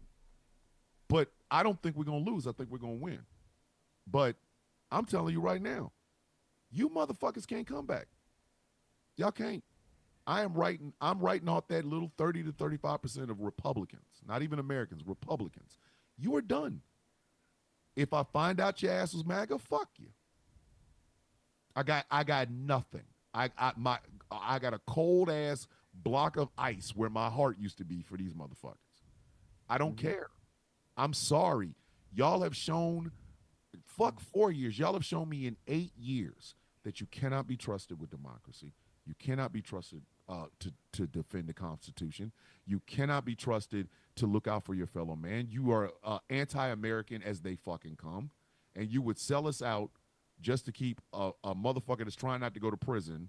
But I don't think we're going to lose. I think we're going to win. But I'm telling you right now, you motherfuckers can't come back. Y'all can't. I'm writing off that little 30 to 35% of Republicans, not even Americans, Republicans. You are done. If I find out your ass was MAGA, fuck you. I got nothing. I got a cold ass block of ice where my heart used to be for these motherfuckers. I don't care. I'm sorry. Y'all have shown, 4 years. Y'all have shown me in 8 years that you cannot be trusted with democracy. You cannot be trusted to defend the Constitution. You cannot be trusted to look out for your fellow man. You are anti-American as they fucking come, and you would sell us out just to keep a motherfucker that's trying not to go to prison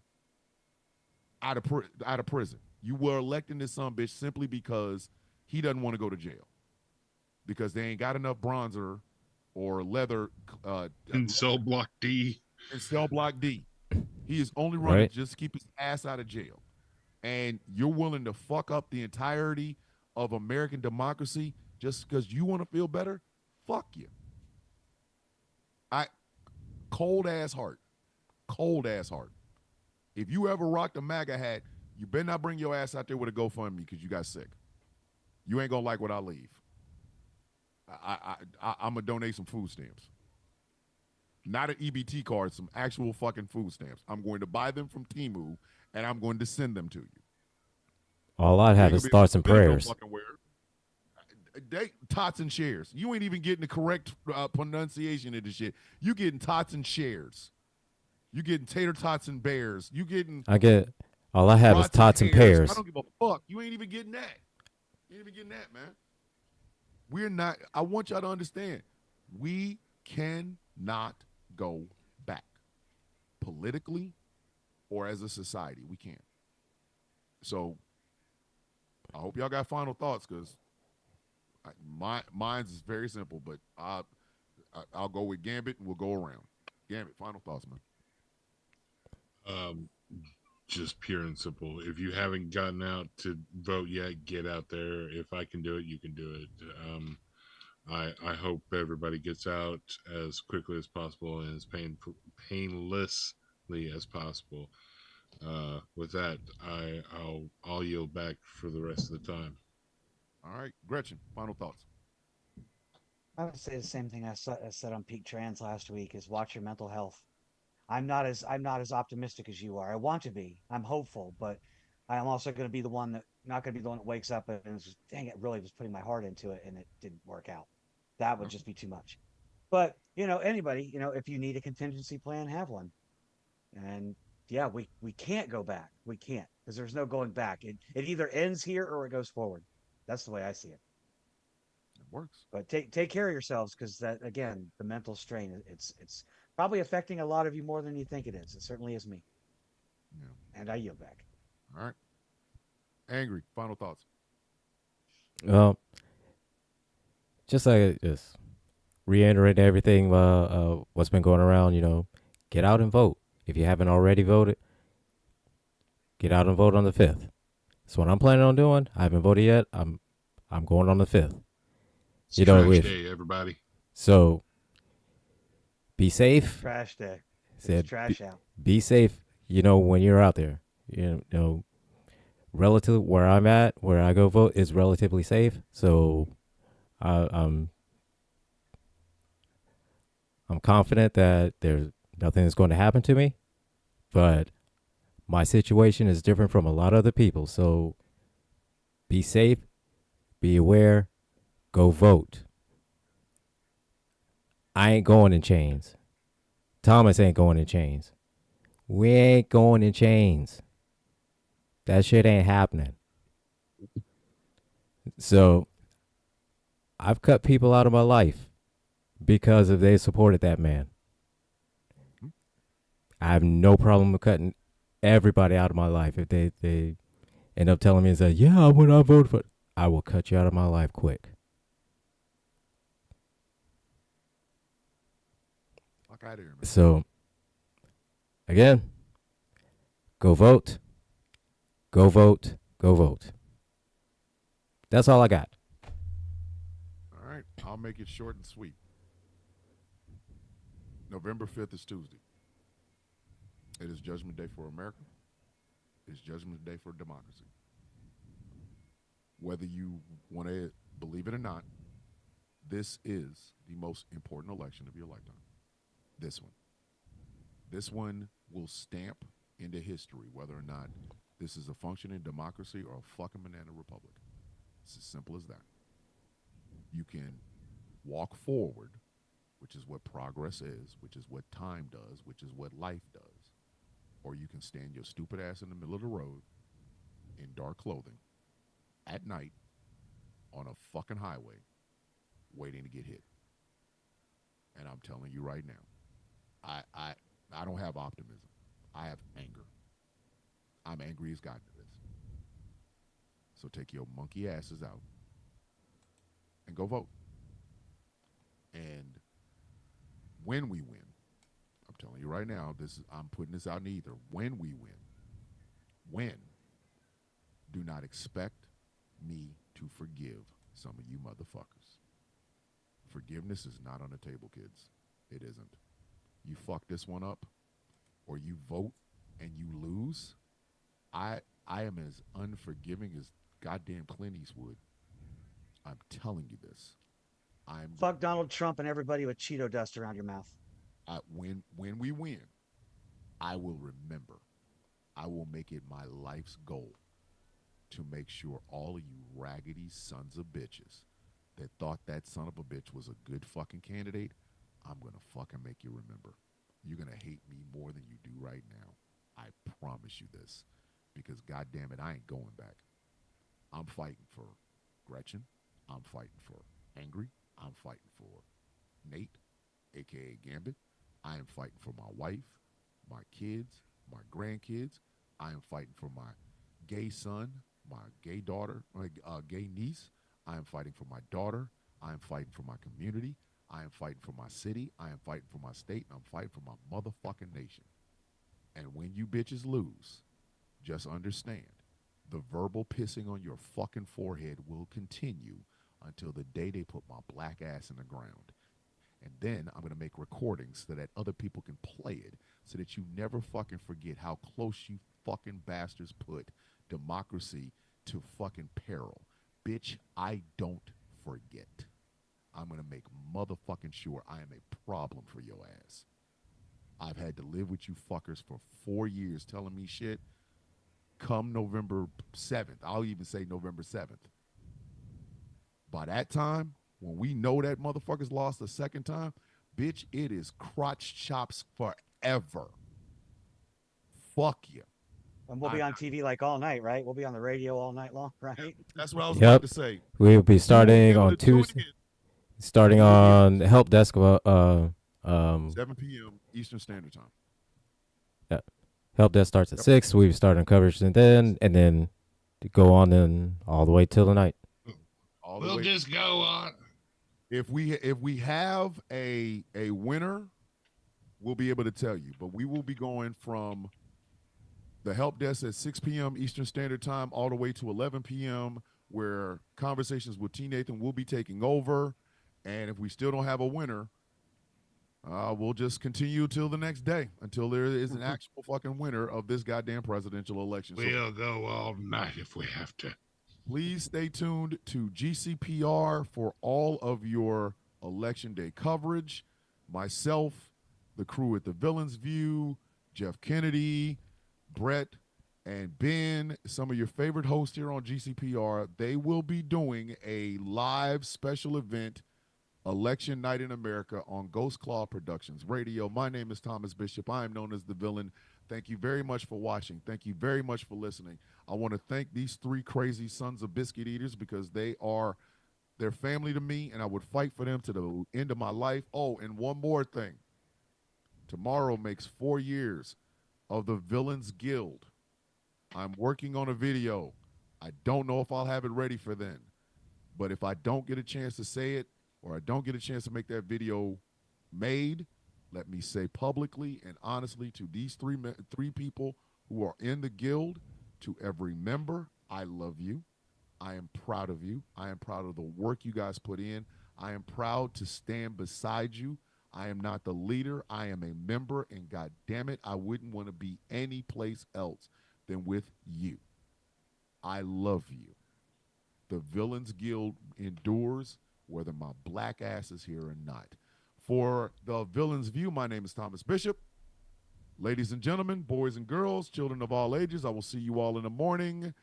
out of prison. You were electing this son bitch simply because he doesn't want to go to jail, because they ain't got enough bronzer or leather in cell block D. In cell block D. He is only running just to keep his ass out of jail. And you're willing to fuck up the entirety of American democracy just because you want to feel better? Fuck you. Cold ass heart. Cold ass heart. If you ever rocked a MAGA hat, you better not bring your ass out there with a GoFundMe because you got sick. You ain't gonna like what I leave. I'm gonna donate some food stamps. Not an EBT card, some actual fucking food stamps. I'm going to buy them from Temu, and I'm going to send them to you. All I have is thoughts and prayers. Tots and shares. You ain't even getting the correct pronunciation of this shit. You getting tots and shares. You getting tater tots and bears. You getting. All I have is tots and pears. I don't give a fuck. You ain't even getting that. You ain't even getting that, man. We're not. I want y'all to understand. We cannot go back politically or as a society. We can't. So I hope y'all got final thoughts, because mine's is very simple, but I'll go with Gambit and we'll go around. Gambit, final thoughts, man. Just pure and simple. If you haven't gotten out to vote yet, get out there. If I can do it, you can do it. I hope everybody gets out as quickly as possible and as painlessly as possible. With that, I'll yield back for the rest of the time. All right, Gretchen, final thoughts. I would say the same thing I said on Peak Trans last week: is watch your mental health. I'm not as optimistic as you are. I want to be. I'm hopeful, but I'm also going to be the one that wakes up and is just, dang, it really was putting my heart into it and it didn't work out. That would just be too much. But anybody, if you need a contingency plan, have one. And yeah, we can't go back. We can't, because there's no going back. It either ends here or it goes forward. That's the way I see it. It works. But take care of yourselves, because that, again, the mental strain, it's probably affecting a lot of you more than you think it is. It certainly is me. Yeah. And I yield back. All right. Angry, final thoughts. Well, just reiterate everything what's been going around, get out and vote. If you haven't already voted, get out and vote on the 5th. That's what I'm planning on doing. I haven't voted yet. I'm going on the 5th. It's trash day, everybody. So be safe. Trash day. It's trash out. Be safe, when you're out there. Relative where I'm at, where I go vote, is relatively safe. So I'm confident that there's nothing that's going to happen to me. But my situation is different from a lot of other people. So be safe, be aware, go vote. I ain't going in chains. Thomas ain't going in chains. We ain't going in chains. That shit ain't happening. So I've cut people out of my life because if they supported that man. I have no problem with cutting everybody out of my life. If they end up telling me and say, yeah, when I voted for, I will cut you out of my life quick. Out here, man. So again, go vote. Go vote. Go vote. That's all I got. All right, I'll make it short and sweet. November 5th is Tuesday. It is Judgment Day for America. It's Judgment Day for democracy. Whether you want to believe it or not, this is the most important election of your lifetime. This one. This one will stamp into history whether or not this is a functioning democracy or a fucking banana republic. It's as simple as that. You can walk forward, which is what progress is, which is what time does, which is what life does. Or you can stand your stupid ass in the middle of the road in dark clothing at night on a fucking highway waiting to get hit. And I'm telling you right now, I don't have optimism. I have anger. I'm angry as God to this. So take your monkey asses out and go vote. And when we win, I'm telling you right now, I'm putting this out in the ether. When we win, do not expect me to forgive some of you motherfuckers. Forgiveness is not on the table, kids. It isn't. You fuck this one up, or you vote and you lose, I am as unforgiving as goddamn Clint Eastwood. I'm telling you this. Fuck Donald Trump and everybody with Cheeto dust around your mouth. When we win, I will remember. I will make it my life's goal to make sure all of you raggedy sons of bitches that thought that son of a bitch was a good fucking candidate, I'm going to fucking make you remember. You're going to hate me more than you do right now. I promise you this. Because goddamn it, I ain't going back. I'm fighting for Gretchen. I'm fighting for Angry. I'm fighting for Nate, a.k.a. Gambit. I am fighting for my wife, my kids, my grandkids. I am fighting for my gay son, my gay daughter, my gay niece. I am fighting for my daughter. I am fighting for my community. I am fighting for my city. I am fighting for my state. And I'm fighting for my motherfucking nation. And when you bitches lose, just understand, the verbal pissing on your fucking forehead will continue until the day they put my black ass in the ground. And then I'm going to make recordings so that other people can play it so that you never fucking forget how close you fucking bastards put democracy to fucking peril. Bitch, I don't forget. I'm going to make motherfucking sure I am a problem for your ass. I've had to live with you fuckers for 4 years telling me shit. Come November 7th, I'll even say November 7th. By that time, when we know that motherfuckers lost the second time, bitch, it is crotch chops forever. Fuck you. And we'll be on TV like all night, right? We'll be on the radio all night long, right? That's what I was about to say. We'll be starting on Tuesday. Starting on Helpdesk 7 p.m. Eastern Standard Time. Yeah. Helpdesk starts at 6. We start on coverage and then go on and all the way till the night. We'll just go on. If we have a winner, we'll be able to tell you. But we will be going from the help desk at 6 p.m. Eastern Standard Time all the way to 11 p.m. where Conversations with T. Nathan will be taking over. And if we still don't have a winner, we'll just continue till the next day until there is an actual fucking winner of this goddamn presidential election. We'll go all night if we have to. Please stay tuned to GCPR for all of your election day coverage. Myself, the crew at The Villain's View, Jeff Kennedy, Brett, and Ben, some of your favorite hosts here on GCPR, they will be doing a live special event, Election Night in America, on Ghost Claw Productions Radio. My name is Thomas Bishop. I am known as The Villain. Thank you very much for watching. Thank you very much for listening. I want to thank these 3 crazy sons of biscuit eaters because they're family to me, and I would fight for them to the end of my life. Oh, and one more thing. Tomorrow makes 4 years of the Villains Guild. I'm working on a video. I don't know if I'll have it ready for then. But if I don't get a chance to say it, or I don't get a chance to make that video made, let me say publicly and honestly to these three people who are in the guild, to every member, I love you. I am proud of you. I am proud of the work you guys put in. I am proud to stand beside you. I am not the leader. I am a member, and God damn it, I wouldn't want to be any place else than with you. I love you. The Villains Guild endures whether my black ass is here or not. For the Villains View, my name is Thomas Bishop. Ladies and gentlemen, boys and girls, children of all ages, I will see you all in the morning.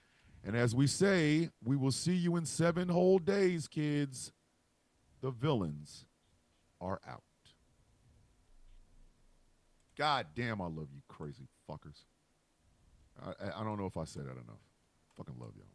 And as we say, we will see you in 7 whole days, kids. The villains are out. God damn, I love you crazy fuckers. I don't know if I said that enough. Fucking love y'all.